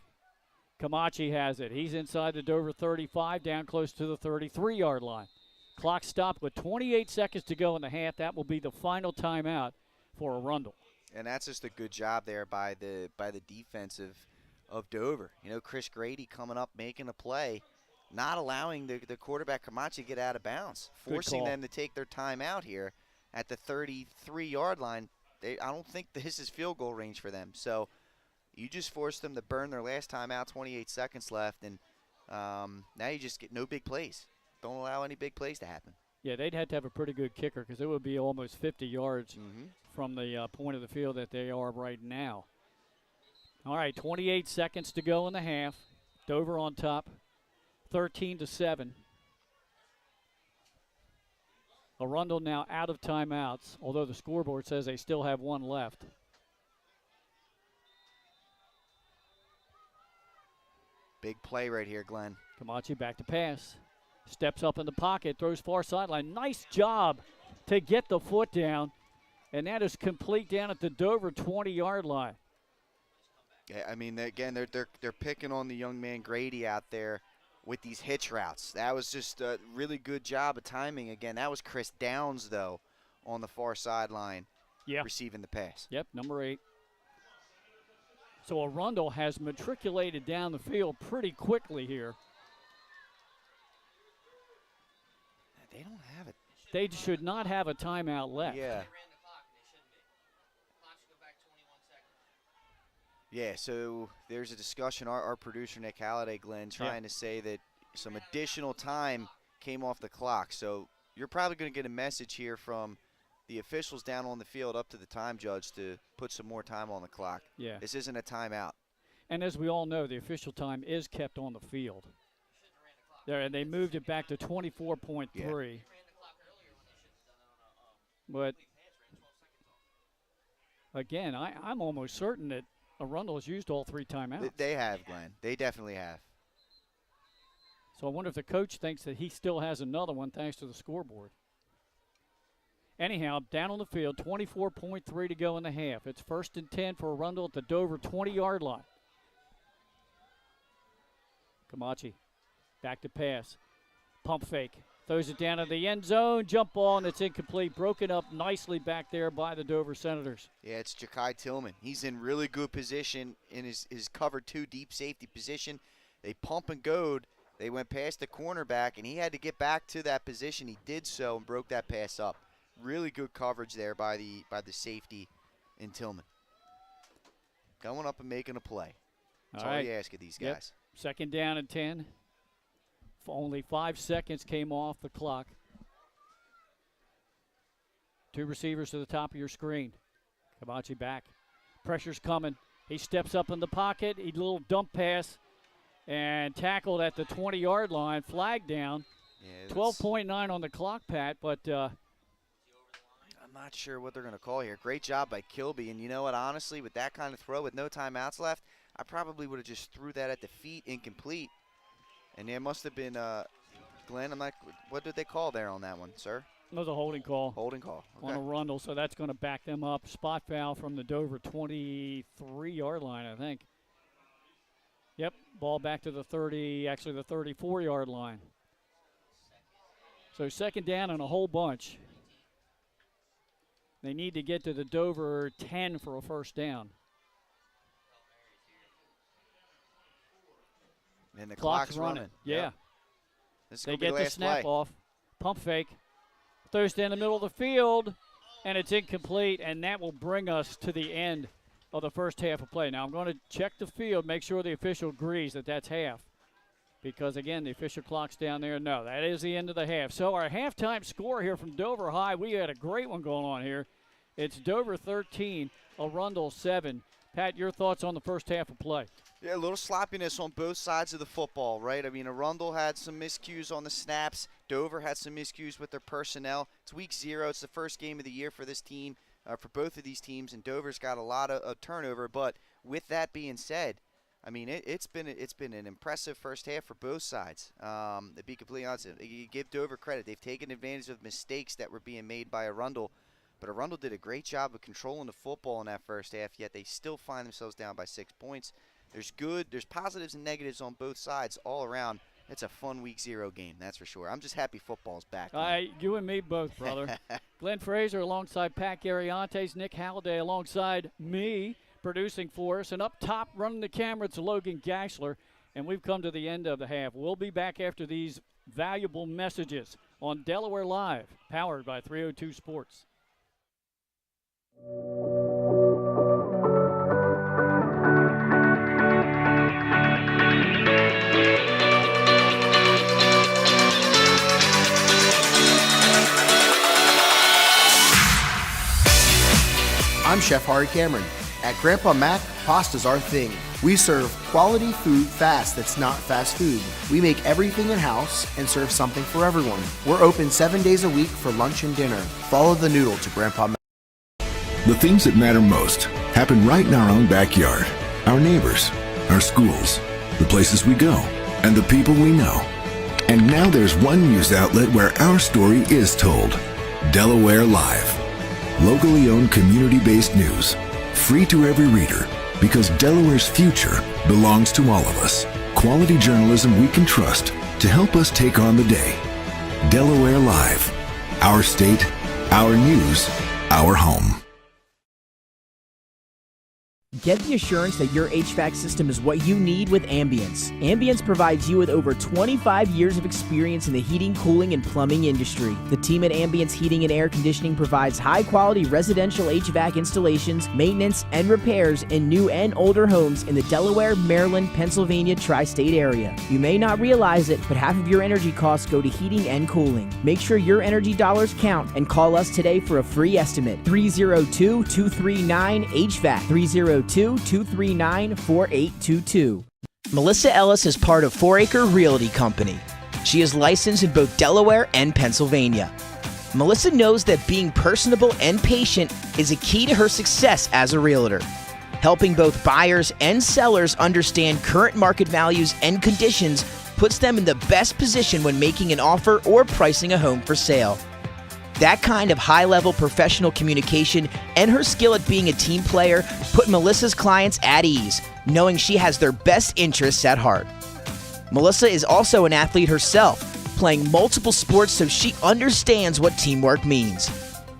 Speaker 1: Camachi has it. He's inside the Dover 35, down close to the 33-yard line. Clock stopped with 28 seconds to go in the half. That will be the final timeout for Arundel.
Speaker 2: And that's just a good job there by the defense of Dover. You know, Chris Grady coming up, making a play, not allowing the quarterback Camachi to get out of bounds, forcing them to take their time out here at the 33-yard line. I don't think this is field goal range for them. So you just forced them to burn their last time out, 28 seconds left, and now you just get no big plays. Don't allow any big plays to happen.
Speaker 1: Yeah, they'd have to have a pretty good kicker because it would be almost 50 yards from the point of the field that they are right now. All right, 28 seconds to go in the half. Dover on top, 13-7. Arundel now out of timeouts, although the scoreboard says they still have 1 left.
Speaker 2: Big play right here, Glenn.
Speaker 1: Camachi back to pass. Steps up in the pocket, throws far sideline. Nice job to get the foot down, and that is complete down at the Dover 20-yard line.
Speaker 2: Yeah, I mean, again, they're picking on the young man Grady out there with these hitch routes. That was just a really good job of timing. Again, that was Chris Downs, though, on the far sideline receiving the pass.
Speaker 1: Yep, number 8. So Arundel has matriculated down the field pretty quickly here.
Speaker 2: They don't have it.
Speaker 1: They should not have a timeout left.
Speaker 2: Yeah. Yeah, so there's a discussion, our producer Nick Halliday, Glenn, trying to say that some additional time came off the clock. So you're probably going to get a message here from the officials down on the field up to the time judge to put some more time on the clock.
Speaker 1: Yeah.
Speaker 2: This isn't a timeout.
Speaker 1: And as we all know, the official time is kept on the field. There, and they moved it back to 24.3. Yeah. But, again, I'm almost certain that Arundel has used all 3 timeouts.
Speaker 2: They have, Glenn. They definitely have.
Speaker 1: So I wonder if the coach thinks that he still has another one thanks to the scoreboard. Anyhow, down on the field, 24.3 to go in the half. It's 1st and 10 for Arundel at the Dover 20-yard line. Camachi back to pass. Pump fake. Throws it down to the end zone. Jump ball, and it's incomplete. Broken up nicely back there by the Dover Senators.
Speaker 2: Yeah, it's Ja'Kai Tillman. He's in really good position in his cover 2 deep safety position. They pump and goad. They went past the cornerback, and he had to get back to that position. He did so and broke that pass up. Really good coverage there by the safety in Tillman. Going up and making a play. That's all you ask of these guys.
Speaker 1: Yep. 2nd down and 10. Only 5 seconds came off the clock. 2 receivers to the top of your screen. Camachi back. Pressure's coming. He steps up in the pocket. A little dump pass and tackled at the 20-yard line. Flag down. Yeah, 12.9 on the clock, Pat, but I'm
Speaker 2: not sure what they're going to call here. Great job by Kilby. And you know what, honestly, with that kind of throw with no timeouts left, I probably would have just threw that at the feet, incomplete. And there must have been, Glenn, what did they call there on that one, sir?
Speaker 1: It was a holding call.
Speaker 2: Holding call. Okay.
Speaker 1: On Arundel, so that's going to back them up. Spot foul from the Dover 23-yard line, I think. Yep, ball back to the 34-yard line. So 2nd down and a whole bunch. They need to get to the Dover 10 for a 1st down.
Speaker 2: And the clock's running.
Speaker 1: Yeah.
Speaker 2: Yep.
Speaker 1: They get the snap off. Pump fake. Throws down the middle of the field, and it's incomplete, and that will bring us to the end of the first half of play. Now I'm going to check the field, make sure the official agrees that that's half. Because, again, the official clock's down there. No, that is the end of the half. So our halftime score here from Dover High, we had a great one going on here. It's Dover 13, Arundel 7. Pat, your thoughts on the first half of play?
Speaker 2: Yeah, a little sloppiness on both sides of the football, right? I mean, Arundel had some miscues on the snaps. Dover had some miscues with their personnel. It's week 0. It's the first game of the year for this team, for both of these teams, and Dover's got a lot of turnover. But with that being said, I mean, it's been an impressive first half for both sides. To be completely honest, you give Dover credit. They've taken advantage of mistakes that were being made by Arundel. But Arundel did a great job of controlling the football in that first half, yet they still find themselves down by 6 points. There's positives and negatives on both sides all around. It's a fun week 0 game, that's for sure. I'm just happy football's back.
Speaker 1: You and me both, brother. Glenn Fraser alongside Pat Gariantes, Nick Halliday alongside me producing for us. And up top running the camera, it's Logan Gassler. And we've come to the end of the half. We'll be back after these valuable messages on Delaware Live, powered by 302 Sports.
Speaker 3: I'm Chef Hari Cameron. At Grandpa Mac, pasta's our thing. We serve quality food fast that's not fast food. We make everything in-house and serve something for everyone. We're open 7 days a week for lunch and dinner. Follow the noodle to Grandpa Mac.
Speaker 5: The things that matter most happen right in our own backyard. Our neighbors, our schools, the places we go, and the people we know. And now there's one news outlet where our story is told. Delaware Live. Locally owned community-based news. Free to every reader, because Delaware's future belongs to all of us. Quality journalism we can trust to help us take on the day. Delaware Live. Our state, our news, our home.
Speaker 6: Get the assurance that your HVAC system is what you need with Ambience. Ambience provides you with over 25 years of experience in the heating, cooling, and plumbing industry. The team at Ambience Heating and Air Conditioning provides high-quality residential HVAC installations, maintenance, and repairs in new and older homes in the Delaware, Maryland, Pennsylvania tri-state area. You may not realize it, but half of your energy costs go to heating and cooling. Make sure your energy dollars count and call us today for a free estimate. 302-239-HVAC. 302-239-4822. Melissa Ellis is part of 4 Acre Realty Company. She is licensed in both Delaware and Pennsylvania. Melissa knows that being personable and patient is a key to her success as a realtor. Helping both buyers and sellers understand current market values and conditions puts them in the best position when making an offer or pricing a home for sale. That kind of high-level professional communication and her skill at being a team player put Melissa's clients at ease, knowing she has their best interests at heart. Melissa is also an athlete herself, playing multiple sports, so she understands what teamwork means.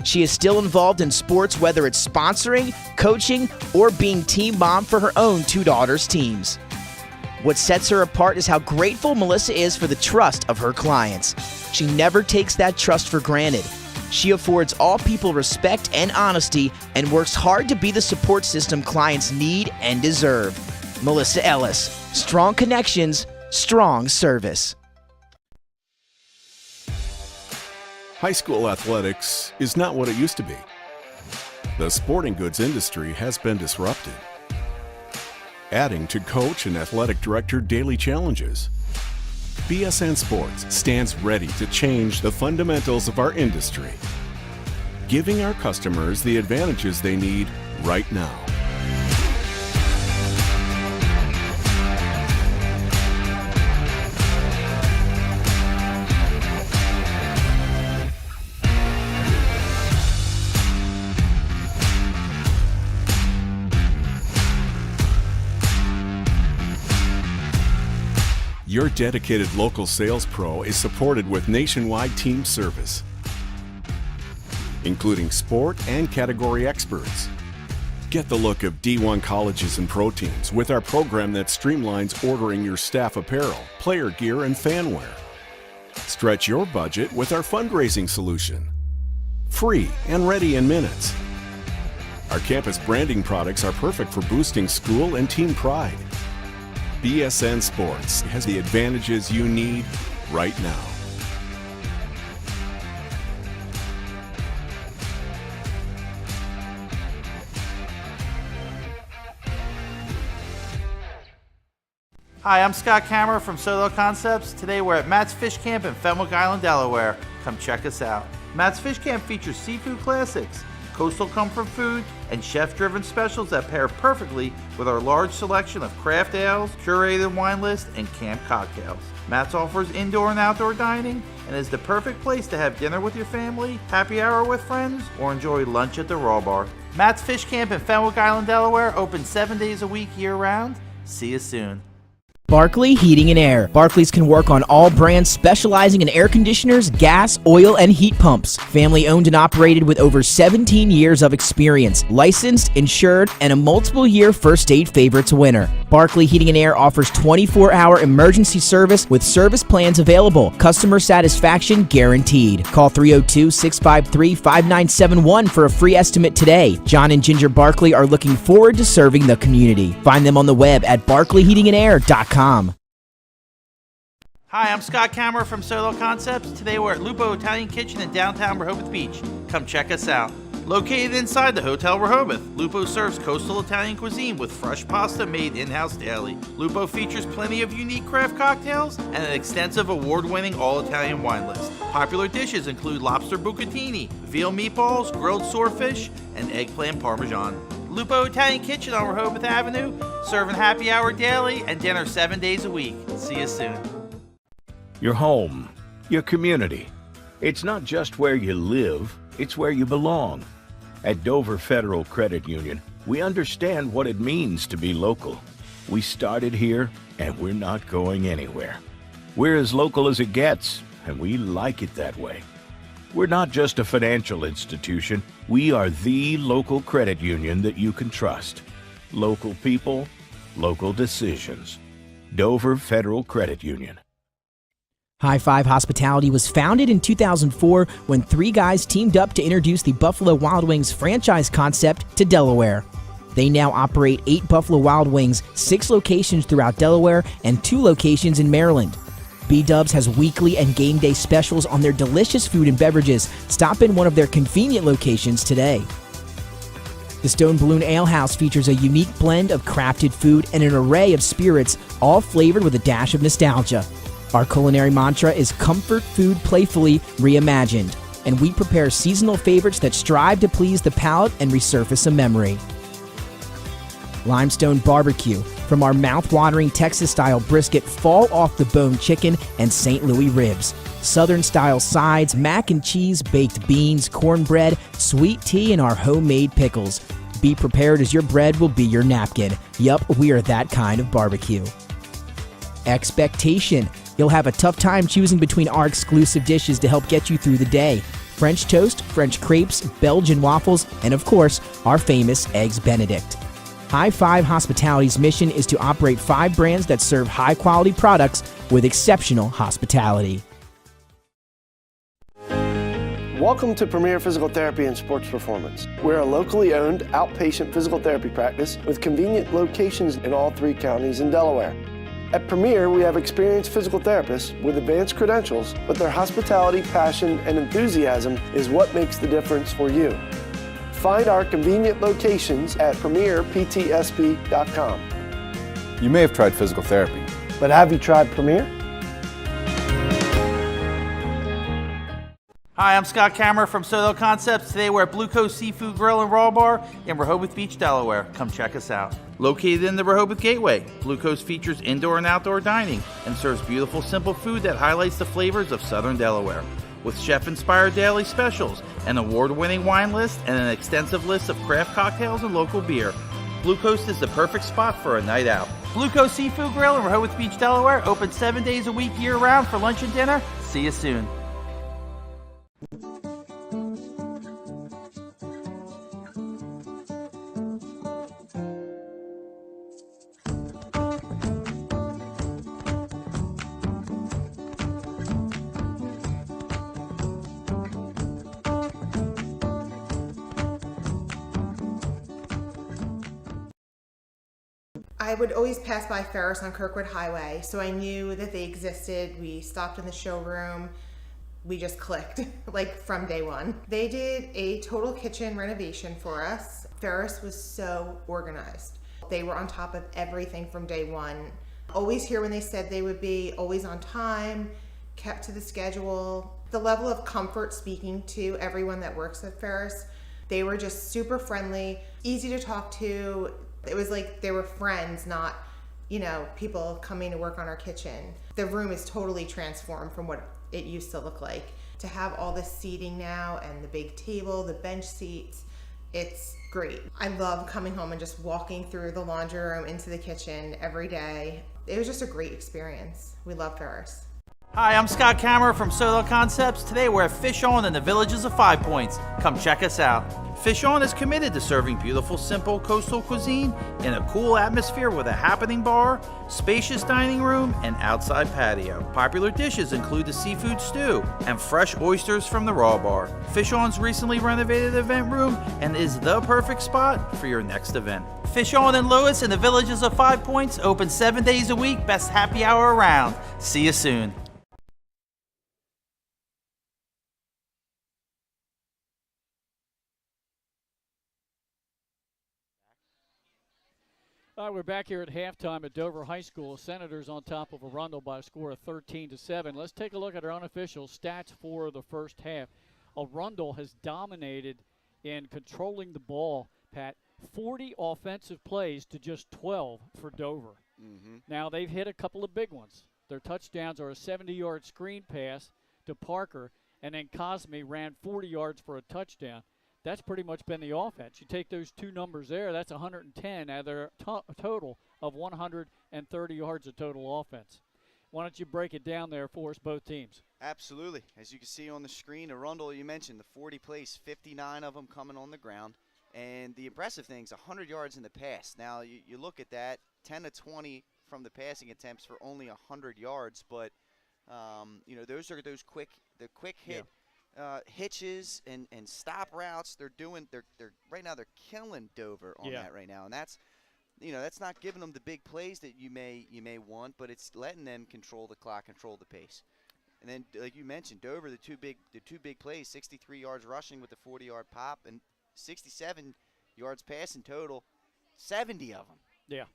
Speaker 6: She is still involved in sports, whether it's sponsoring, coaching, or being team mom for her own 2 daughters' teams. What sets her apart is how grateful Melissa is for the trust of her clients. She never takes that trust for granted. She affords all people respect and honesty and works hard to be the support system clients need and deserve. Melissa Ellis. Strong connections, strong service.
Speaker 5: High school athletics is not what it used to be. The sporting goods industry has been disrupted, adding to coach and athletic director daily challenges. BSN Sports stands ready to change the fundamentals of our industry, giving our customers the advantages they need right now. Your dedicated local sales pro is supported with nationwide team service, including sport and category experts. Get the look of D1 colleges and pro teams with our program that streamlines ordering your staff apparel, player gear, and fan wear. Stretch your budget with our fundraising solution. Free and ready in minutes. Our campus branding products are perfect for boosting school and team pride. BSN Sports has the advantages you need right now.
Speaker 4: Hi, I'm Scott Kammerer from Solo Concepts. Today we're at Matt's Fish Camp in Fenwick Island, Delaware. Come check us out. Matt's Fish Camp features seafood classics, coastal comfort food, and chef-driven specials that pair perfectly with our large selection of craft ales, curated wine list, and camp cocktails. Matt's offers indoor and outdoor dining and is the perfect place to have dinner with your family, happy hour with friends, or enjoy lunch at the Raw Bar. Matt's Fish Camp in Fenwick Island, Delaware, open 7 days a week year-round. See you soon.
Speaker 6: Barkley Heating and Air. Barkley's can work on all brands specializing in air conditioners, gas, oil, and heat pumps. Family owned and operated with over 17 years of experience. Licensed, insured, and a multiple-year First Aid Favorites winner. Barkley Heating and Air offers 24-hour emergency service with service plans available. Customer satisfaction guaranteed. Call 302-653-5971 for a free estimate today. John and Ginger Barkley are looking forward to serving the community. Find them on the web at barkleyheatingandair.com.
Speaker 4: Hi, I'm Scott Kammerer from Solo Concepts. Today we're at Lupo Italian Kitchen in downtown Rehoboth Beach. Come check us out. Located inside the Hotel Rehoboth, Lupo serves coastal Italian cuisine with fresh pasta made in-house daily. Lupo features plenty of unique craft cocktails and an extensive award-winning all-Italian wine list. Popular dishes include lobster bucatini, veal meatballs, grilled swordfish, and eggplant parmesan. Lupo Italian Kitchen on Rehoboth Avenue, serving happy hour daily and dinner 7 days a week. See you soon.
Speaker 7: Your home, your community. It's not just where you live, it's where you belong. At Dover Federal Credit Union, we understand what it means to be local. We started here, and we're not going anywhere. We're as local as it gets, and we like it that way. We're not just a financial institution, we are the local credit union that you can trust. Local people, local decisions. Dover Federal Credit Union.
Speaker 6: High Five Hospitality was founded in 2004 when three guys teamed up to introduce the Buffalo Wild Wings franchise concept to Delaware. They now operate 8 Buffalo Wild Wings, 6 locations throughout Delaware, and 2 locations in Maryland. B-Dubs has weekly and game day specials on their delicious food and beverages. Stop in one of their convenient locations today. The Stone Balloon Ale House features a unique blend of crafted food and an array of spirits, all flavored with a dash of nostalgia. Our culinary mantra is comfort food playfully reimagined, and we prepare seasonal favorites that strive to please the palate and resurface a memory. Limestone Barbecue, from our mouth-watering Texas-style brisket, fall-off-the-bone chicken, and St. Louis ribs. Southern-style sides, mac and cheese, baked beans, cornbread, sweet tea, and our homemade pickles. Be prepared as your bread will be your napkin. Yup, we are that kind of barbecue. Expectation. You'll have a tough time choosing between our exclusive dishes to help get you through the day. French toast, French crepes, Belgian waffles, and of course, our famous Eggs Benedict. High Five Hospitality's mission is to operate 5 brands that serve high-quality products with exceptional hospitality.
Speaker 9: Welcome to Premier Physical Therapy and Sports Performance. We're a locally owned outpatient physical therapy practice with convenient locations in all 3 counties in Delaware. At Premier, we have experienced physical therapists with advanced credentials, but their hospitality, passion, and enthusiasm is what makes the difference for you. Find our convenient locations at premierptsp.com.
Speaker 10: You may have tried physical therapy.
Speaker 9: But have you tried Premier?
Speaker 4: Hi, I'm Scott Kammerer from Soto Concepts. Today we're at Blue Coast Seafood Grill and Raw Bar in Rehoboth Beach, Delaware. Come check us out. Located in the Rehoboth Gateway, Blue Coast features indoor and outdoor dining and serves beautiful, simple food that highlights the flavors of Southern Delaware. With chef-inspired daily specials, an award-winning wine list, and an extensive list of craft cocktails and local beer, Blue Coast is the perfect spot for a night out. Blue Coast Seafood Grill in Rehoboth Beach, Delaware, open 7 days a week year-round for lunch and dinner. See you soon.
Speaker 8: I would always pass by Ferris on Kirkwood Highway, so I knew that they existed. We stopped in the showroom. We just clicked, like from day one. They did a total kitchen renovation for us. Ferris was so organized. They were on top of everything from day one. Always here when they said they would be, always on time, kept to the schedule. The level of comfort speaking to everyone that works at Ferris, they were just super friendly, easy to talk to. It was like they were friends, not, people coming to work on our kitchen. The room is totally transformed from what it used to look like. To have all this seating now and the big table, the bench seats, it's great. I love coming home and just walking through the laundry room into the kitchen every day. It was just a great experience. We love Ferris.
Speaker 4: Hi, I'm Scott Kammerer from Soto Concepts. Today we're at Fish On in the Villages of 5 Points. Come check us out. Fish On is committed to serving beautiful, simple coastal cuisine in a cool atmosphere with a happening bar, spacious dining room, and outside patio. Popular dishes include the seafood stew and fresh oysters from the Raw Bar. Fish On's recently renovated event room and is the perfect spot for your next event. Fish On in Lewis in the Villages of 5 Points, open 7 days a week, best happy hour around. See you soon.
Speaker 1: We're back here at halftime at Dover High School. Senators on top of Arundel by a score of 13-7. Let's take a look at our unofficial stats for the first half. Arundel has dominated in controlling the ball, Pat. 40 offensive plays to just 12 for Dover. Now, they've hit a couple of big ones. Their touchdowns are a 70-yard screen pass to Parker, and then Cosme ran 40 yards for a touchdown. That's pretty much been the offense. You take those two numbers there, that's 110 out of their total of 130 yards of total offense. Why don't you break it down there for us, both teams?
Speaker 2: Absolutely. As you can see on the screen, Arundel, you mentioned the 40 plays, 59 of them coming on the ground. And the impressive thing is 100 yards in the pass. Now, you look at that, 10 to 20 from the passing attempts for only 100 yards, but those are the quick hit hitches and stop routes. They're right now they're killing Dover on that right now, and that's not giving them the big plays that you may want, but it's letting them control the clock, control the pace. And then, like you mentioned, Dover, the two big plays, 63 yards rushing with the 40-yard pop and 67 yards passing total, 70 of them.
Speaker 1: Yeah.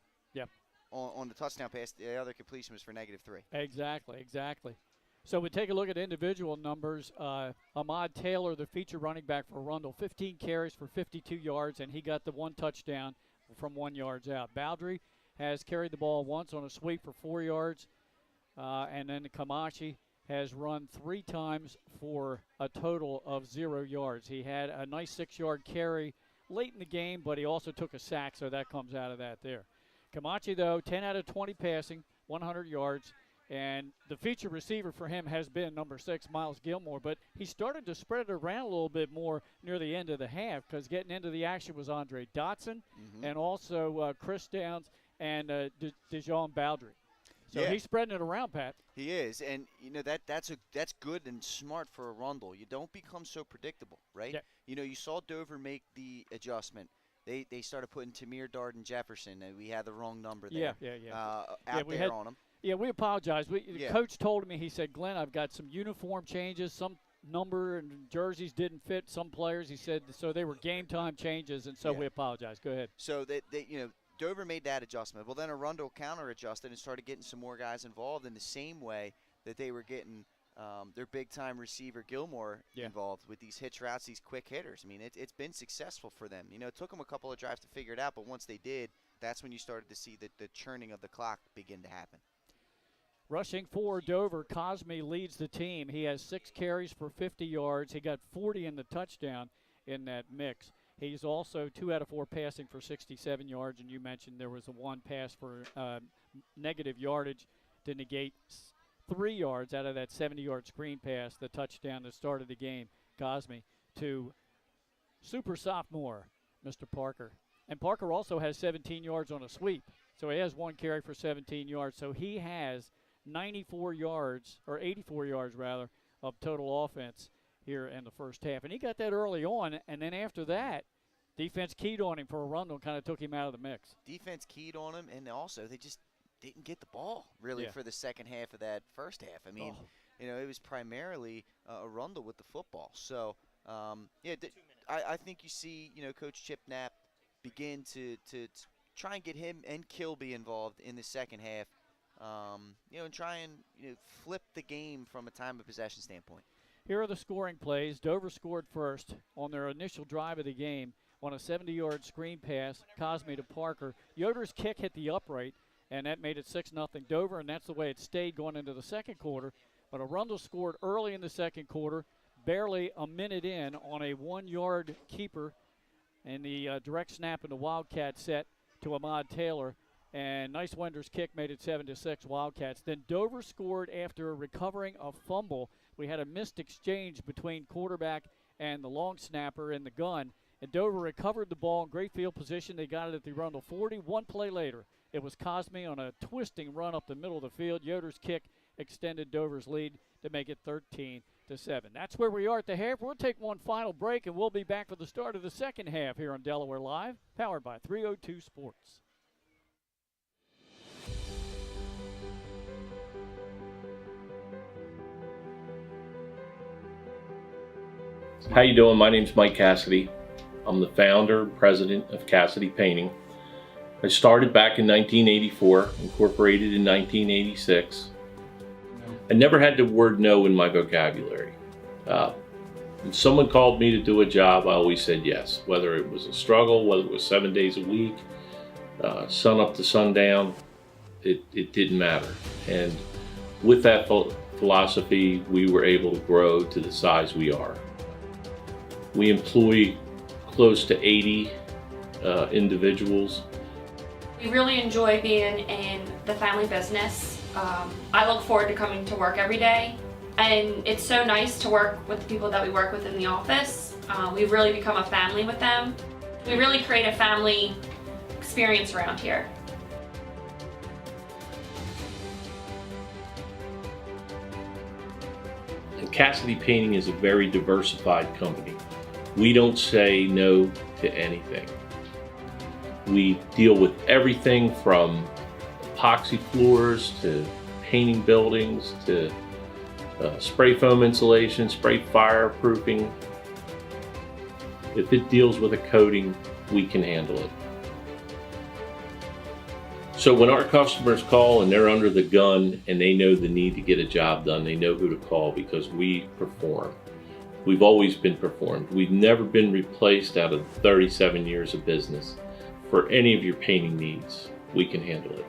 Speaker 2: On the touchdown pass, the other completion was for -3.
Speaker 1: Exactly. So we take a look at individual numbers. Ahmad Taylor, the feature running back for Arundel, 15 carries for 52 yards, and he got the 1 touchdown from 1 yard out. Bowdry has carried the ball once on a sweep for 4 yards, and then Kamachi has run 3 times for a total of 0 yards. He had a nice 6-yard carry late in the game, but he also took a sack, so that comes out of that there. Kamachi, though, 10 out of 20 passing, 100 yards, and the feature receiver for him has been number 6, Miles Gilmore, but he started to spread it around a little bit more near the end of the half because getting into the action was Andre Dotson and also Chris Downs and Dijon Bowdry. So he's spreading it around, Pat.
Speaker 2: He is, and that's good and smart for Arundel. You don't become so predictable, right? Yeah. You saw Dover make the adjustment. They started putting Tamir Darden Jefferson. We had the wrong number there. On him.
Speaker 1: Yeah, we apologize. The coach told me, he said, Glenn, I've got some uniform changes. Some number and jerseys didn't fit some players. He said, so they were game time changes, and so we apologize. Go ahead.
Speaker 2: So Dover made that adjustment. Well, then Arundel counter-adjusted and started getting some more guys involved in the same way that they were getting their big-time receiver Gilmore involved with these hitch routes, these quick hitters. I mean, it's been successful for them. It took them a couple of drives to figure it out, but once they did, that's when you started to see the churning of the clock begin to happen.
Speaker 1: Rushing for Dover, Cosme leads the team. He has 6 carries for 50 yards. He got 40 in the touchdown in that mix. He's also 2 out of 4 passing for 67 yards, and you mentioned there was a 1 pass for negative yardage to negate 3 yards out of that 70-yard screen pass, the touchdown that started the game. Cosme to super sophomore, Mr. Parker. And Parker also has 17 yards on a sweep, so he has 1 carry for 17 yards. So he has 84 yards rather, of total offense here in the first half. And he got that early on, and then after that, defense keyed on him for Arundel and kind of took him out of the mix.
Speaker 2: Defense keyed on him, and also they just didn't get the ball, really, for the second half of that first half. I mean, it was primarily Arundel with the football. So, I think you see, Coach Chip Knapp begin to try and get him and Kilby involved in the second half, and try and flip the game from a time of possession standpoint.
Speaker 1: Here are the scoring plays. Dover scored first on their initial drive of the game on a 70-yard screen pass, Cosme to Parker. Yoder's kick hit the upright, and that made it 6-0 Dover, and that's the way it stayed going into the second quarter. But Arundel scored early in the second quarter, barely a minute in, on a 1-yard keeper, and the direct snap in the Wildcat set to Ahmad Taylor. And Nice Wender's kick made it 7-6 Wildcats. Then Dover scored after recovering a fumble. We had a missed exchange between quarterback and the long snapper in the gun. And Dover recovered the ball in great field position. They got it at the Arundel 40. 1 play later, it was Cosme on a twisting run up the middle of the field. Yoder's kick extended Dover's lead to make it 13-7. That's where we are at the half. We'll take one final break, and we'll be back for the start of the second half here on Delaware Live, powered by 302 Sports.
Speaker 11: How you doing? My name's Mike Cassidy. I'm the founder and president of Cassidy Painting. I started back in 1984, incorporated in 1986. I never had the word no in my vocabulary. When someone called me to do a job, I always said yes. Whether it was a struggle, whether it was 7 days a week, sun up to sundown, it didn't matter. And with that philosophy, we were able to grow to the size we are. We employ close to 80 individuals.
Speaker 12: We really enjoy being in the family business. I look forward to coming to work every day, and it's so nice to work with the people that we work with in the office. We've really become a family with them. We really create a family experience around here.
Speaker 11: And Cassidy Painting is a very diversified company. We don't say no to anything. We deal with everything from epoxy floors to painting buildings to spray foam insulation, spray fireproofing. If it deals with a coating, we can handle it. So when our customers call and they're under the gun and they know the need to get a job done, they know who to call because we perform. We've always been performed. We've never been replaced out of 37 years of business. For any of your painting needs, we can handle it.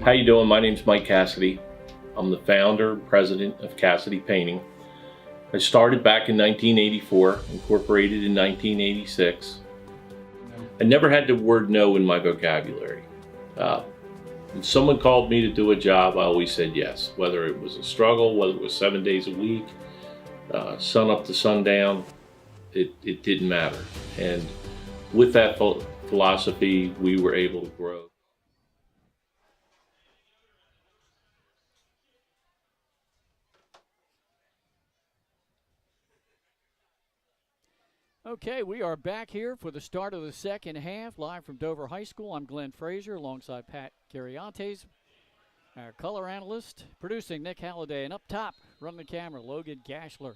Speaker 11: How you doing? My name's Mike Cassidy. I'm the founder and president of Cassidy Painting. I started back in 1984, incorporated in 1986. I never had the word no in my vocabulary. If someone called me to do a job, I always said yes. Whether it was a struggle, whether it was 7 days a week, sun up to sundown, it didn't matter. And with that philosophy, we were able to grow.
Speaker 1: Okay, we are back here for the start of the second half, live from Dover High School. I'm Glenn Frazier alongside Pat Carriantes, our color analyst, producing Nick Halliday, and up top, running the camera, Logan Gashler.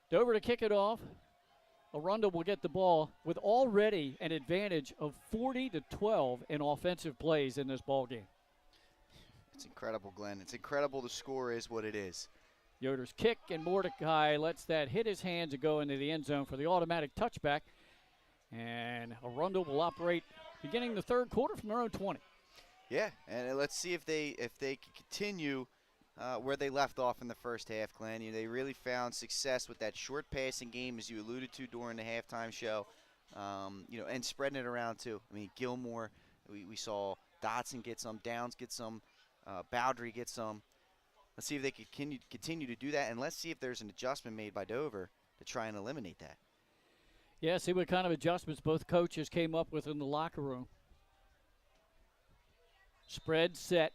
Speaker 1: Dover to kick it off. Arundel will get the ball with already an advantage of 40-12 in offensive plays in this ball game.
Speaker 2: It's incredible, Glenn. It's incredible the score is what it is.
Speaker 1: Yoder's kick, and Mordecai lets that hit his hands and go into the end zone for the automatic touchback. And Arundel will operate beginning the third quarter from their own 20.
Speaker 2: Yeah, and let's see if they can continue where they left off in the first half, Glenn. They really found success with that short passing game, as you alluded to during the halftime show. And spreading it around too. I mean, Gilmore, we saw Dotson get some, Downs get some, Bowdry get some. Let's see if they can continue to do that, and let's see if there's an adjustment made by Dover to try and eliminate that.
Speaker 1: Yeah, see what kind of adjustments both coaches came up with in the locker room. Spread set,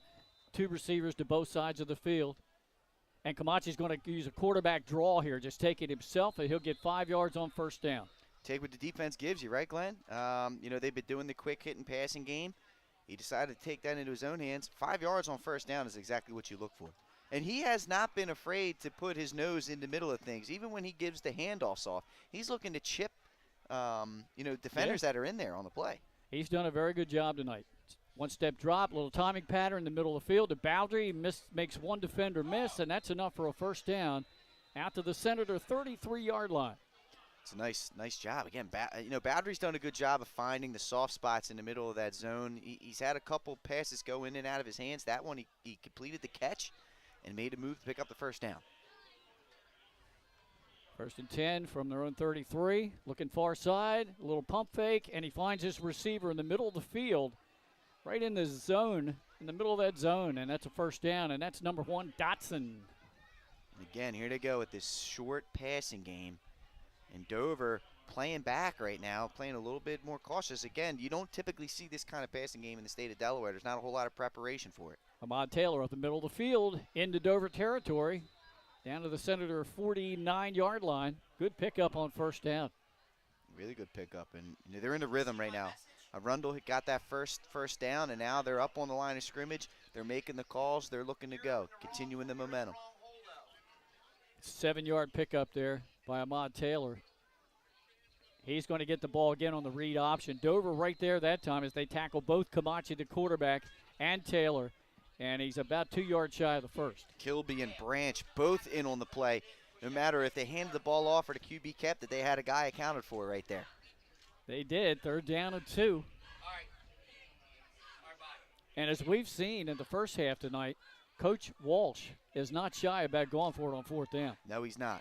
Speaker 1: two receivers to both sides of the field. And Camachi's going to use a quarterback draw here, just take it himself, and he'll get 5 yards on first down.
Speaker 2: Take what the defense gives you, right, Glenn? They've been doing the quick hit and passing game. He decided to take that into his own hands. 5 yards on first down is exactly what you look for. And he has not been afraid to put his nose in the middle of things. Even when he gives the handoffs off, he's looking to chip, defenders that are in there on the play.
Speaker 1: He's done a very good job tonight. One-step drop, little timing pattern in the middle of the field to Bowdry. Makes one defender miss, and that's enough for a first down out to the Senator 33-yard line.
Speaker 2: It's a nice job. Again, Bowdry's done a good job of finding the soft spots in the middle of that zone. He's had a couple passes go in and out of his hands. That one, he completed the catch and made a move to pick up the first down.
Speaker 1: First and 10 from their own 33. Looking far side, a little pump fake, and he finds his receiver in the middle of the field, right in the zone, in the middle of that zone, and that's a first down, and that's number 1, Dotson.
Speaker 2: And again, here they go with this short passing game. And Dover playing back right now, playing a little bit more cautious. Again, you don't typically see this kind of passing game in the state of Delaware. There's not a whole lot of preparation for it.
Speaker 1: Ahmad Taylor up the middle of the field into Dover territory, down to the Senator 49-yard line. Good pickup on first down.
Speaker 2: Really good pickup, and they're in the rhythm right now. Arundel got that first down, and now they're up on the line of scrimmage. They're making the calls. They're looking to go, continuing the momentum.
Speaker 1: 7-yard pickup there by Ahmad Taylor. He's going to get the ball again on the read option. Dover right there that time as they tackle both Camachi, the quarterback, and Taylor. And he's about 2 yards shy of the first.
Speaker 2: Kilby and Branch both in on the play. No matter if they handed the ball off or the QB kept it, they had a guy accounted for right there.
Speaker 1: They did. Third down and 2. And as we've seen in the first half tonight, Coach Walsh is not shy about going for it on fourth down.
Speaker 2: No, he's not.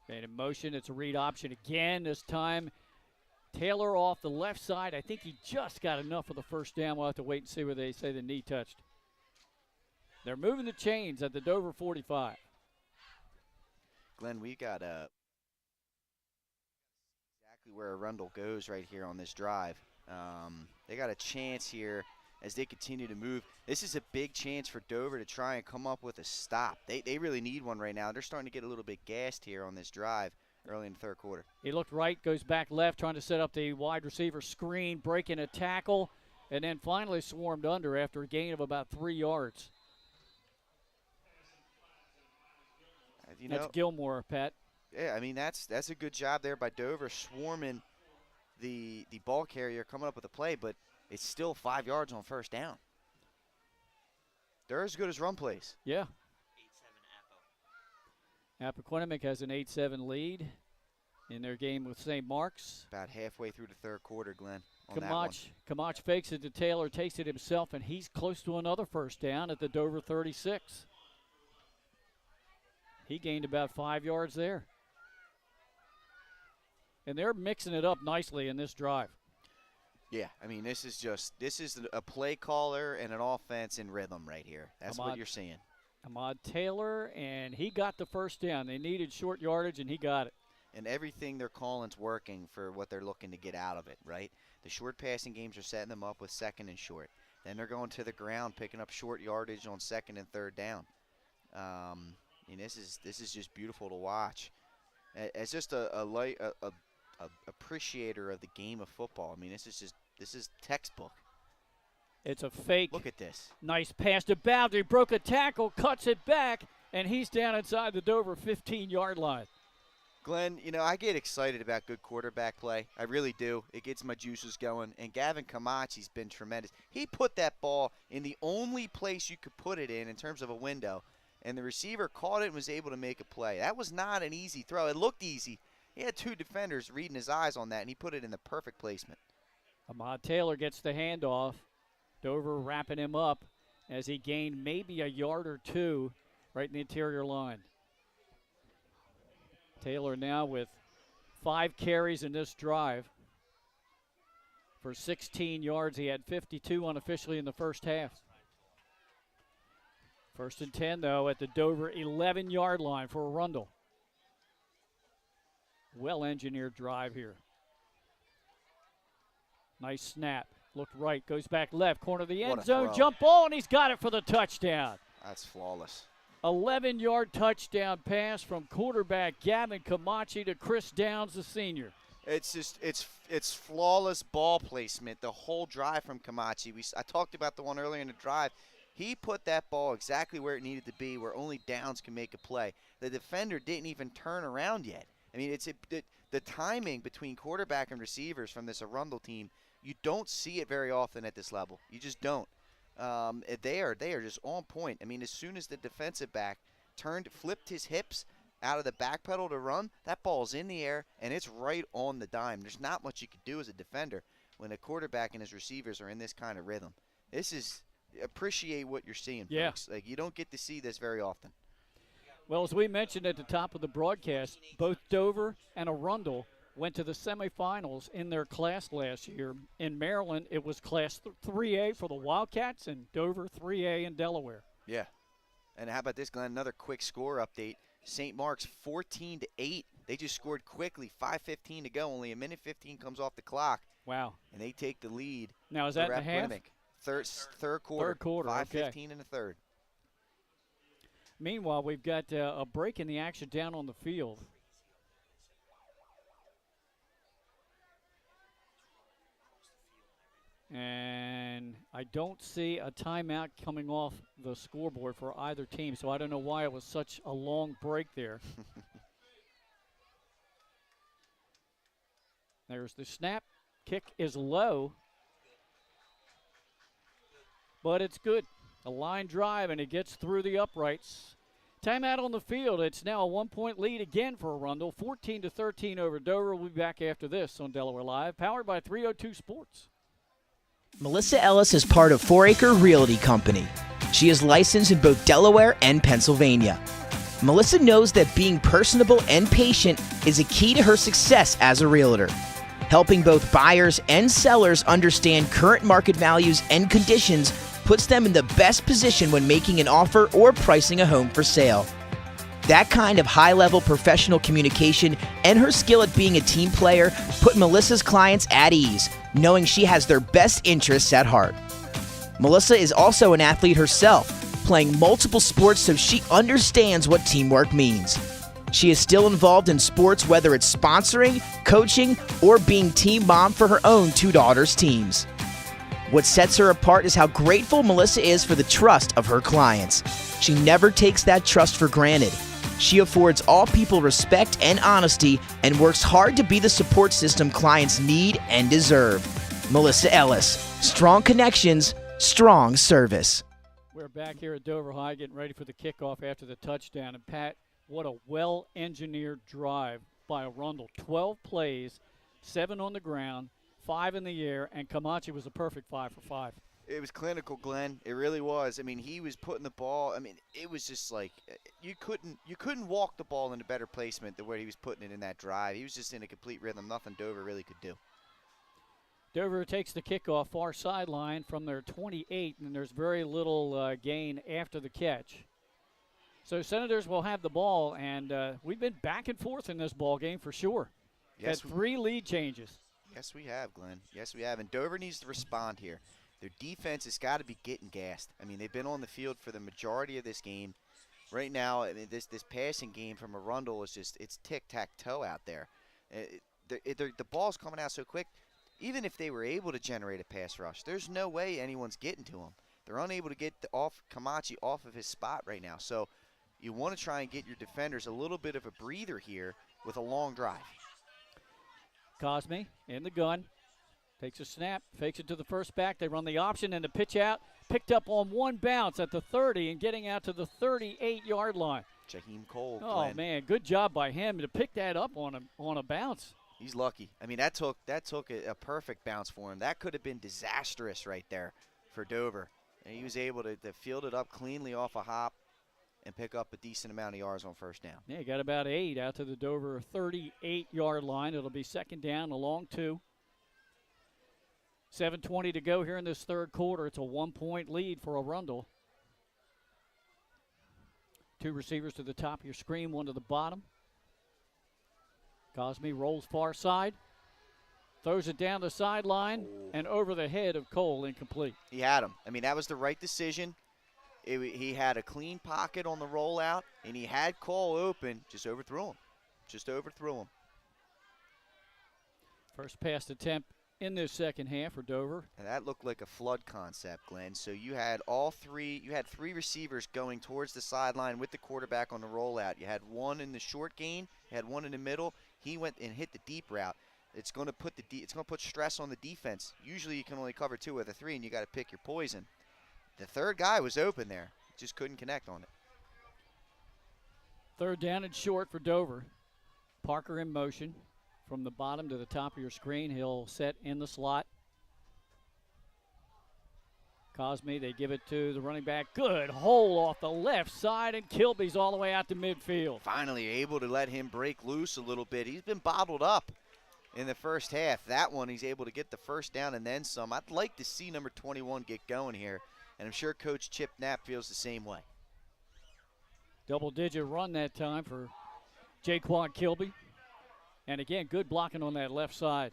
Speaker 1: And in motion, it's a read option again. This time, Taylor off the left side. I think he just got enough for the first down. We'll have to wait and see where they say the knee touched. They're moving the chains at the Dover 45.
Speaker 2: Glenn, we got exactly where Arundel goes right here on this drive. They got a chance here as they continue to move. This is a big chance for Dover to try and come up with a stop. They really need one right now. They're starting to get a little bit gassed here on this drive early in the third quarter.
Speaker 1: He looked right, goes back left, trying to set up the wide receiver screen, breaking a tackle, and then finally swarmed under after a gain of about 3 yards. That's Gilmore, Pat.
Speaker 2: Yeah, I mean, that's a good job there by Dover, swarming the ball carrier, coming up with a play, but it's still 5 yards on first down. They're as good as run plays.
Speaker 1: Yeah. 8-7 Appoquinimink has an 8-7 lead in their game with St. Mark's.
Speaker 2: About halfway through the third quarter, Glenn, on that one.
Speaker 1: Kamach fakes it to Taylor, takes it himself, and he's close to another first down at the Dover 36. He gained about 5 yards there. And they're mixing it up nicely in this drive.
Speaker 2: Yeah, I mean, this is a play caller and an offense in rhythm right here. That's what you're seeing.
Speaker 1: Ahmad Taylor, and he got the first down. They needed short yardage, and he got it.
Speaker 2: And everything they're calling's working for what they're looking to get out of it, right? The short passing games are setting them up with second and short. Then they're going to the ground, picking up short yardage on second and third down. And this is just beautiful to watch. As just a appreciator of the game of football, I mean, this is textbook.
Speaker 1: It's a fake.
Speaker 2: Look at this.
Speaker 1: Nice pass to Bowdry. Broke a tackle, cuts it back, and he's down inside the Dover 15-yard line.
Speaker 2: Glenn, I get excited about good quarterback play. I really do. It gets my juices going. And Gavin Camachi's been tremendous. He put that ball in the only place you could put it in terms of a window, and the receiver caught it and was able to make a play. That was not an easy throw. It looked easy. He had two defenders reading his eyes on that, and he put it in the perfect placement.
Speaker 1: Ahmad Taylor gets the handoff. Dover wrapping him up as he gained maybe a yard or two right in the interior line. Taylor now with 5 carries in this drive for 16 yards. He had 52 unofficially in the first half. First and 10, though, at the Dover 11-yard line for Arundel. Well-engineered drive here. Nice snap. Looked right, goes back left, corner of the end zone, jump ball, and he's got it for the touchdown.
Speaker 2: That's flawless.
Speaker 1: 11-yard touchdown pass from quarterback Gavin Camachi to Chris Downs, the senior.
Speaker 2: It's flawless ball placement, the whole drive from Camachi. I talked about the one earlier in the drive. He put that ball exactly where it needed to be, where only Downs can make a play. The defender didn't even turn around yet. I mean, the timing between quarterback and receivers from this Arundel team, you don't see it very often at this level. You just don't. They are just on point. I mean, as soon as the defensive back flipped his hips out of the back pedal to run, that ball's in the air, and it's right on the dime. There's not much you can do as a defender when a quarterback and his receivers are in this kind of rhythm. Appreciate what you're seeing, folks. Like, you don't get to see this very often.
Speaker 1: Well, as we mentioned at the top of the broadcast, both Dover and Arundel went to the semifinals in their class last year. In Maryland, it was Class 3A for the Wildcats, and Dover 3A in Delaware.
Speaker 2: Yeah. And how about this, Glenn? Another quick score update. St. Mark's 14-8. They just scored quickly, 5:15 to go. Only a minute 15 comes off the clock.
Speaker 1: Wow.
Speaker 2: And they take the lead.
Speaker 1: Now, is that in the half?
Speaker 2: Third quarter. 5:15 in the third.
Speaker 1: Meanwhile, we've got a break in the action down on the field. And I don't see a timeout coming off the scoreboard for either team, so I don't know why it was such a long break there. There's the snap. Kick is low, but it's good. A line drive, and it gets through the uprights. Timeout on the field. It's now a 1-point lead again for Arundel, 14-13 over Dover. We'll be back after this on Delaware Live, powered by 302 Sports.
Speaker 6: Melissa Ellis is part of 4 Acre Realty Company. She is licensed in both Delaware and Pennsylvania. Melissa knows that being personable and patient is a key to her success as a realtor. Helping both buyers and sellers understand current market values and conditions puts them in the best position when making an offer or pricing a home for sale. That kind of high-level professional communication and her skill at being a team player put Melissa's clients at ease, knowing she has their best interests at heart. Melissa is also an athlete herself, playing multiple sports so she understands what teamwork means. She is still involved in sports, whether it's sponsoring, coaching, or being team mom for her own 2 daughters' teams. What sets her apart is how grateful Melissa is for the trust of her clients. She never takes that trust for granted. She affords all people respect and honesty and works hard to be the support system clients need and deserve. Melissa Ellis, strong connections, strong service.
Speaker 1: We're back here at Dover High getting ready for the kickoff after the touchdown. And Pat, what a well-engineered drive by Arundel. 12 plays, 7 on the ground, 5 in the air, and Camachi was a perfect 5 for 5.
Speaker 2: It was clinical, Glenn. It really was. I mean, he was putting the ball. I mean, it was just like you couldn't walk the ball in a better placement than where he was putting it in that drive. He was just in a complete rhythm. Nothing Dover really could do.
Speaker 1: Dover takes the kickoff far sideline from their 28, and there's very little gain after the catch. So Senators will have the ball, and we've been back and forth in this ball game for sure.
Speaker 2: Yes,
Speaker 1: had 3 lead changes.
Speaker 2: Yes, we have, Glenn. Yes, we have. And Dover needs to respond here. Their defense has got to be getting gassed. I mean, they've been on the field for the majority of this game. Right now, I mean, this passing game from Arundel is just, it's tic-tac-toe out there. The ball's coming out so quick. Even if they were able to generate a pass rush, there's no way anyone's getting to them. They're unable to get Camachi off of his spot right now. So you want to try and get your defenders a little bit of a breather here with a long drive.
Speaker 1: Cosme in the gun. Takes a snap, fakes it to the first back. They run the option and the pitch out. Picked up on one bounce at the 30 and getting out to the 38-yard line.
Speaker 2: Jaheim Cole.
Speaker 1: Oh,
Speaker 2: Glenn.
Speaker 1: man, good job by him to pick that up on a bounce.
Speaker 2: He's lucky. I mean, that took a perfect bounce for him. That could have been disastrous right there for Dover. And he was able to field it up cleanly off a hop and pick up a decent amount of yards on first down.
Speaker 1: Yeah, he got about 8 out to the Dover 38-yard line. It'll be second down, a long 2. 7:20 to go here in this third quarter. It's a 1-point lead for Arundel. 2 receivers to the top of your screen, 1 to the bottom. Cosme rolls far side, throws it down the sideline, and over the head of Cole, incomplete.
Speaker 2: He had him. I mean, that was the right decision. He had a clean pocket on the rollout, and he had Cole open. Just overthrew him.
Speaker 1: First pass attempt in this second half for Dover.
Speaker 2: And that looked like a flood concept, Glenn. So you had three receivers going towards the sideline with the quarterback on the rollout. You had one in the short gain, you had one in the middle. He went and hit the deep route. It's going to put stress on the defense. Usually you can only cover 2 of the 3, and you got to pick your poison. The third guy was open there, just couldn't connect on it.
Speaker 1: Third down and short for Dover. Parker in motion. From the bottom to the top of your screen, he'll set in the slot. Cosme, they give it to the running back. Good hole off the left side, and Kilby's all the way out to midfield.
Speaker 2: Finally able to let him break loose a little bit. He's been bottled up in the first half. That one, he's able to get the first down and then some. I'd like to see number 21 get going here, and I'm sure Coach Chip Knapp feels the same way.
Speaker 1: Double-digit run that time for Jaquan Kilby. And again, good blocking on that left side.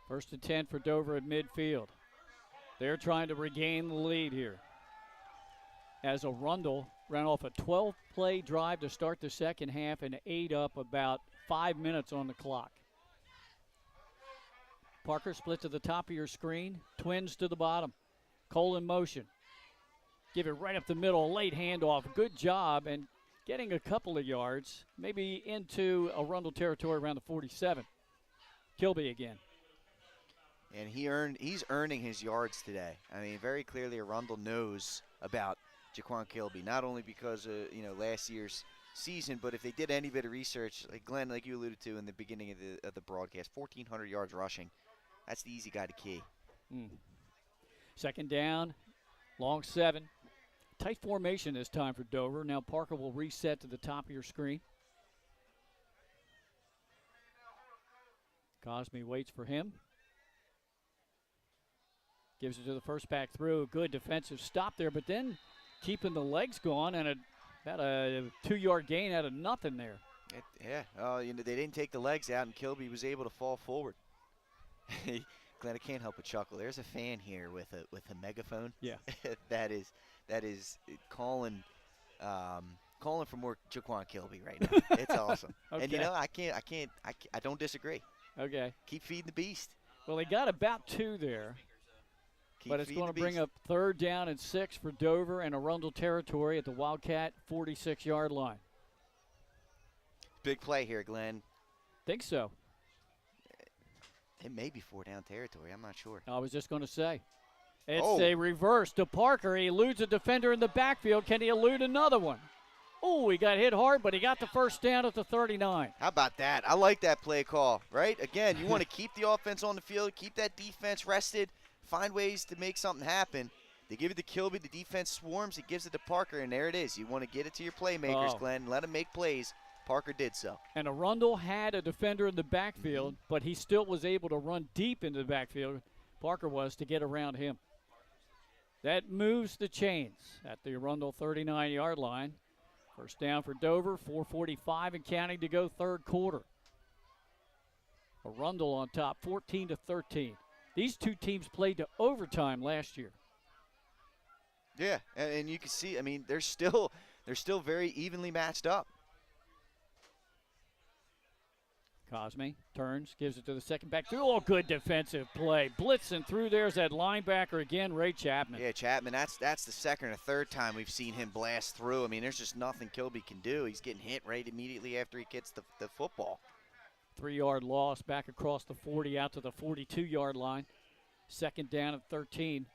Speaker 1: First and 10 for Dover at midfield. They're trying to regain the lead here. As Arundel ran off a 12-play drive to start the second half and ate up about 5 minutes on the clock. Parker split to the top of your screen. Twins to the bottom. Cole in motion. Give it right up the middle. Late handoff. Good job. And getting a couple of yards, maybe into Arundel territory around the 47. Kilby again.
Speaker 2: And he's earning his yards today. I mean, very clearly Arundel knows about Jaquan Kilby, not only because of last year's season, but if they did any bit of research, like Glenn, like you alluded to in the beginning of the broadcast, 1,400 yards rushing. That's the easy guy to key.
Speaker 1: Second down, long 7. Tight formation this time for Dover. Now Parker will reset to the top of your screen. Cosme waits for him. Gives it to the first back through. Good defensive stop there, but then keeping the legs going and about a 2-yard gain out of nothing there.
Speaker 2: They didn't take the legs out, and Kilby was able to fall forward. Glenn, I can't help but chuckle. There's a fan here with a megaphone.
Speaker 1: Yeah,
Speaker 2: that is calling for more Jaquan Kilby right now. It's awesome.
Speaker 1: Okay.
Speaker 2: And I don't disagree.
Speaker 1: Okay.
Speaker 2: Keep feeding the beast.
Speaker 1: Well, they got about 2 there.
Speaker 2: Keep
Speaker 1: But it's going to bring
Speaker 2: beast.
Speaker 1: up 3rd down and 6 for Dover and Arundel territory at the Wildcat 46-yard line.
Speaker 2: Big play here, Glenn.
Speaker 1: Think so.
Speaker 2: It may be 4 down territory. I'm not sure.
Speaker 1: I was just going to say. It's a reverse to Parker. He eludes a defender in the backfield. Can he elude another one? Oh, he got hit hard, but he got the first down at the 39.
Speaker 2: How about that? I like that play call, right? Again, you want to keep the offense on the field, keep that defense rested, find ways to make something happen. They give it to Kilby. The defense swarms. He gives it to Parker, and there it is. You want to get it to your playmakers, Glenn. Let them make plays. Parker did so.
Speaker 1: And Arundel had a defender in the backfield, but he still was able to run deep into the backfield. Parker was to get around him. That moves the chains at the Arundel 39-yard line. First down for Dover, 4:45 and counting to go, 3rd quarter. Arundel on top, 14-13. These 2 teams played to overtime last year.
Speaker 2: Yeah, and you can see, I mean, they're still very evenly matched up.
Speaker 1: Cosme turns, gives it to the second back. Oh, good defensive play. Blitzing through there's that linebacker again, Ray Chapman.
Speaker 2: Yeah, Chapman, that's the 2nd or 3rd time we've seen him blast through. I mean, there's just nothing Kilby can do. He's getting hit right immediately after he gets the football.
Speaker 1: 3-yard loss back across the 40 out to the 42-yard line. 2nd down at 13.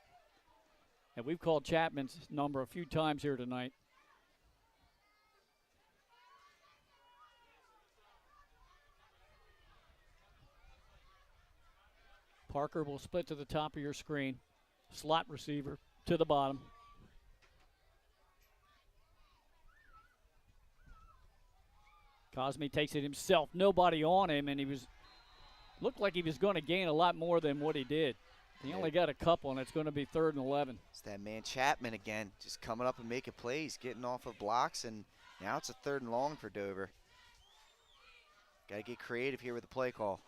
Speaker 1: And we've called Chapman's number a few times here tonight. Parker will split to the top of your screen. Slot receiver to the bottom. Cosme takes it himself. Nobody on him, and looked like he was going to gain a lot more than what he did. He only got a couple, and it's going to be 3rd and 11.
Speaker 2: It's that man Chapman again, just coming up and making plays, getting off of blocks, and now it's a 3rd and long for Dover. Got to get creative here with the play call.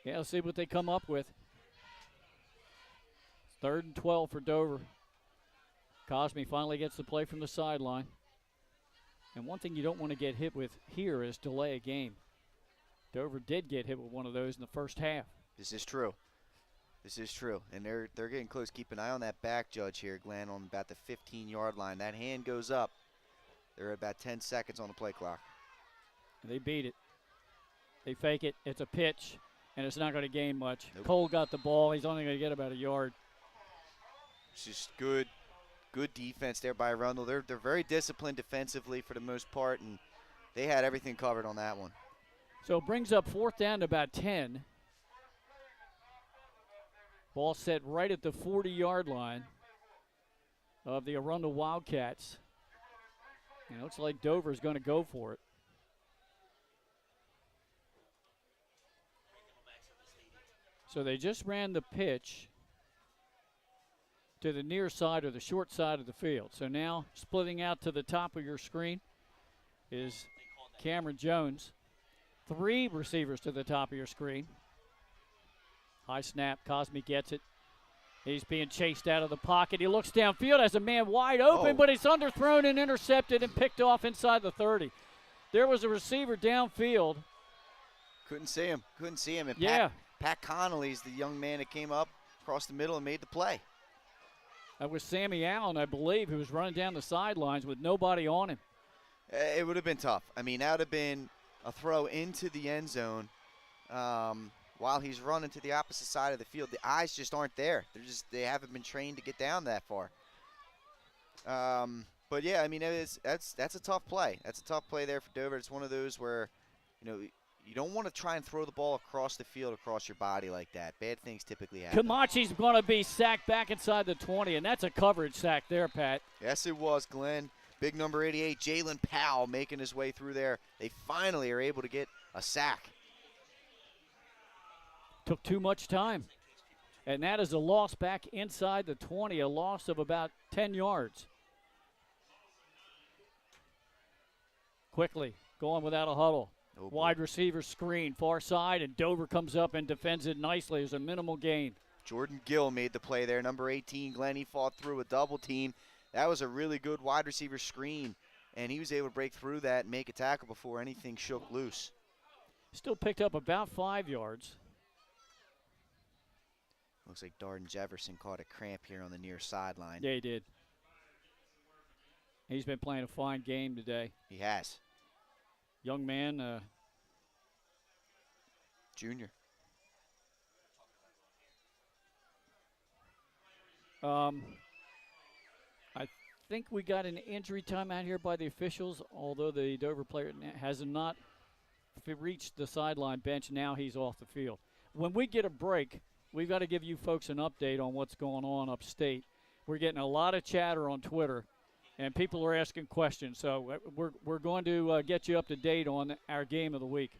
Speaker 1: Yeah, let's see what they come up with. 3rd and 12 for Dover. Cosme finally gets the play from the sideline. And one thing you don't want to get hit with here is delay a game. Dover did get hit with one of those in the first half.
Speaker 2: This is true. This is true. And they're getting close. Keep an eye on that back judge here, Glenn, on about the 15-yard line. That hand goes up. They're at about 10 seconds on the play clock.
Speaker 1: They beat it. They fake it. It's a pitch. And it's not going to gain much.
Speaker 2: Nope.
Speaker 1: Cole got the ball. He's only going to get about a yard.
Speaker 2: It's just good defense there by Arundel. They're very disciplined defensively for the most part, and they had everything covered on that one.
Speaker 1: So it brings up 4th down to about 10. Ball set right at the 40-yard line of the Arundel Wildcats. And it looks like Dover's going to go for it. So they just ran the pitch to the near side or the short side of the field. So now splitting out to the top of your screen is Cameron Jones. 3 receivers to the top of your screen. High snap, Cosme gets it. He's being chased out of the pocket. He looks downfield, has a man wide open, but it's underthrown and intercepted and picked off inside the 30. There was a receiver downfield.
Speaker 2: Couldn't see him. And
Speaker 1: Yeah.
Speaker 2: Pat Connolly's the young man that came up across the middle and made the play.
Speaker 1: That was Sammy Allen, I believe, who was running down the sidelines with nobody on him.
Speaker 2: It would have been tough. I mean, that would have been a throw into the end zone while he's running to the opposite side of the field. The eyes just aren't there. They haven't been trained to get down that far. But yeah, I mean, that's a tough play. That's a tough play there for Dover. It's one of those where, you don't want to try and throw the ball across the field, across your body like that. Bad things typically happen.
Speaker 1: Camachi's going to be sacked back inside the 20, and that's a coverage sack there, Pat.
Speaker 2: Yes, it was, Glenn. Big number 88, Jalen Powell, making his way through there. They finally are able to get a sack.
Speaker 1: Took too much time. And that is a loss back inside the 20, a loss of about 10 yards. Quickly, going without a huddle.
Speaker 2: Oh,
Speaker 1: wide receiver screen, far side, and Dover comes up and defends it nicely. There's a minimal gain.
Speaker 2: Jordan Gill made the play there. Number 18, Glenn, he fought through a double team. That was a really good wide receiver screen, and he was able to break through that and make a tackle before anything shook loose.
Speaker 1: Still picked up about 5 yards.
Speaker 2: Looks like Darden Jefferson caught a cramp here on the near sideline.
Speaker 1: Yeah, he did. He's been playing a fine game today.
Speaker 2: He has.
Speaker 1: Young man.
Speaker 2: Junior.
Speaker 1: I think we got an injury time out here by the officials, although the Dover player has not reached the sideline bench. Now he's off the field. When we get a break, we've got to give you folks an update on what's going on upstate. We're getting a lot of chatter on Twitter, and people are asking questions. So we're going to get you up to date on our game of the week.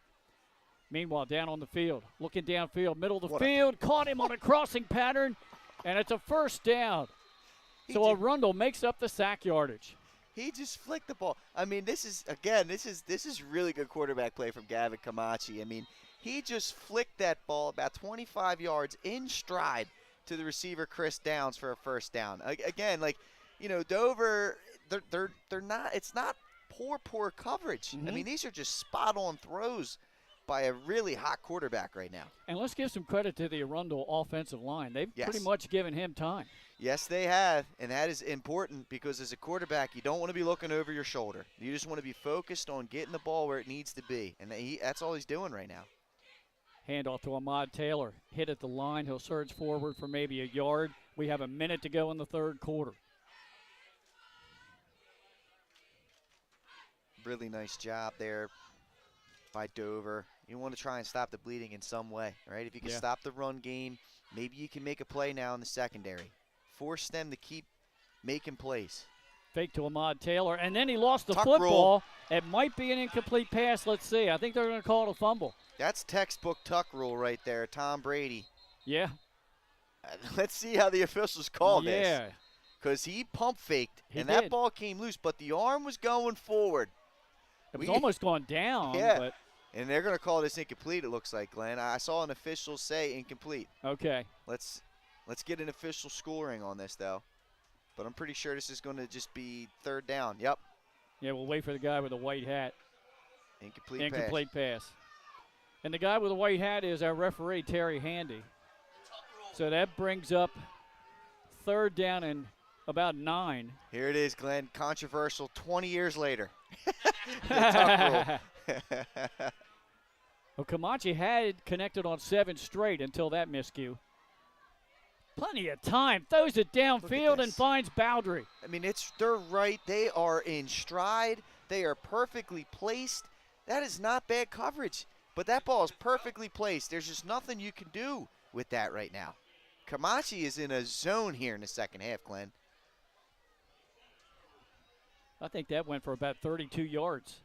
Speaker 1: Meanwhile, down on the field, looking downfield, middle of the field, caught him on a crossing pattern, and it's a first down. So Arundel makes up the sack yardage.
Speaker 2: He just flicked the ball. I mean, this is really good quarterback play from Gavin Camachi. I mean, he just flicked that ball about 25 yards in stride to the receiver Chris Downs for a first down. Again, like, you know, Dover, they're not. It's not poor coverage. I mean, these are just spot on throws by a really hot quarterback right now.
Speaker 1: And let's give some credit to the Arundel offensive line. They've pretty much given him time.
Speaker 2: Yes, they have, and that is important because as a quarterback, you don't want to be looking over your shoulder. You just want to be focused on getting the ball where it needs to be, and that's all he's doing right now.
Speaker 1: Handoff to Ahmad Taylor. Hit at the line. He'll surge forward for maybe a yard. We have a minute to go in the third quarter.
Speaker 2: Really nice job there by Dover. You want to try and stop the bleeding in some way, right? If you can stop the run game, maybe you can make a play now in the secondary. Force them to keep making plays.
Speaker 1: Fake to Ahmad Taylor, and then he lost the
Speaker 2: Tuck
Speaker 1: football.
Speaker 2: roll.
Speaker 1: It might be an incomplete pass. Let's see. I think they're going to call it a fumble.
Speaker 2: That's textbook tuck rule right there, Tom Brady.
Speaker 1: Yeah.
Speaker 2: Let's see how the officials call this.
Speaker 1: Yeah.
Speaker 2: Because he pump faked,
Speaker 1: He
Speaker 2: and
Speaker 1: did.
Speaker 2: that ball came loose, but the arm was going forward.
Speaker 1: It was almost gone down.
Speaker 2: Yeah.
Speaker 1: But
Speaker 2: and they're going to call this incomplete, it looks like, Glenn. I saw an official say incomplete.
Speaker 1: Okay.
Speaker 2: Let's get an official scoring on this, though. But I'm pretty sure this is going to just be third down. Yep.
Speaker 1: Yeah, we'll wait for the guy with the white hat.
Speaker 2: Incomplete
Speaker 1: pass. And the guy with the white hat is our referee, Terry Handy. So that brings up third down and about 9.
Speaker 2: Here it is, Glenn. Controversial 20 years later. The tuck rule.
Speaker 1: Well, Camachi had connected on 7 straight until that miscue. Plenty of time. Throws it downfield and finds Bowdry.
Speaker 2: I mean, they're right. They are in stride. They are perfectly placed. That is not bad coverage. But that ball is perfectly placed. There's just nothing you can do with that right now. Camachi is in a zone here in the second half, Glenn.
Speaker 1: I think that went for about 32 yards.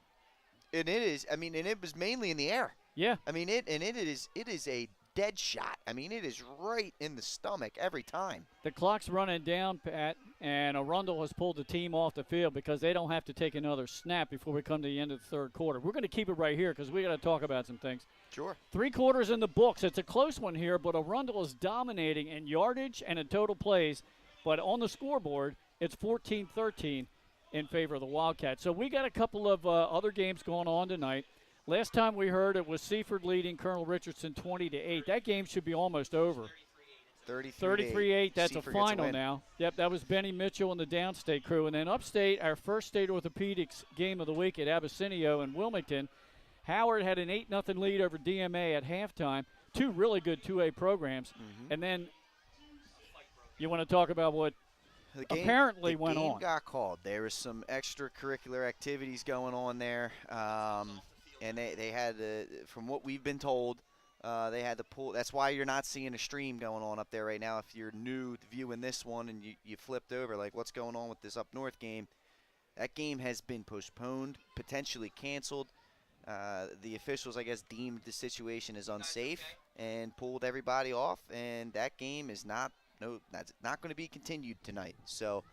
Speaker 2: And it is. I mean, and it was mainly in the air.
Speaker 1: Yeah.
Speaker 2: I mean, it is a dead shot. I mean, it is right in the stomach every time.
Speaker 1: The clock's running down, Pat, and Arundel has pulled the team off the field because they don't have to take another snap before we come to the end of the third quarter. We're going to keep it right here because we got to talk about some things.
Speaker 2: Sure.
Speaker 1: 3 quarters in the books. It's a close one here, but Arundel is dominating in yardage and in total plays. But on the scoreboard, it's 14-13 in favor of the Wildcats. So we got a couple of other games going on tonight. Last time we heard it was Seaford leading Colonel Richardson 20-8. That game should be almost over. 33-8. That's
Speaker 2: Seaford
Speaker 1: a final now. Yep, that was Benny Mitchell and the Downstate crew. And then upstate, our first state orthopedics game of the week at Abyssinia and Wilmington. Howard had an 8-0 lead over DMA at halftime. 2 really good 2A programs. And then you want to talk about what apparently went on.
Speaker 2: The game got called. There was some extracurricular activities going on there. and they had from what we've been told, they had to pull. That's why you're not seeing a stream going on up there right now. If you're new viewing this one and you flipped over, like what's going on with this up north game, that game has been postponed, potentially canceled. The officials, I guess, deemed the situation as unsafe and pulled everybody off, and that game is that's not going to be continued tonight. So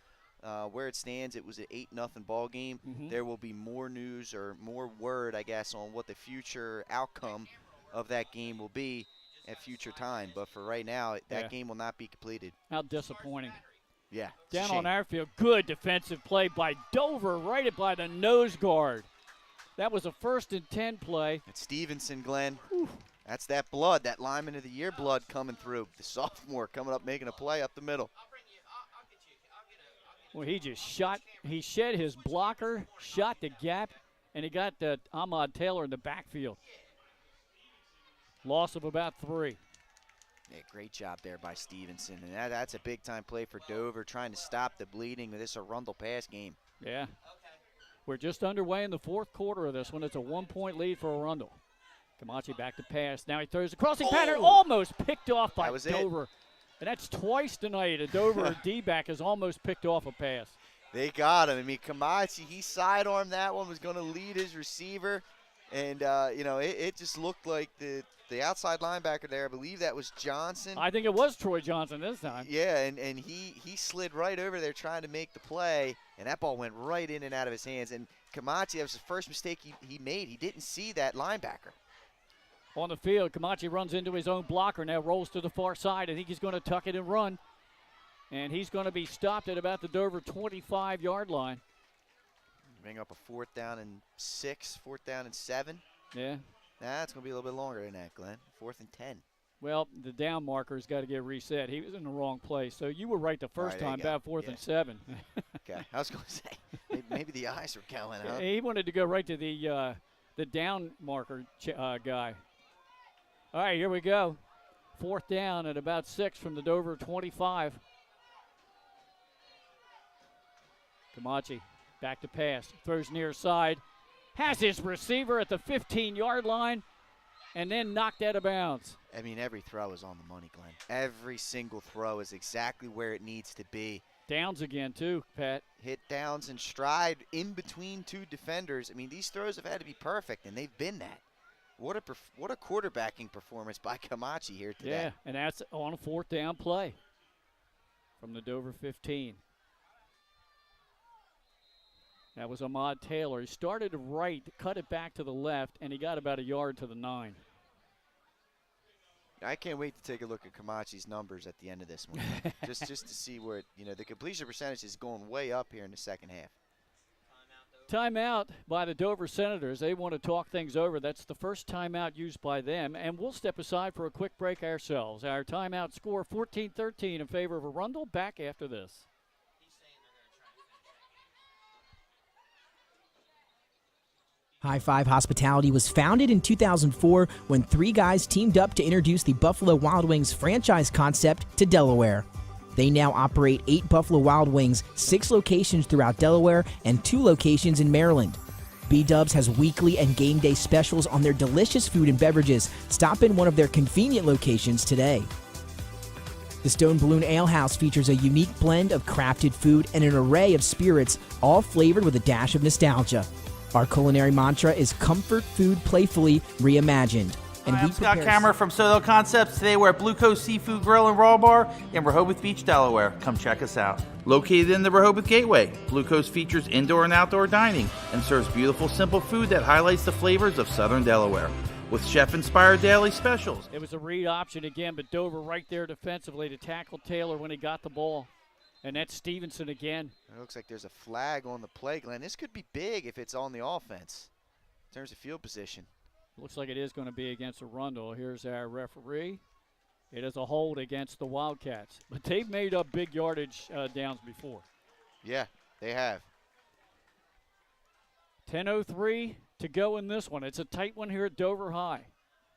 Speaker 2: where it stands, it was an 8-0 ball game. There will be more news or more word, I guess, on what the future outcome of that game will be at future time. But for right now, that game will not be completed.
Speaker 1: How disappointing.
Speaker 2: Yeah.
Speaker 1: Down on our field, good defensive play by Dover, right by the nose guard. That was a 1st and 10 play.
Speaker 2: It's Stevenson, Glenn. Whew. That's that blood, that Lineman of the Year blood coming through. The sophomore coming up, making a play up the middle.
Speaker 1: Well, he just shot. He shed his blocker, shot the gap, and he got Ahmad Taylor in the backfield. Loss of about 3.
Speaker 2: Yeah, great job there by Stevenson. And that's a big-time play for Dover, trying to stop the bleeding with this Arundel pass game.
Speaker 1: Yeah. We're just underway in the 4th quarter of this one. It's a 1-point lead for Arundel. Camachi back to pass. Now he throws the crossing pattern, almost picked off by Dover. And that's twice tonight. A Dover D-back has almost picked off a pass.
Speaker 2: They got him. I mean, Camachi, he sidearmed that one, was going to lead his receiver. And, it just looked like the outside linebacker there, I believe that was Johnson.
Speaker 1: I think it was Troy Johnson this time.
Speaker 2: Yeah, and he slid right over there trying to make the play, and that ball went right in and out of his hands. And Camachi, that was the first mistake he made. He didn't see that linebacker.
Speaker 1: On the field, Camachi runs into his own blocker, now rolls to the far side. I think he's going to tuck it and run. And he's going to be stopped at about the Dover 25-yard line.
Speaker 2: Bring up a 4th down and 6, 4th down and 7.
Speaker 1: Yeah.
Speaker 2: Nah, it's going to be a little bit longer than that, Glenn. 4th and 10.
Speaker 1: Well, the down marker's got to get reset. He was in the wrong place. So you were right the first time, about 4th and 7.
Speaker 2: Okay, I was going to say, maybe the eyes were going, huh?
Speaker 1: He wanted to go right to the down marker guy. All right, here we go. 4th down at about 6 from the Dover 25. Camachi back to pass, throws near side, has his receiver at the 15-yard line, and then knocked out of bounds.
Speaker 2: I mean, every throw is on the money, Glenn. Every single throw is exactly where it needs to be.
Speaker 1: Downs again, too, Pat.
Speaker 2: Hit downs and stride in between 2 defenders. I mean, these throws have had to be perfect, and they've been that. What a quarterbacking performance by Camachi here today.
Speaker 1: Yeah, and that's on a 4th down play from the Dover 15. That was Ahmad Taylor. He started right, cut it back to the left, and he got about a yard to the 9.
Speaker 2: I can't wait to take a look at Camachi's numbers at the end of this one. just to see where, the completion percentage is going way up here in the second half.
Speaker 1: Timeout by the Dover Senators. They want to talk things over. That's the first timeout used by them, and we'll step aside for a quick break ourselves. Our timeout score 14-13 in favor of Arundel. Back after this.
Speaker 6: High Five Hospitality was founded in 2004 when 3 guys teamed up to introduce the Buffalo Wild Wings franchise concept to Delaware. They now operate 8 Buffalo Wild Wings, 6 locations throughout Delaware, and 2 locations in Maryland. B-Dubs has weekly and game day specials on their delicious food and beverages. Stop in one of their convenient locations today. The Stone Balloon Ale House features a unique blend of crafted food and an array of spirits, all flavored with a dash of nostalgia. Our culinary mantra is comfort food playfully reimagined. And
Speaker 4: I'm Scott Cameron from Soto Concepts. Today we're at Blue Coast Seafood Grill and Raw Bar in Rehoboth Beach, Delaware. Come check us out. Located in the Rehoboth Gateway, Blue Coast features indoor and outdoor dining and serves beautiful, simple food that highlights the flavors of Southern Delaware. With chef-inspired daily specials.
Speaker 1: It was a read option again, but Dover right there defensively to tackle Taylor when he got the ball. And that's Stevenson again.
Speaker 2: It looks like there's a flag on the play, Glenn. This could be big if it's on the offense in terms of field position.
Speaker 1: Looks like it is going to be against Arundel. Here's our referee. It is a hold against the Wildcats. But they've made up big yardage downs before.
Speaker 2: Yeah, they have.
Speaker 1: 10:03 to go in this one. It's a tight one here at Dover High.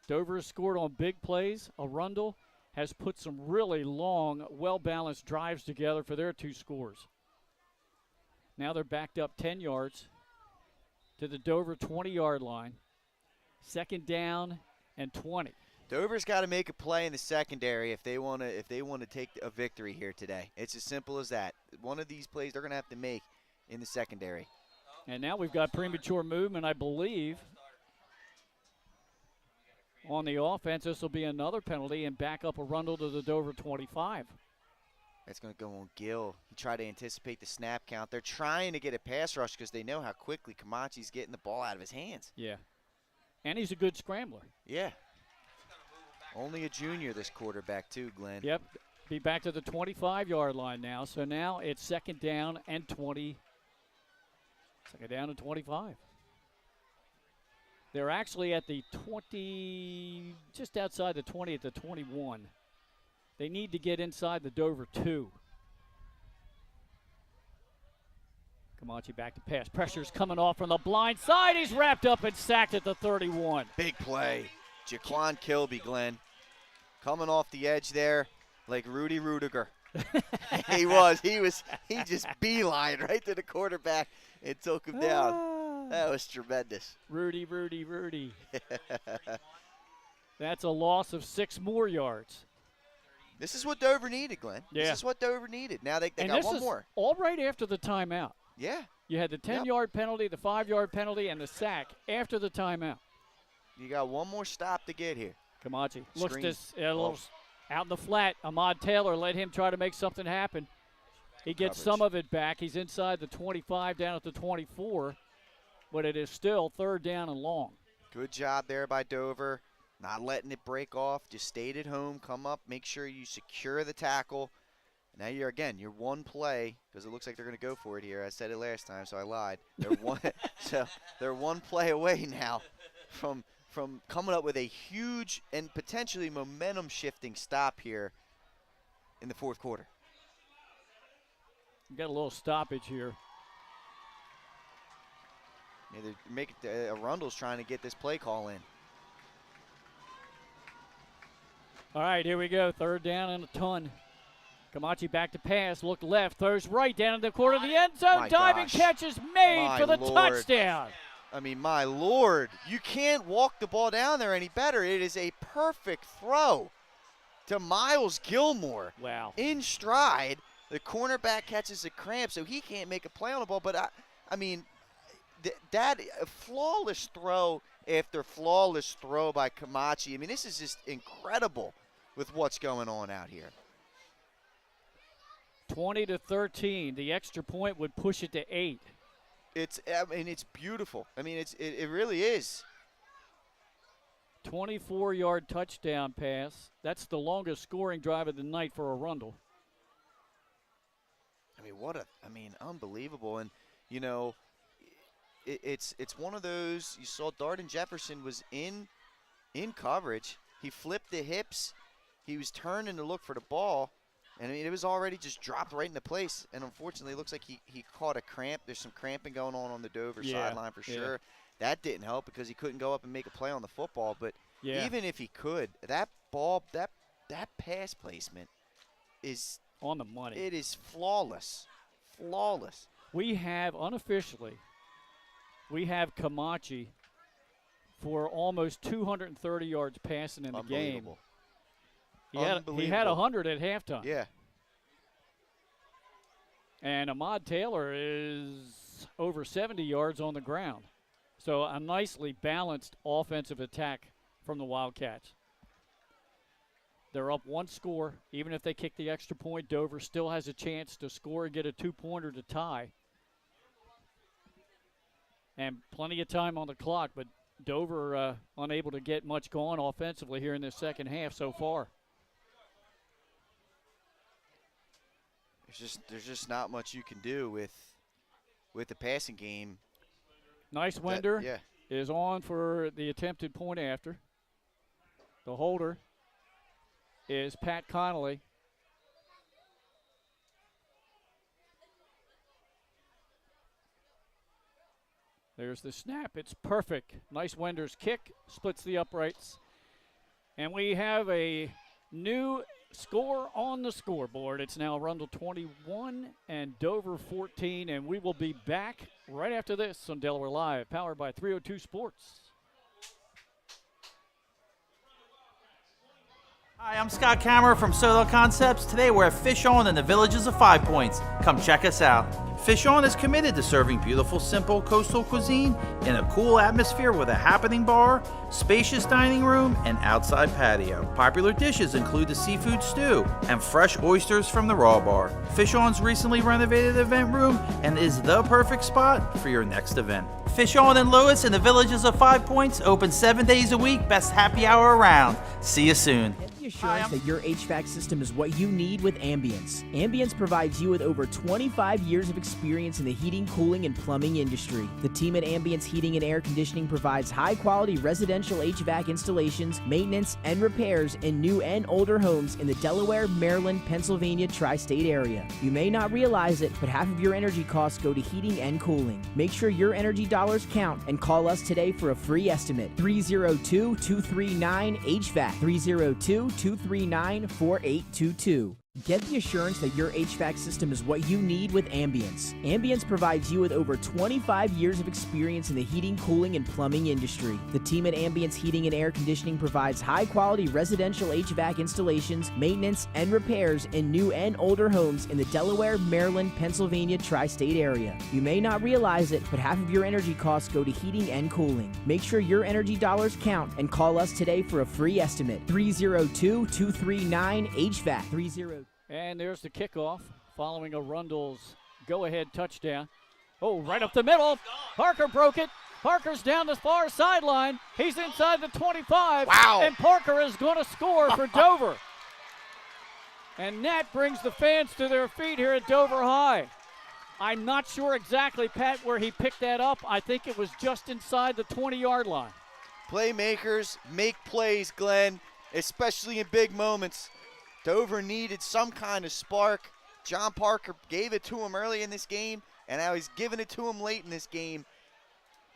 Speaker 1: Dover has scored on big plays. Arundel has put some really long, well-balanced drives together for their 2 scores. Now they're backed up 10 yards to the Dover 20-yard line. 2nd down and 20.
Speaker 2: Dover's got to make a play in the secondary if they want to take a victory here today. It's as simple as that. One of these plays they're going to have to make in the secondary.
Speaker 1: And now we've got premature movement, I believe, on the offense. This will be another penalty and back up Arundel to the Dover 25.
Speaker 2: That's going to go on Gill. He tried to anticipate the snap count. They're trying to get a pass rush because they know how quickly Camachi's getting the ball out of his hands.
Speaker 1: Yeah. And he's a good scrambler.
Speaker 2: Yeah. Only a junior, this quarterback, too, Glenn.
Speaker 1: Yep. Be back to the 25-yard line now. So now it's 2nd down and 20. 2nd down and 25. They're actually at the 20, just outside the 20 at the 21. They need to get inside the Dover 2. Camachi back to pass. Pressure's coming off from the blind side. He's wrapped up and sacked at the 31.
Speaker 2: Big play. Jaquan Kilby, Glenn. Coming off the edge there like Rudy Rudiger. He just beeline right to the quarterback and took him down. That was tremendous.
Speaker 1: Rudy. That's a loss of 6 more yards.
Speaker 2: This is what Dover needed, Glenn.
Speaker 1: Yeah.
Speaker 2: This is what Dover needed. Now they
Speaker 1: and
Speaker 2: got
Speaker 1: this
Speaker 2: one
Speaker 1: is
Speaker 2: more.
Speaker 1: All right after the timeout.
Speaker 2: Yeah.
Speaker 1: You had the 10-yard penalty, the 5-yard penalty, and the sack after the timeout.
Speaker 2: You got one more stop to get here.
Speaker 1: Camachi looks
Speaker 2: Screen.
Speaker 1: this a little out in the flat. Ahmad Taylor let him try to make something happen. He gets some of it back. He's inside the 25, down at the 24, but it is still 3rd down and long.
Speaker 2: Good job there by Dover. Not letting it break off. Just stayed at home. Come up. Make sure you secure the tackle. Now you're one play, because it looks like they're going to go for it here. I said it last time, so I lied. They're one play away now from coming up with a huge and potentially momentum-shifting stop here in the 4th quarter.
Speaker 1: You got a little stoppage here.
Speaker 2: Yeah, Arundel's trying to get this play call in.
Speaker 1: All right, here we go. 3rd down and a ton. Camachi back to pass. Look left. Throws right down in the corner of the end zone.
Speaker 2: My
Speaker 1: Diving
Speaker 2: gosh.
Speaker 1: catch is made
Speaker 2: My
Speaker 1: for the
Speaker 2: Lord.
Speaker 1: touchdown.
Speaker 2: I mean, my Lord, you can't walk the ball down there any better. It is a perfect throw to Miles Gilmore.
Speaker 1: Wow.
Speaker 2: In stride. The cornerback catches a cramp, so he can't make a play on the ball. But, I mean, that flawless throw after flawless throw by Camachi. I mean, this is just incredible with what's going on out here.
Speaker 1: 20-13. The extra point would push it to 8.
Speaker 2: It's beautiful. I mean, it really is.
Speaker 1: 24-yard touchdown pass. That's the longest scoring drive of the night for Arundel.
Speaker 2: I mean, unbelievable. And, you know, it's one of those, you saw Darden Jefferson was in coverage. He flipped the hips. He was turning to look for the ball. And, I mean, it was already just dropped right into place. And, unfortunately, it looks like he caught a cramp. There's some cramping going on the Dover sideline for sure. That didn't help because he couldn't go up and make a play on the football. But even if he could, that ball, that pass placement is
Speaker 1: on the money.
Speaker 2: It is flawless. Flawless.
Speaker 1: We have, unofficially, Camachi for almost 230 yards passing in the game. He had 100 at halftime.
Speaker 2: Yeah.
Speaker 1: And Ahmad Taylor is over 70 yards on the ground. So a nicely balanced offensive attack from the Wildcats. They're up 1 score. Even if they kick the extra point, Dover still has a chance to score and get a 2-pointer to tie. And plenty of time on the clock, but Dover unable to get much going offensively here in this second half so far.
Speaker 2: There's just not much you can do with the passing game.
Speaker 1: Nice Wender is on for the attempted point after. The holder is Pat Connolly. There's the snap. It's perfect. Nice Wender's kick. Splits the uprights. And we have a new score on the scoreboard. It's now Arundel 21 and Dover 14. And we will be back right after this on Delaware Live, powered by 302 Sports.
Speaker 4: Hi, I'm Scott Kammerer from Solo Concepts. Today we're at Fish On in the Villages of 5 Points. Come check us out. Fish On is committed to serving beautiful, simple coastal cuisine in a cool atmosphere with a happening bar, spacious dining room, and outside patio. Popular dishes include the seafood stew and fresh oysters from the raw bar. Fish On's recently renovated event room and is the perfect spot for your next event. Fish On in Lewis in the Villages of 5 Points, open 7 days a week, best happy hour around. See you soon.
Speaker 6: Get the assurance that your HVAC system is what you need with Ambience. Ambience provides you with over 25 years of experience in the heating, cooling, and plumbing industry. The team at Ambience Heating and Air Conditioning provides high-quality residential HVAC installations, maintenance, and repairs in new and older homes in the Delaware, Maryland, Pennsylvania tri-state area. You may not realize it, but half of your energy costs go to heating and cooling. Make sure your energy dollars count and call us today for a free estimate. 302-239-HVAC. 302-239-4822. Get the assurance that your HVAC system is what you need with Ambience. Ambience provides you with over 25 years of experience in the heating, cooling, and plumbing industry. The team at Ambience Heating and Air Conditioning provides high-quality residential HVAC installations, maintenance, and repairs in new and older homes in the Delaware, Maryland, Pennsylvania tri-state area. You may not realize it, but half of your energy costs go to heating and cooling. Make sure your energy dollars count and call us today for a free estimate. 302-239-HVAC.
Speaker 1: And there's the kickoff following Arundel's go-ahead touchdown. Oh, right up the middle. Parker broke it. Parker's down the far sideline. He's inside the 25.
Speaker 2: Wow.
Speaker 1: And Parker is going to score for Dover. And that brings the fans to their feet here at Dover High. I'm not sure exactly, Pat, where he picked that up. I think it was just inside the 20-yard line.
Speaker 2: Playmakers make plays, Glenn, especially in big moments. Dover needed some kind of spark. John Parker gave it to him early in this game, and now he's giving it to him late in this game.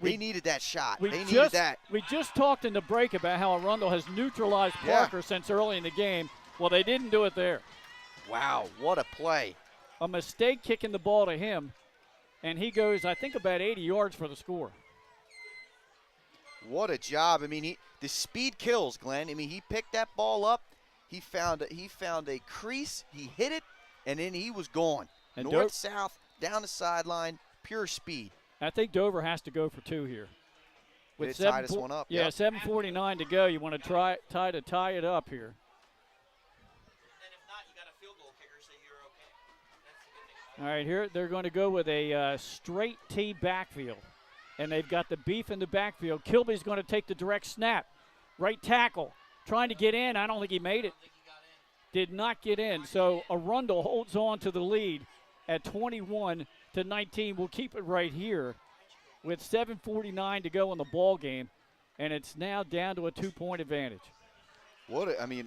Speaker 2: They needed that shot. They needed that.
Speaker 1: We just talked in the break about how Arundel has neutralized Parker since early in the game. Well, they didn't do it there.
Speaker 2: Wow, what a play.
Speaker 1: A mistake kicking the ball to him, and he goes, I think, about 80 yards for the score.
Speaker 2: What a job. I mean, the speed kills, Glenn. I mean, he picked that ball up. He found a crease, he hit it, and then he was gone. And north, south, down the sideline, pure speed.
Speaker 1: I think Dover has to go for two here.
Speaker 2: With tie this one up.
Speaker 1: Yeah, 7:49 to go. You want to tie it up here. All right, here they're going to go with a straight T backfield. And they've got the beef in the backfield. Kilby's going to take the direct snap. Right tackle. Trying to get in. I don't think he made it. Did not get in. So Arundel holds on to the lead at 21-19. We'll keep it right here with 7:49 to go in the ball game. And it's now down to a 2-point advantage.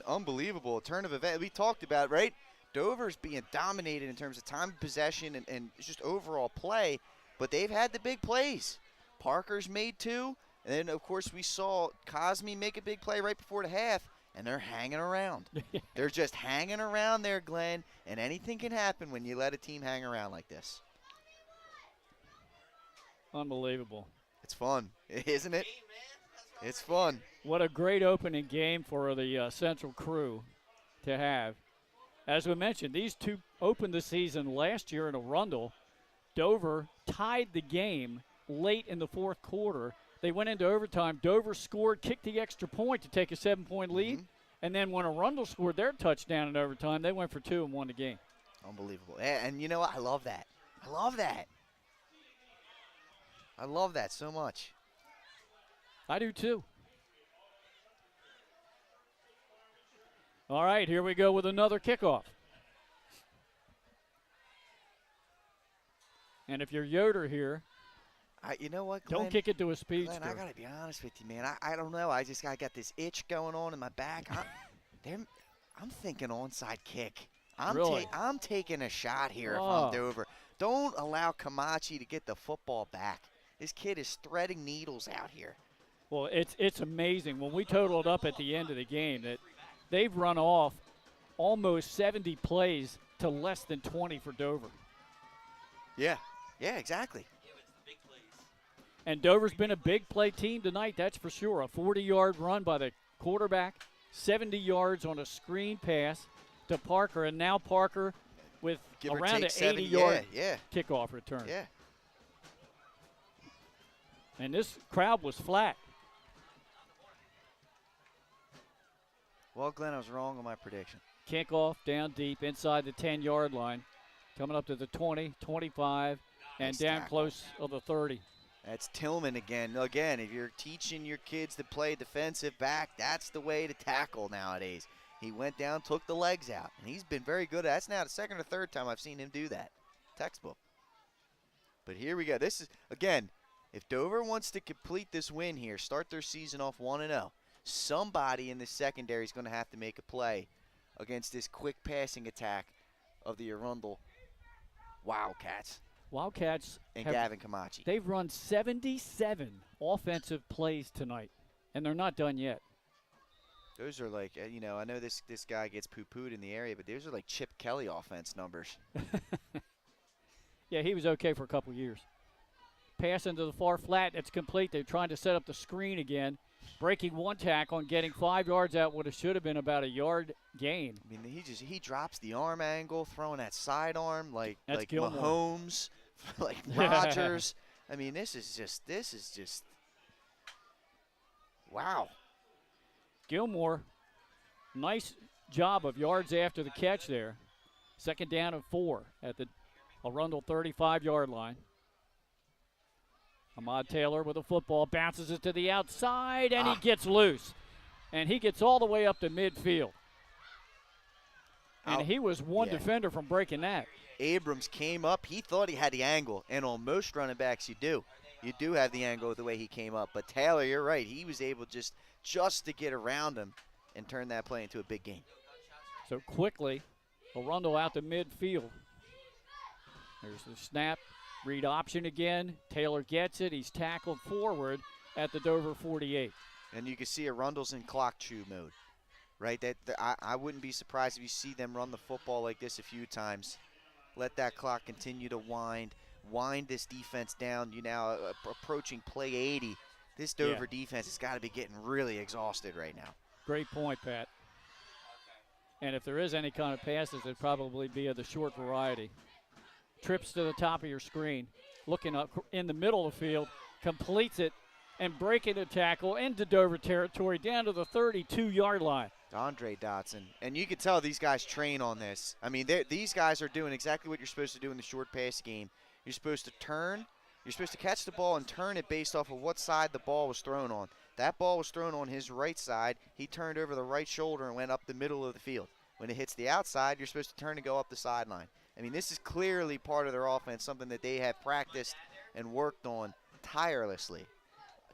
Speaker 2: Unbelievable. A turn of events. We talked about, right? Dover's being dominated in terms of time of possession and just overall play, but they've had the big plays. Parker's made two, and then, of course, we saw Cosme make a big play right before the half, and they're hanging around. They're just hanging around there, Glenn, and anything can happen when you let a team hang around like this.
Speaker 1: Unbelievable.
Speaker 2: It's fun, isn't it? It's fun.
Speaker 1: What a great opening game for the Central Crew to have. As we mentioned, these two opened the season last year in Arundel. Dover tied the game late in the fourth quarter. They went into overtime. Dover scored, kicked the extra point to take a 7-point lead. And then when Arundel scored their touchdown in overtime, they went for two and won the game.
Speaker 2: Unbelievable. And you know what? I love that. I love that. I love that so much.
Speaker 1: I do too. All right, here we go with another kickoff. And if you're Yoder here,
Speaker 2: you know what, Glenn?
Speaker 1: Don't kick it to a speedster.
Speaker 2: Glenn, I got to be honest with you, man. I don't know. I got this itch going on in my back. I'm thinking onside kick. I'm taking a shot here if I'm Dover. Don't allow Camachi to get the football back. This kid is threading needles out here.
Speaker 1: Well, it's amazing. When we totaled up at the end of the game that they've run off almost 70 plays to less than 20 for Dover.
Speaker 2: Yeah, exactly.
Speaker 1: And Dover's been a big play team tonight, that's for sure. A 40-yard run by the quarterback, 70 yards on a screen pass to Parker, and now Parker with
Speaker 2: Give or
Speaker 1: around
Speaker 2: take
Speaker 1: an 80-yard
Speaker 2: yeah.
Speaker 1: kickoff return.
Speaker 2: Yeah.
Speaker 1: And this crowd was flat.
Speaker 2: Well, Glenn, I was wrong on my prediction.
Speaker 1: Kickoff down deep inside the 10-yard line, coming up to the 20, 25, and
Speaker 2: Nice
Speaker 1: down
Speaker 2: tackle.
Speaker 1: close of the 30.
Speaker 2: That's Tillman again. Again, if you're teaching your kids to play defensive back, that's the way to tackle nowadays. He went down, took the legs out, and he's been very good. That's now the second or third time I've seen him do that. Textbook. But here we go. This is, again, if Dover wants to complete this win here, start their season off 1-0, somebody in the secondary is going to have to make a play against this quick passing attack of the Arundel Wildcats
Speaker 1: Wildcats
Speaker 2: and
Speaker 1: have,
Speaker 2: Gavin Camachi.
Speaker 1: they've run 77 offensive plays tonight, and they're not done yet.
Speaker 2: Those are like, I know this guy gets poo-pooed in the area, but those are like Chip Kelly offense numbers.
Speaker 1: Yeah, he was okay for a couple years. Pass into the far flat. It's complete. They're trying to set up the screen again. Breaking one tackle and getting 5 yards out what it should have been about a yard gain.
Speaker 2: I mean, he drops the arm angle, throwing that sidearm like
Speaker 1: Gilmore.
Speaker 2: Mahomes, like Rodgers. I mean, this is just wow.
Speaker 1: Gilmore, nice job of yards after the catch there. Second down and 4 at the Arundel 35-yard line. Ahmad Taylor with a football, bounces it to the outside, and he gets loose. And he gets all the way up to midfield. And he was one defender from breaking that.
Speaker 2: Abrams came up. He thought he had the angle, and on most running backs you do. You do have the angle the way he came up. But Taylor, you're right. He was able just to get around him and turn that play into a big game.
Speaker 1: So quickly, Arundel out to midfield. There's the snap. Read option again. Taylor gets it. He's tackled forward at the Dover 48.
Speaker 2: And you can see Arundel's in clock chew mode, right? I wouldn't be surprised if you see them run the football like this a few times. Let that clock continue to wind this defense down. You now approaching play 80. This Dover defense has got to be getting really exhausted right now.
Speaker 1: Great point, Pat. And if there is any kind of passes, it'd probably be of the short variety. Trips to the top of your screen, looking up in the middle of the field, completes it, and breaking a tackle into Dover territory down to the 32-yard line.
Speaker 2: Andre Dotson. And you can tell these guys train on this. I mean, these guys are doing exactly what you're supposed to do in the short pass game. You're supposed to turn. You're supposed to catch the ball and turn it based off of what side the ball was thrown on. That ball was thrown on his right side. He turned over the right shoulder and went up the middle of the field. When it hits the outside, you're supposed to turn and go up the sideline. I mean, this is clearly part of their offense, something that they have practiced and worked on tirelessly.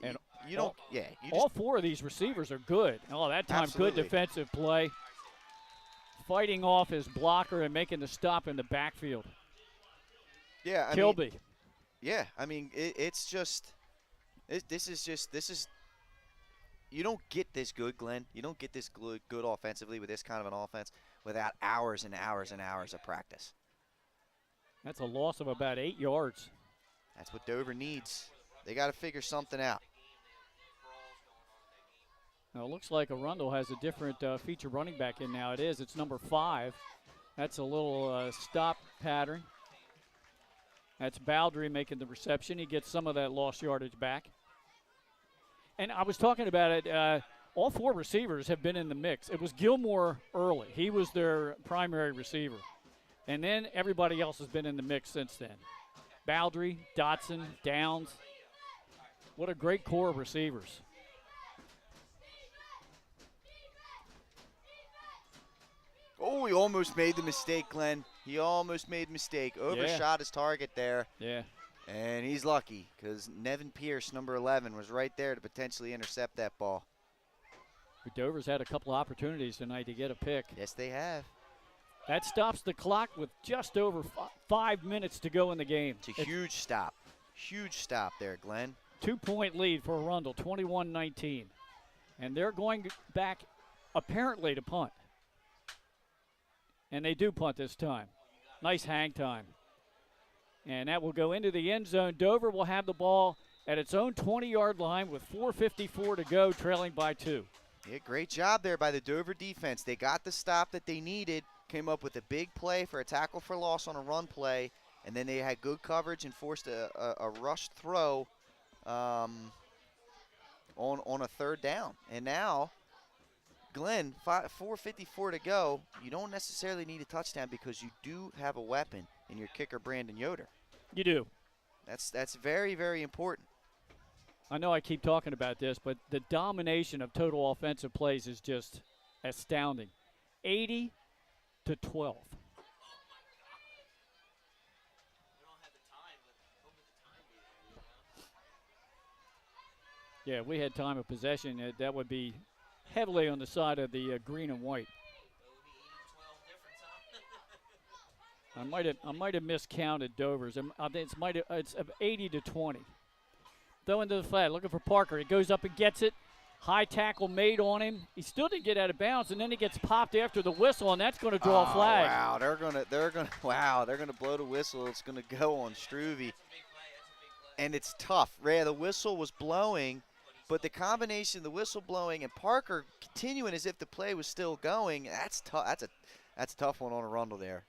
Speaker 1: And
Speaker 2: all
Speaker 1: 4 of these receivers are good. Oh, that time
Speaker 2: Absolutely.
Speaker 1: Good defensive play. Fighting off his blocker and making the stop in the backfield.
Speaker 2: Yeah,
Speaker 1: Kilby.
Speaker 2: This is you don't get this good, Glenn. You don't get this good offensively with this kind of an offense without hours and hours and hours of practice.
Speaker 1: That's a loss of about 8 yards.
Speaker 2: That's what Dover needs. They got to figure something out.
Speaker 1: Now, it looks like Arundel has a different feature running back in now. It's number 5. That's a little stop pattern. That's Baldry making the reception. He gets some of that lost yardage back. And I was talking about it. All 4 receivers have been in the mix. It was Gilmore early. He was their primary receiver. And then everybody else has been in the mix since then. Baldry, Dotson, Downs. What a great core of receivers.
Speaker 2: Oh, he almost made the mistake, Glenn. He almost made a mistake. Overshot his target there.
Speaker 1: Yeah.
Speaker 2: And he's lucky because Nevin Pierce, number 11, was right there to potentially intercept that ball.
Speaker 1: Dover's had a couple of opportunities tonight to get a pick.
Speaker 2: Yes, they have.
Speaker 1: That stops the clock with just over 5 minutes to go in the game.
Speaker 2: It's a huge stop. Huge stop there, Glenn.
Speaker 1: 2-point lead for Arundel, 21-19. And they're going back apparently to punt. And they do punt this time. Nice hang time. And that will go into the end zone. Dover will have the ball at its own 20-yard line with 4:54 to go, trailing by 2.
Speaker 2: Yeah, great job there by the Dover defense. They got the stop that they needed, came up with a big play for a tackle for loss on a run play, and then they had good coverage and forced a rushed throw on a third down. And now, Glenn, 4:54 to go. You don't necessarily need a touchdown because you do have a weapon in your kicker, Brandon Yoder.
Speaker 1: You do.
Speaker 2: That's very, very important.
Speaker 1: I know I keep talking about this, but the domination of total offensive plays is just astounding. 80-12. Yeah, we had time of possession. That would be heavily on the side of the green and white. I might have miscounted Dover's. I think it's 80-20. Throw into the flat, looking for Parker. He goes up and gets it. High tackle made on him. He still didn't get out of bounds, and then he gets popped after the whistle, and that's going to draw a flag.
Speaker 2: Wow, they're gonna blow the whistle. It's gonna go on Struve, and it's tough. Ray, the whistle was blowing, but the combination of the whistle blowing and Parker continuing as if the play was still going, that's tough. That's a tough one on Arundel there.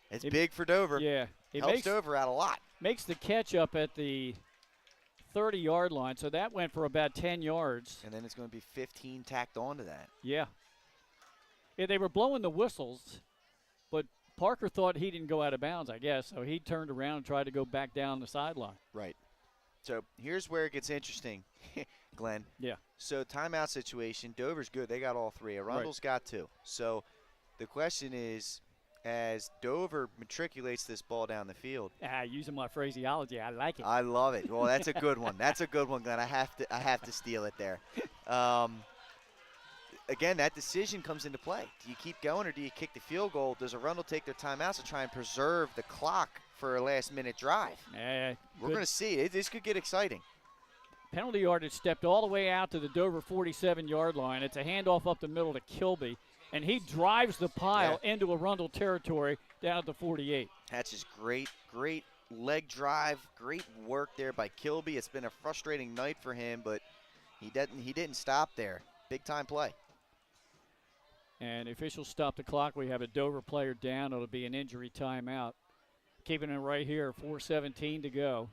Speaker 2: It's big for Dover.
Speaker 1: Yeah, it
Speaker 2: helps Dover out a lot.
Speaker 1: Makes the catch up at the 30-yard line, so that went for about 10 yards.
Speaker 2: And then it's going to be 15 tacked onto that.
Speaker 1: Yeah. They were blowing the whistles, but Parker thought he didn't go out of bounds, I guess, so he turned around and tried to go back down the sideline.
Speaker 2: Right. So here's where it gets interesting, Glenn.
Speaker 1: Yeah.
Speaker 2: So timeout situation, Dover's good. They got all three. Arundel's got two. So the question is, as Dover matriculates this ball down the field.
Speaker 1: Using my phraseology, I like it.
Speaker 2: I love it. Well, that's a good one. That's a good one, Glenn. I have to steal it there. Again, that decision comes into play. Do you keep going or do you kick the field goal? Does Arundel take their timeouts to try and preserve the clock for a last-minute drive? We're going to see. This could get exciting.
Speaker 1: Penalty yardage stepped all the way out to the Dover 47-yard line. It's a handoff up the middle to Kilby. And he drives the pile into Arundel territory down at the 48.
Speaker 2: That's just great leg drive, great work there by Kilby. It's been a frustrating night for him, but he didn't stop there. Big time play.
Speaker 1: And the officials stop the clock. We have a Dover player down. It'll be an injury timeout. Keeping it right here, 4:17 to go.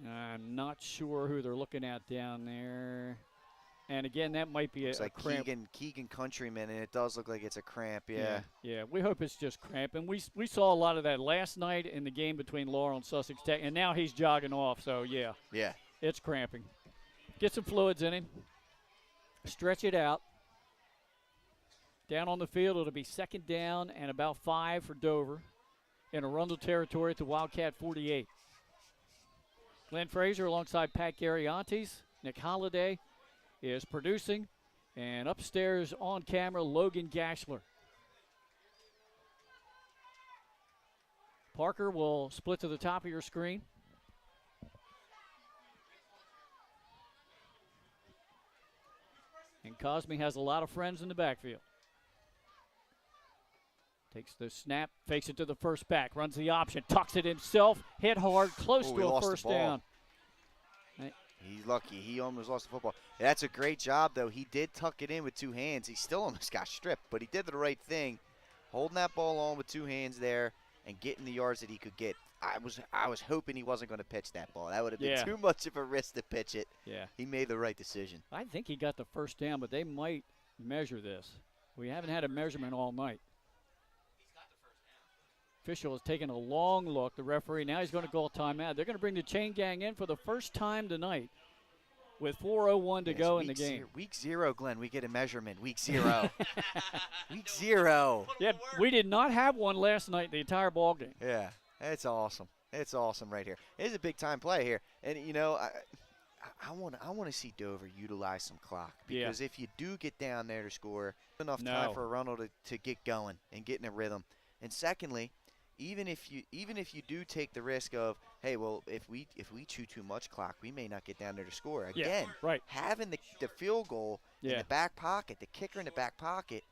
Speaker 1: I'm not sure who they're looking at down there. And again, that might be a cramp.
Speaker 2: Keegan Countryman, and it does look like it's a cramp,
Speaker 1: Yeah, we hope it's just cramp. And we saw a lot of that last night in the game between Laurel and Sussex Tech, and now he's jogging off, so yeah.
Speaker 2: Yeah.
Speaker 1: It's cramping. Get some fluids in him. Stretch it out. Down on the field, it'll be second down and about 5 for Dover in Arundel territory at the Wildcat 48. Glenn Fraser alongside Pat Gariantes, Nick Holliday is producing, and upstairs on camera, Logan Gashler. Parker will split to the top of your screen. And Cosme has a lot of friends in the backfield. Takes the snap, fakes it to the first back, runs the option, tucks it himself, hit hard, close to a first down.
Speaker 2: He's lucky. He almost lost the football. That's a great job, though. He did tuck it in with two hands. He still almost got stripped, but he did the right thing, holding that ball on with two hands there and getting the yards that he could get. I was hoping he wasn't going to pitch that ball. That would have been too much of a risk to pitch it.
Speaker 1: Yeah.
Speaker 2: He made the right decision.
Speaker 1: I think he got the first down, but they might measure this. We haven't had a measurement all night. Official has taken a long look. The referee, now he's going to call a timeout. They're going to bring the chain gang in for the first time tonight with 4:01 to go in the game.
Speaker 2: Week 0, Glenn, we get a measurement. Week 0. Week 0.
Speaker 1: Yeah, we did not have one last night the entire ball game.
Speaker 2: Yeah, it's awesome. It's awesome right here. It's a big-time play here. And, you know, I want to see Dover utilize some clock because if you do get down there to score, enough time for Arundel to get going and get in a rhythm. And secondly, even if you do take the risk of, hey, well, if we chew too much clock, we may not get down there to score. Again, having the field goal in the back pocket, the kicker in the back pocket,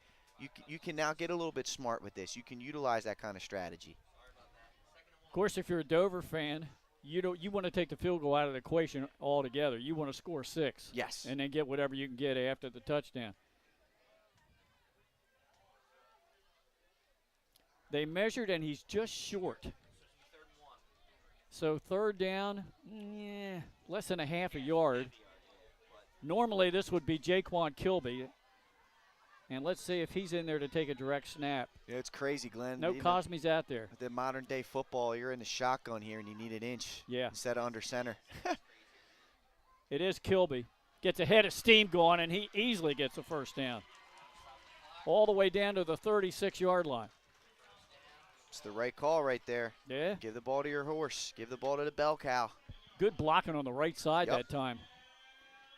Speaker 2: you can now get a little bit smart with this. You can utilize that kind of strategy.
Speaker 1: Of course, if you're a Dover fan, you want to take the field goal out of the equation altogether. You want to score 6.
Speaker 2: Yes.
Speaker 1: And then get whatever you can get after the touchdown. They measured, and he's just short. So third down, less than a half a yard. Normally this would be Jaquan Kilby. And let's see if he's in there to take a direct snap.
Speaker 2: Yeah, it's crazy, Glenn.
Speaker 1: No, Cosme's out there.
Speaker 2: With the modern day football, you're in the shotgun here and you need an inch instead of under center.
Speaker 1: It is Kilby. Gets a head of steam going, and he easily gets a first down. All the way down to the 36-yard line.
Speaker 2: It's the right call right there.
Speaker 1: Yeah.
Speaker 2: Give the ball to your horse. Give the ball to the bell cow.
Speaker 1: Good blocking on the right side that time.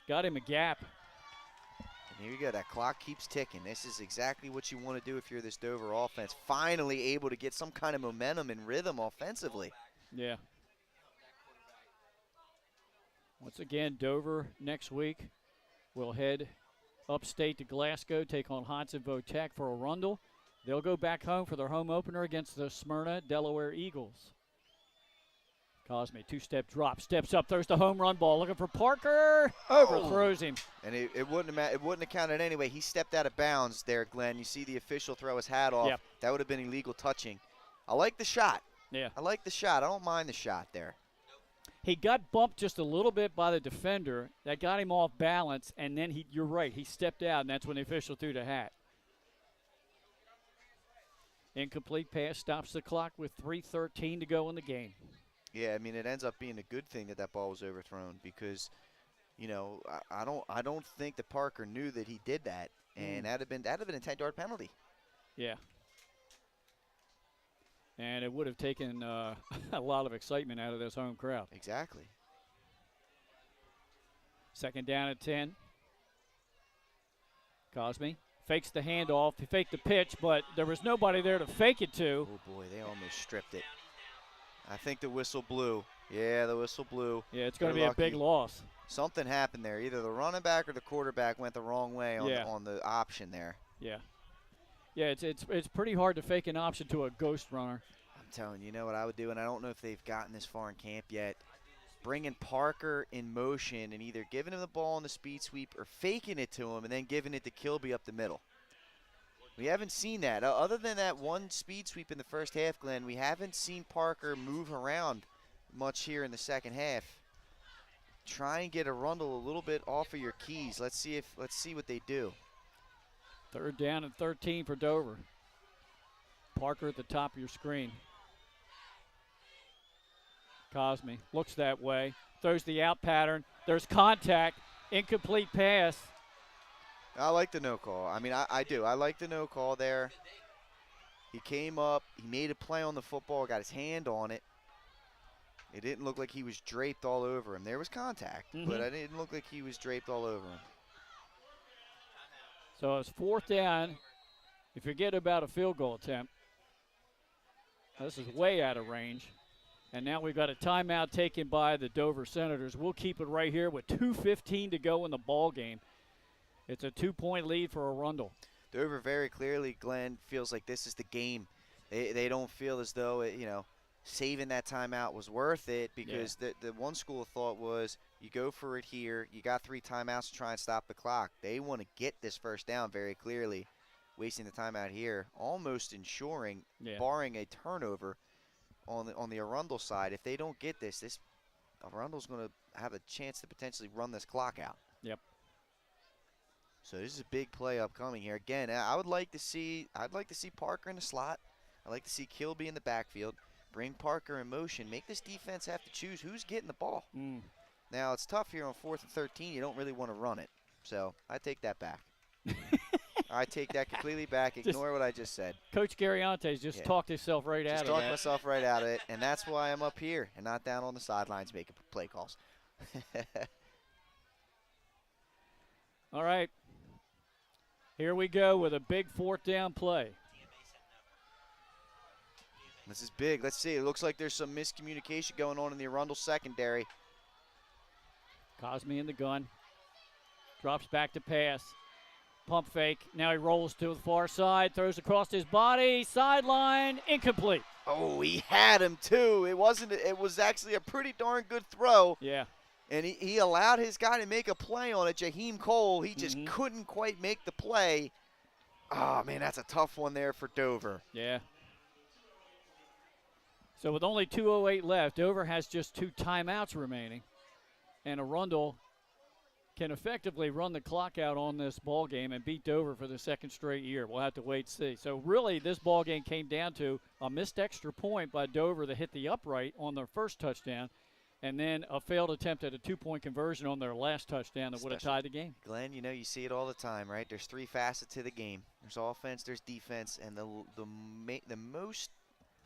Speaker 1: Got him a gap.
Speaker 2: And here you go. That clock keeps ticking. This is exactly what you want to do if you're this Dover offense. Finally able to get some kind of momentum and rhythm offensively.
Speaker 1: Yeah. Once again, Dover next week will head upstate to Glasgow, take on Hodgsonville Tech for Arundel. They'll go back home for their home opener against the Smyrna Delaware Eagles. Cosme, two-step drop, steps up, throws the home run ball, looking for Parker, overthrows him.
Speaker 2: And it wouldn't have counted anyway. He stepped out of bounds there, Glenn. You see the official throw his hat off.
Speaker 1: Yep.
Speaker 2: That would have been illegal touching. I like the shot.
Speaker 1: Yeah.
Speaker 2: I like the shot. I don't mind the shot there.
Speaker 1: He got bumped just a little bit by the defender. That got him off balance, and then you're right, he stepped out, and that's when the official threw the hat. Incomplete pass stops the clock with 3:13 to go in the game.
Speaker 2: Yeah, I mean, it ends up being a good thing that ball was overthrown because, you know, I don't think that Parker knew that he did that, and that'd have been a 10-yard penalty.
Speaker 1: Yeah. And it would have taken a lot of excitement out of this home crowd.
Speaker 2: Exactly.
Speaker 1: Second down at 10. Cosme fakes the handoff. He faked the pitch, but there was nobody there to fake it to.
Speaker 2: Oh, boy, they almost stripped it. I think the whistle blew. Yeah, the whistle blew.
Speaker 1: Yeah, it's going to be a big loss.
Speaker 2: Something happened there. Either the running back or the quarterback went the wrong way on the option there.
Speaker 1: Yeah. Yeah, it's pretty hard to fake an option to a ghost runner.
Speaker 2: I'm telling you, you know what I would do, and I don't know if they've gotten this far in camp yet. Bringing Parker in motion and either giving him the ball on the speed sweep or faking it to him and then giving it to Kilby up the middle. We haven't seen that. Other than that one speed sweep in the first half, Glenn, we haven't seen Parker move around much here in the second half. Try and get Arundel a little bit off of your keys. Let's see what they do.
Speaker 1: Third down and 13 for Dover. Parker at the top of your screen. Cosme looks that way, throws the out pattern. There's contact, incomplete pass.
Speaker 2: I like the no call. I mean, I do. I like the no call there. He came up, he made a play on the football, got his hand on it. It didn't look like he was draped all over him. There was contact, but it didn't look like he was draped all over him.
Speaker 1: So it's fourth down. You forget about a field goal attempt. This is way out of range. And now we've got a timeout taken by the Dover Senators. We'll keep it right here with 2:15 to go in the ball game. It's a 2-point lead for Arundel.
Speaker 2: Dover very clearly, Glenn, feels like this is the game. They don't feel as though, saving that timeout was worth it because the one school of thought was you go for it here. You got 3 timeouts to try and stop the clock. They want to get this first down very clearly. Wasting the timeout here, almost ensuring, barring a turnover, on the Arundel side, if they don't get this Arundel's going to have a chance to potentially run this clock out.
Speaker 1: Yep.
Speaker 2: So this is a big play upcoming here. Again, I'd like to see Parker in the slot. I'd like to see Kilby in the backfield. Bring Parker in motion. Make this defense have to choose who's getting the ball. Now it's tough here on 4th and 13. You don't really want to run it. So I take that back. I take that completely back. Ignore what I just said.
Speaker 1: Coach Garriante's just talked himself right out of it.
Speaker 2: Just talked myself right out of it, and that's why I'm up here and not down on the sidelines making play calls.
Speaker 1: All right. Here we go with a big 4th down play.
Speaker 2: This is big. Let's see. It looks like there's some miscommunication going on in the Arundel secondary.
Speaker 1: Cosme in the gun. Drops back to pass. Pump fake. Now he rolls to the far side, throws across his body, sideline, incomplete.
Speaker 2: Oh, he had him too. It was actually a pretty darn good throw.
Speaker 1: Yeah.
Speaker 2: And he allowed his guy to make a play on it, Jaheim Cole. He just couldn't quite make the play. Oh, man, that's a tough one there for Dover.
Speaker 1: Yeah. So with only 2:08 left, Dover has just 2 timeouts remaining. And Arundel can effectively run the clock out on this ball game and beat Dover for the second straight year. We'll have to wait and see. So really, this ball game came down to a missed extra point by Dover that hit the upright on their first touchdown, and then a failed attempt at a 2-point conversion on their last touchdown that would have tied the game.
Speaker 2: Glenn, you see it all the time, right? There's 3 facets to the game. There's offense, there's defense, and the most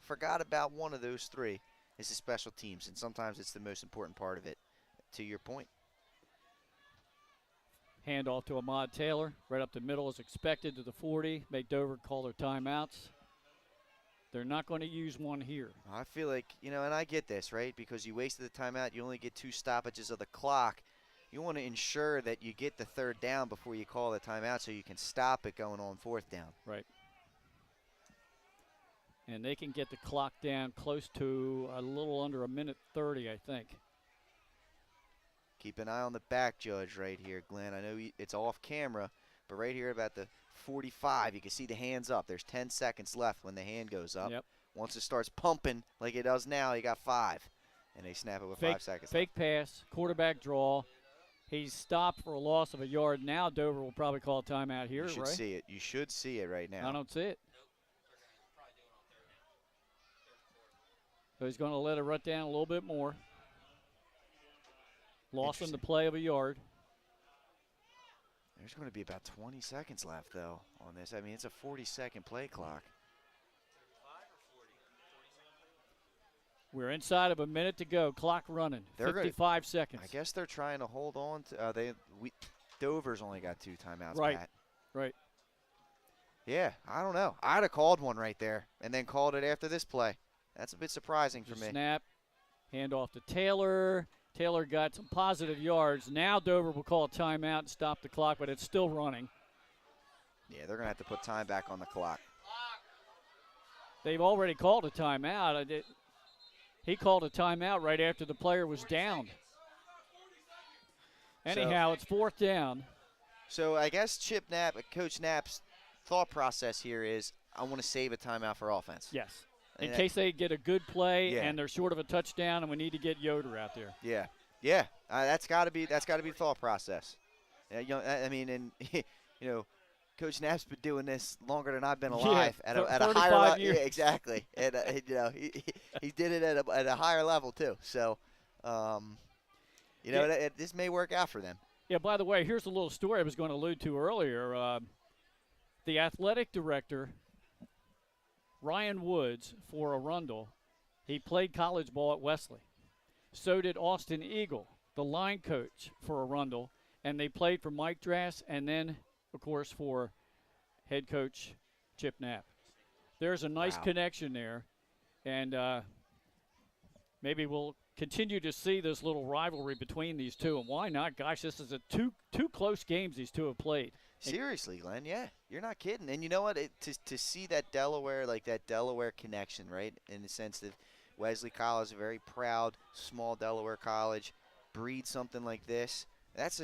Speaker 2: forgot about one of those 3 is the special teams, and sometimes it's the most important part of it, to your point.
Speaker 1: Handoff to Ahmad Taylor, right up the middle as expected to the 40. Make Dover call their timeouts. They're not going to use one here.
Speaker 2: I feel like, and I get this, right? Because you wasted the timeout, you only get 2 stoppages of the clock. You want to ensure that you get the 3rd down before you call the timeout so you can stop it going on 4th down.
Speaker 1: Right. And they can get the clock down close to a little under a minute 30, I think.
Speaker 2: Keep an eye on the back judge right here, Glenn. I know it's off camera, but right here about the 45, you can see the hands up. There's 10 seconds left when the hand goes up.
Speaker 1: Yep.
Speaker 2: Once it starts pumping like it does now, you got 5. And they snap it with 5 seconds
Speaker 1: Fake pass, quarterback draw. He's stopped for a loss of a yard. Now Dover will probably call a timeout here,
Speaker 2: right? You should see it. You should see it right now.
Speaker 1: I don't see it. So he's going to let it run down a little bit more. Loss on the play of a yard.
Speaker 2: There's going to be about 20 seconds left, though, on this. I mean, it's a 40-second play clock.
Speaker 1: We're inside of a minute to go. Clock running. 55 seconds.
Speaker 2: I guess they're trying to hold on to. Dover's only got 2 timeouts.
Speaker 1: Right.
Speaker 2: Pat.
Speaker 1: Right.
Speaker 2: Yeah, I don't know. I'd have called one right there and then called it after this play. That's a bit surprising for me.
Speaker 1: Snap. Hand off to Taylor. Taylor got some positive yards. Now Dover will call a timeout and stop the clock, but it's still running.
Speaker 2: Yeah, they're going to have to put time back on the clock.
Speaker 1: They've already called a timeout. He called a timeout right after the player was down. Anyhow, it's 4th down.
Speaker 2: So I guess Coach Knapp's thought process here is, I want to save a timeout for offense.
Speaker 1: Yes. In case they get a good play and they're short of a touchdown, and we need to get Yoder out there.
Speaker 2: Yeah, that's got to be the thought process. I mean, and Coach Knapp's been doing this longer than I've been alive at a higher level. Yeah, exactly. And he did it at a higher level too. So, this may work out for them.
Speaker 1: Yeah. By the way, here's a little story I was going to allude to earlier. The athletic director, Ryan Woods, for Arundel, he played college ball at Wesley. So did Austin Eagle, the line coach for Arundel, and they played for Mike Drass and then, of course, for head coach Chip Knapp. There's a nice connection there, and maybe we'll continue to see this little rivalry between these two. And why not? Gosh, this is two close games these two have played.
Speaker 2: Seriously, Glenn, yeah, you're not kidding. And you know what? To see that Delaware connection, right, in the sense that Wesley College, a very proud, small Delaware college, breed something like this. That's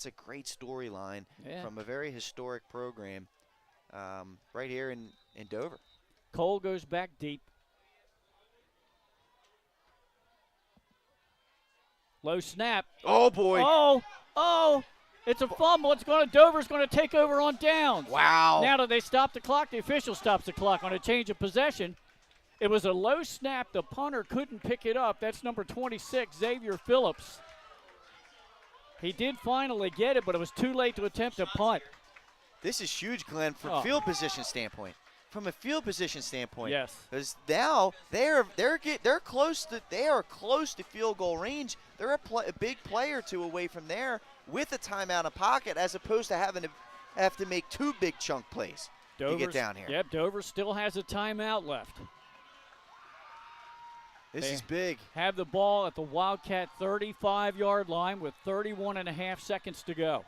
Speaker 2: a great storyline from a very historic program right here in Dover.
Speaker 1: Cole goes back deep. Low snap.
Speaker 2: Oh, boy.
Speaker 1: Oh. It's a fumble. Dover's going to take over on downs.
Speaker 2: Wow.
Speaker 1: Now that they stop the clock, the official stops the clock on a change of possession. It was a low snap. The punter couldn't pick it up. That's number 26, Xavier Phillips. He did finally get it, but it was too late to attempt a punt.
Speaker 2: This is huge, Glenn, from a field position standpoint. From a field position standpoint.
Speaker 1: Yes.
Speaker 2: Because now they are close to field goal range. They're a big play or two away from there with a timeout in pocket, as opposed to have to make 2 big chunk plays to get down here.
Speaker 1: Yep, Dover still has a timeout left.
Speaker 2: This is big.
Speaker 1: Have the ball at the Wildcat 35-yard line with 31.5 seconds to go.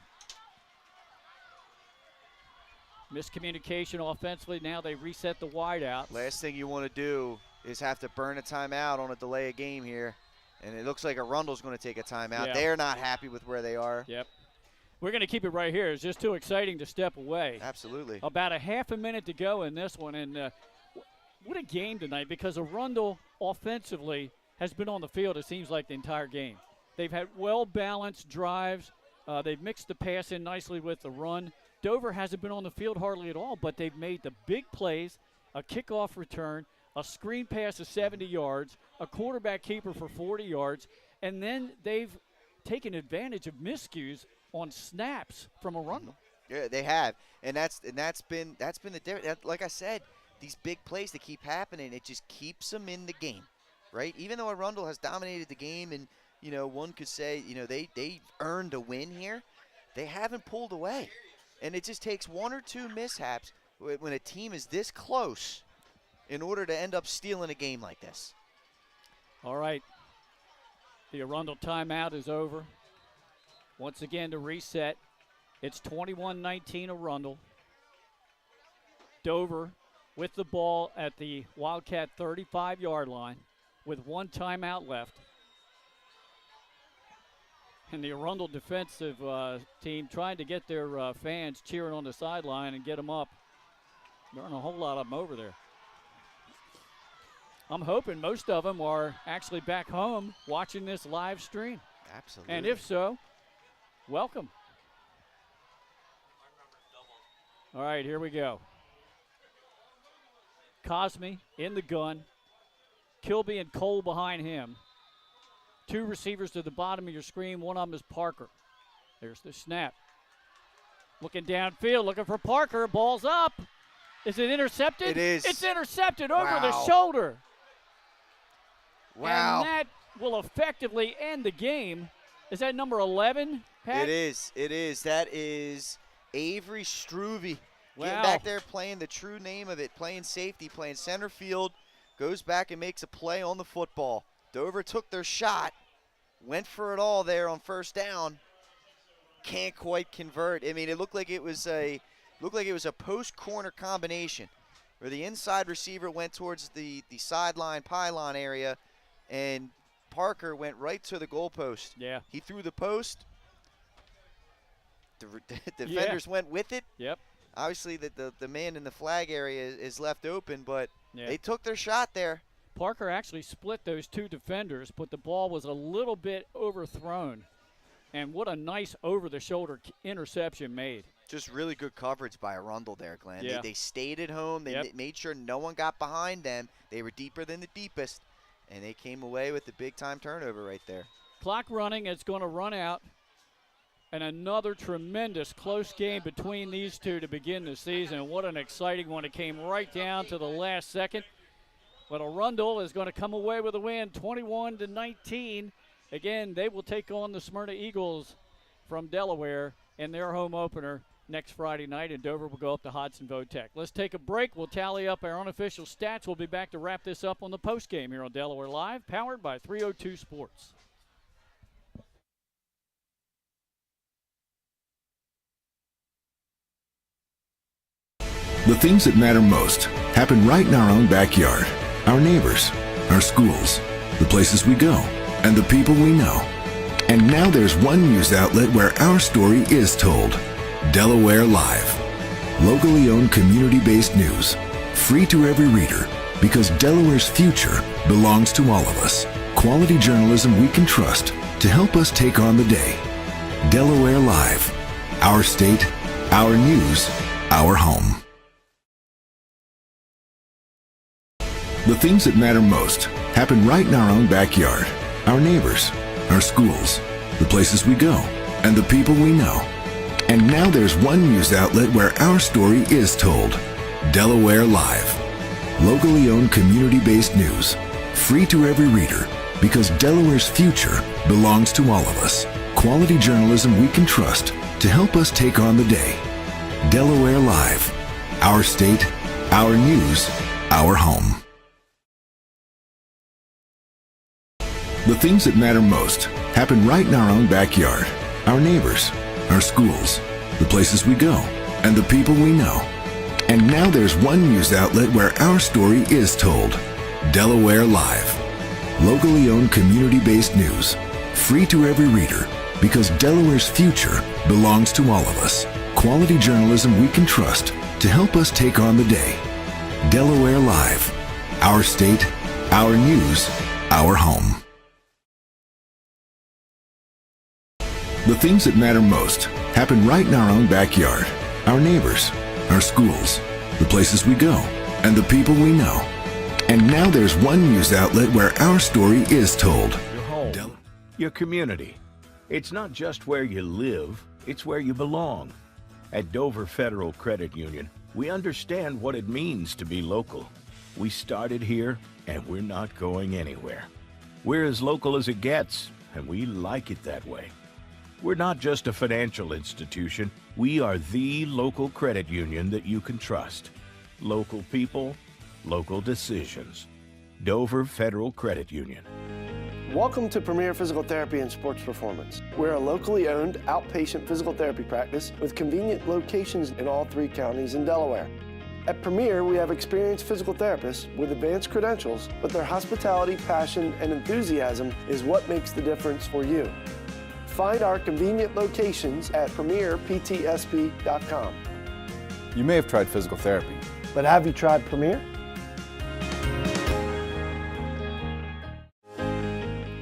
Speaker 1: Miscommunication offensively. Now they reset the wideouts.
Speaker 2: Last thing you want to do is have to burn a timeout on a delay of game here. And it looks like Arundel's going to take a timeout.
Speaker 1: Yeah.
Speaker 2: They're not happy with where they are.
Speaker 1: Yep. We're going to keep it right here. It's just too exciting to step away.
Speaker 2: Absolutely.
Speaker 1: About a half a minute to go in this one. And what a game tonight, because Arundel offensively has been on the field, it seems like, the entire game. They've had well-balanced drives. They've mixed the pass in nicely with the run. Dover hasn't been on the field hardly at all, but they've made the big plays, a kickoff return, a screen pass of 70 yards, a quarterback keeper for 40 yards, and then they've taken advantage of miscues on snaps from Arundel.
Speaker 2: Yeah, they have, and that's been the difference. Like I said, these big plays that keep happening, it just keeps them in the game, right? Even though Arundel has dominated the game, and one could say they earned a win here, they haven't pulled away, and it just takes one or two mishaps when a team is this close in order to end up stealing a game like this.
Speaker 1: All right, the Arundel timeout is over. Once again, to reset, it's 21-19 Arundel. Dover with the ball at the Wildcat 35-yard line with one timeout left. And the Arundel defensive team trying to get their fans cheering on the sideline and get them up. There aren't a whole lot of them over there. I'm hoping most of them are actually back home watching this live stream.
Speaker 2: Absolutely.
Speaker 1: And if so, welcome. All right, here we go. Cosme in the gun. Kilby and Cole behind him. Two receivers to the bottom of your screen. One of them is Parker. There's the snap. Looking downfield, looking for Parker. Ball's up. Is it intercepted?
Speaker 2: It is.
Speaker 1: It's intercepted over the
Speaker 2: Wow.
Speaker 1: shoulder.
Speaker 2: Wow.
Speaker 1: And that will effectively end the game. Is that number 11, Pat?
Speaker 2: It is. It is. That is Avery Struve.
Speaker 1: Wow.
Speaker 2: Getting back there, playing the true name of it, playing safety, playing center field, goes back and makes a play on the football. Dover took their shot, went for it all there on first down. Can't quite convert. I mean, it looked like it was a post corner combination where the inside receiver went towards the sideline pylon area, and Parker went right to the goalpost.
Speaker 1: Yeah.
Speaker 2: He threw the post. The defenders went with it.
Speaker 1: Yep.
Speaker 2: Obviously, the man in the flag area is left open, but
Speaker 1: Yeah.
Speaker 2: they took their shot there.
Speaker 1: Parker actually split those two defenders, but the ball was a little bit overthrown. And what a nice over-the-shoulder interception made.
Speaker 2: Just really good coverage by Arundel there, Glenn.
Speaker 1: Yeah.
Speaker 2: They stayed at home. They made sure no one got behind them. They were deeper than the deepest, and they came away with the big-time turnover right there.
Speaker 1: Clock running. It's going to run out. And another tremendous close game between these two to begin the season. What an exciting one. It came right down to the last second. But Arundel is going to come away with a win, 21-19. Again, they will take on the Smyrna Eagles from Delaware in their home opener next Friday night, and Dover will go up to Hodson Votech. Let's take a break. We'll tally up our unofficial stats. We'll be back to wrap this up on the postgame here on Delaware Live, powered by 302 Sports.
Speaker 5: The things that matter most happen right in our own backyard. Our neighbors, our schools, the places we go, and the people we know. And now there's one news outlet where our story is told. Delaware Live. Locally owned community-based news. Free to every reader, because Delaware's future belongs to all of us. Quality journalism we can trust to help us take on the day. Delaware Live. Our state, our news, our home. The things that matter most happen right in our own backyard. Our neighbors, our schools, the places we go, and the people we know. And now there's one news outlet where our story is told. Delaware Live. Locally owned community-based news. Free to every reader, because Delaware's future belongs to all of us. Quality journalism we can trust to help us take on the day. Delaware Live. Our state, our news, our home. The things that matter most happen right in our own backyard. Our neighbors, our schools, the places we go, and the people we know. And now there's one news outlet where our story is told. Delaware Live. Locally owned community-based news. Free to every reader because Delaware's future belongs to all of us. Quality journalism we can trust to help us take on the day. Delaware Live. Our state, our news, our home. The things that matter most happen right in our own backyard. Our neighbors, our schools, the places we go, and the people we know. And now there's one news outlet where our story is told.
Speaker 7: Your home, your community. It's not just where you live, it's where you belong. At Dover Federal Credit Union, we understand what it means to be local. We started here, and we're not going anywhere. We're as local as it gets, and we like it that way. We're not just a financial institution. We are the local credit union that you can trust. Local people, local decisions. Dover Federal Credit Union.
Speaker 9: Welcome to Premier Physical Therapy and Sports Performance. We're a locally owned outpatient physical therapy practice with convenient locations in all 3 counties in Delaware. At Premier, we have experienced physical therapists with advanced credentials, but their hospitality, passion, and enthusiasm is what makes the difference for you. Find our convenient locations at premierptsp.com.
Speaker 10: You may have tried physical therapy,
Speaker 9: But have you tried Premier?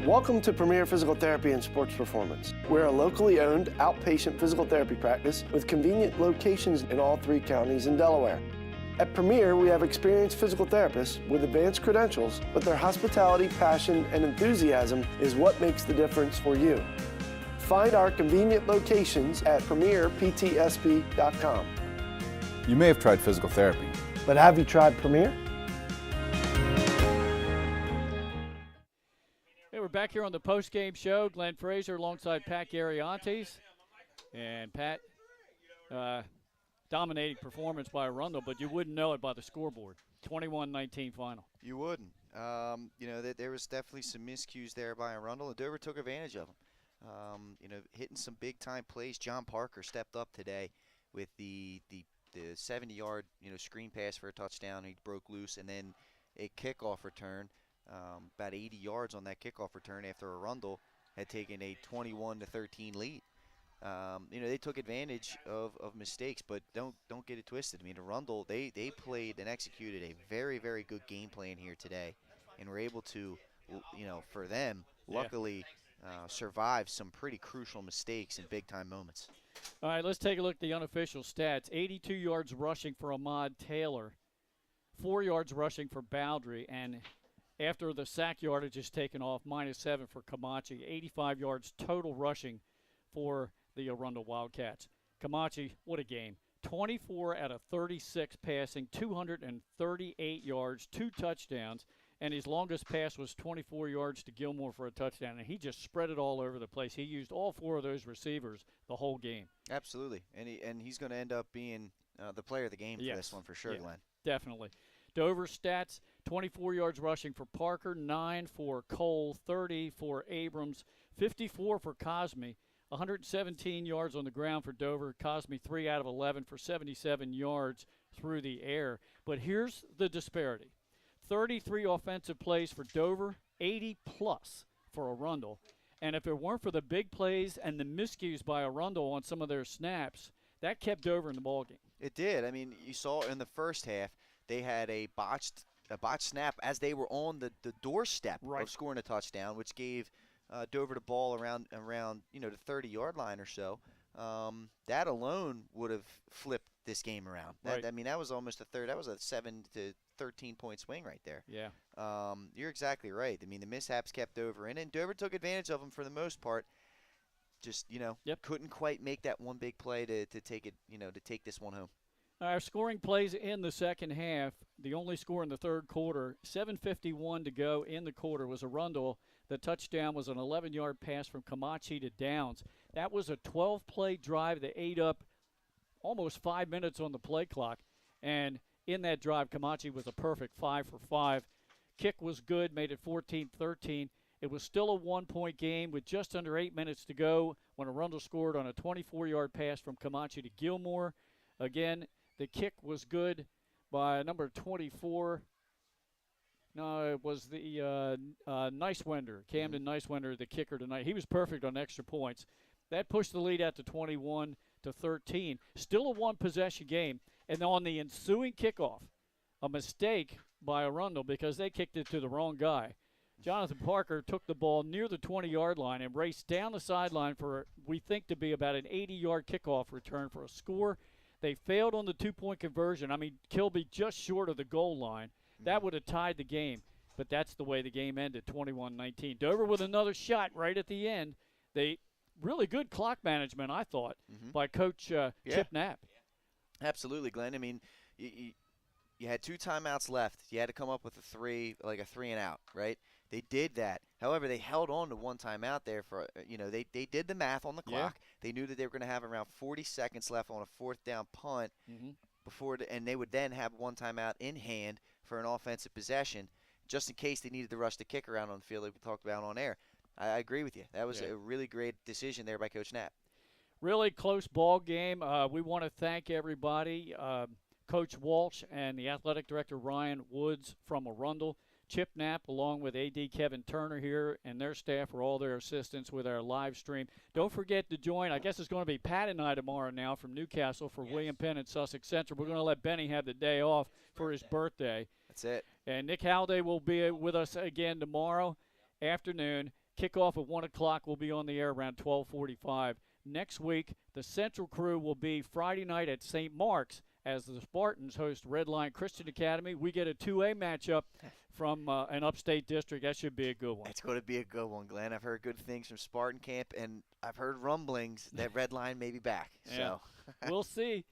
Speaker 9: Welcome to Premier Physical Therapy and Sports Performance. We're a locally owned outpatient physical therapy practice with convenient locations in all 3 counties in Delaware. At Premier, we have experienced physical therapists with advanced credentials, but their hospitality, passion, and enthusiasm is what makes the difference for you. Find our convenient locations at premierptsp.com.
Speaker 10: you may have tried physical therapy,
Speaker 9: But have you tried Premier?
Speaker 1: Hey, we're back here on the post-game show. Glenn Fraser alongside Pat Gariantes. And Pat, dominating performance by Arundel, but you wouldn't know it by the scoreboard. 21-19 final.
Speaker 2: You wouldn't. There was definitely some miscues there by Arundel, and Dover took advantage of them. Hitting some big-time plays. John Parker stepped up today with the 70-yard screen pass for a touchdown. He broke loose, and then a kickoff return, about 80 yards on that kickoff return after Arundel had taken a 21-13 lead. They took advantage of mistakes, but don't get it twisted. I mean, Arundel, they played and executed a very, very good game plan here today, and were able to, for them, luckily survive some pretty crucial mistakes in big-time moments.
Speaker 1: All right, let's take a look at the unofficial stats. 82 yards rushing for Ahmad Taylor, 4 yards rushing for Bowdry, and after the sack yardage is taken off, -7 for Camachi. 85 yards total rushing for the Arundel Wildcats. Camachi, what a game. 24 out of 36 passing, 238 yards, 2 touchdowns, and his longest pass was 24 yards to Gilmore for a touchdown, and he just spread it all over the place. He used all 4 of those receivers the whole game.
Speaker 2: Absolutely, and he's going to end up being the player of the game for this one for sure, Glenn.
Speaker 1: Definitely. Dover stats, 24 yards rushing for Parker, 9 for Cole, 30 for Abrams, 54 for Cosme, 117 yards on the ground for Dover. Cosme 3 out of 11 for 77 yards through the air. But here's the disparity. 33 offensive plays for Dover, 80-plus for Arundel. And if it weren't for the big plays and the miscues by Arundel on some of their snaps, that kept Dover in the ballgame.
Speaker 2: It did. I mean, you saw in the first half, they had a botched snap as they were on the doorstep of scoring a touchdown, which gave Dover the ball around the 30-yard line or so. That alone would have flipped this game around. That was almost a third. That was a 7 to 13-point swing right there.
Speaker 1: Yeah.
Speaker 2: You're exactly right. I mean, the mishaps kept Dover in, and Dover took advantage of them for the most part. Just couldn't quite make that one big play to take it. To take this one home.
Speaker 1: Our scoring plays in the second half. The only score in the third quarter. 7:51 to go in the quarter was Arundel. The touchdown was an 11-yard pass from Camachi to Downs. That was a 12-play drive that ate up almost 5 minutes on the play clock. And in that drive, Camachi was a perfect 5 for 5. Kick was good, made it 14-13. It was still a one-point game with just under 8 minutes to go when Arundel scored on a 24-yard pass from Camachi to Gilmore. Again, The kick was good by number 24. No, it was the Nicewender, Camden Nicewender, the kicker tonight. He was perfect on extra points. That pushed the lead out to 21-13. Still a one-possession game. And on the ensuing kickoff, a mistake by Arundel because they kicked it to the wrong guy. Jonathan Parker took the ball near the 20-yard line and raced down the sideline for, we think, to be about an 80-yard kickoff return for a score. They failed on the two-point conversion. I mean, Kilby just short of the goal line. That would have tied the game, but that's the way the game ended, 21-19. Dover with another shot right at the end. They really good clock management, I thought, by Coach Chip Knapp.
Speaker 2: Absolutely, Glenn. I mean, you had 2 timeouts left. You had to come up with a 3 and out, right? They did that. However, they held on to 1 timeout there for, they did the math on the clock. They knew that they were going to have around 40 seconds left on a 4th down punt and they would then have 1 timeout in hand for an offensive possession just in case they needed to rush the kicker out on the field like we talked about on air. I agree with you. That was a really great decision there by Coach Knapp. Really close ball game. We want to thank everybody, Coach Walsh and the athletic director Ryan Woods from Arundel, Chip Knapp along with AD Kevin Turner here and their staff for all their assistance with our live stream. Don't forget to join. I guess it's going to be Pat and I tomorrow now from Newcastle for William Penn and Sussex Central. We're going to let Benny have the day off for his birthday. That's it. And Nick Halliday will be with us again tomorrow afternoon. Kickoff at 1 o'clock. We'll be on the air around 12:45. Next week, the Central crew will be Friday night at St. Mark's as the Spartans host Redline Christian Academy. We get a 2A matchup from an upstate district. That should be a good one.
Speaker 13: It's going to be a good one, Glenn. I've heard good things from Spartan Camp, and I've heard rumblings that Redline may be back. So
Speaker 1: we'll see.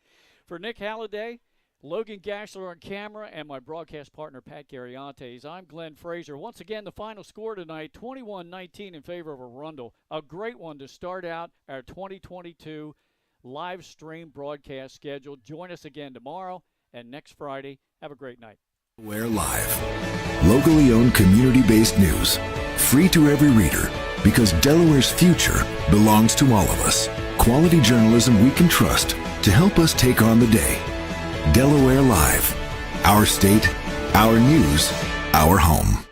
Speaker 1: For Nick Halliday, Logan Gashler on camera, and my broadcast partner, Pat Gariantes, I'm Glenn Fraser. Once again, the final score tonight, 21-19 in favor of Arundel. A great one to start out our 2022 live stream broadcast schedule. Join us again tomorrow and next Friday. Have a great night.
Speaker 5: Delaware Live. Locally owned, community-based news. Free to every reader, because Delaware's future belongs to all of us. Quality journalism we can trust to help us take on the day. Delaware Live. Our state, our news, our home.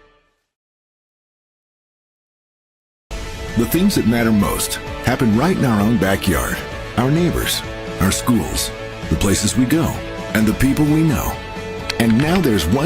Speaker 5: The things that matter most happen right in our own backyard. Our neighbors, our schools, the places we go, and the people we know. And now there's one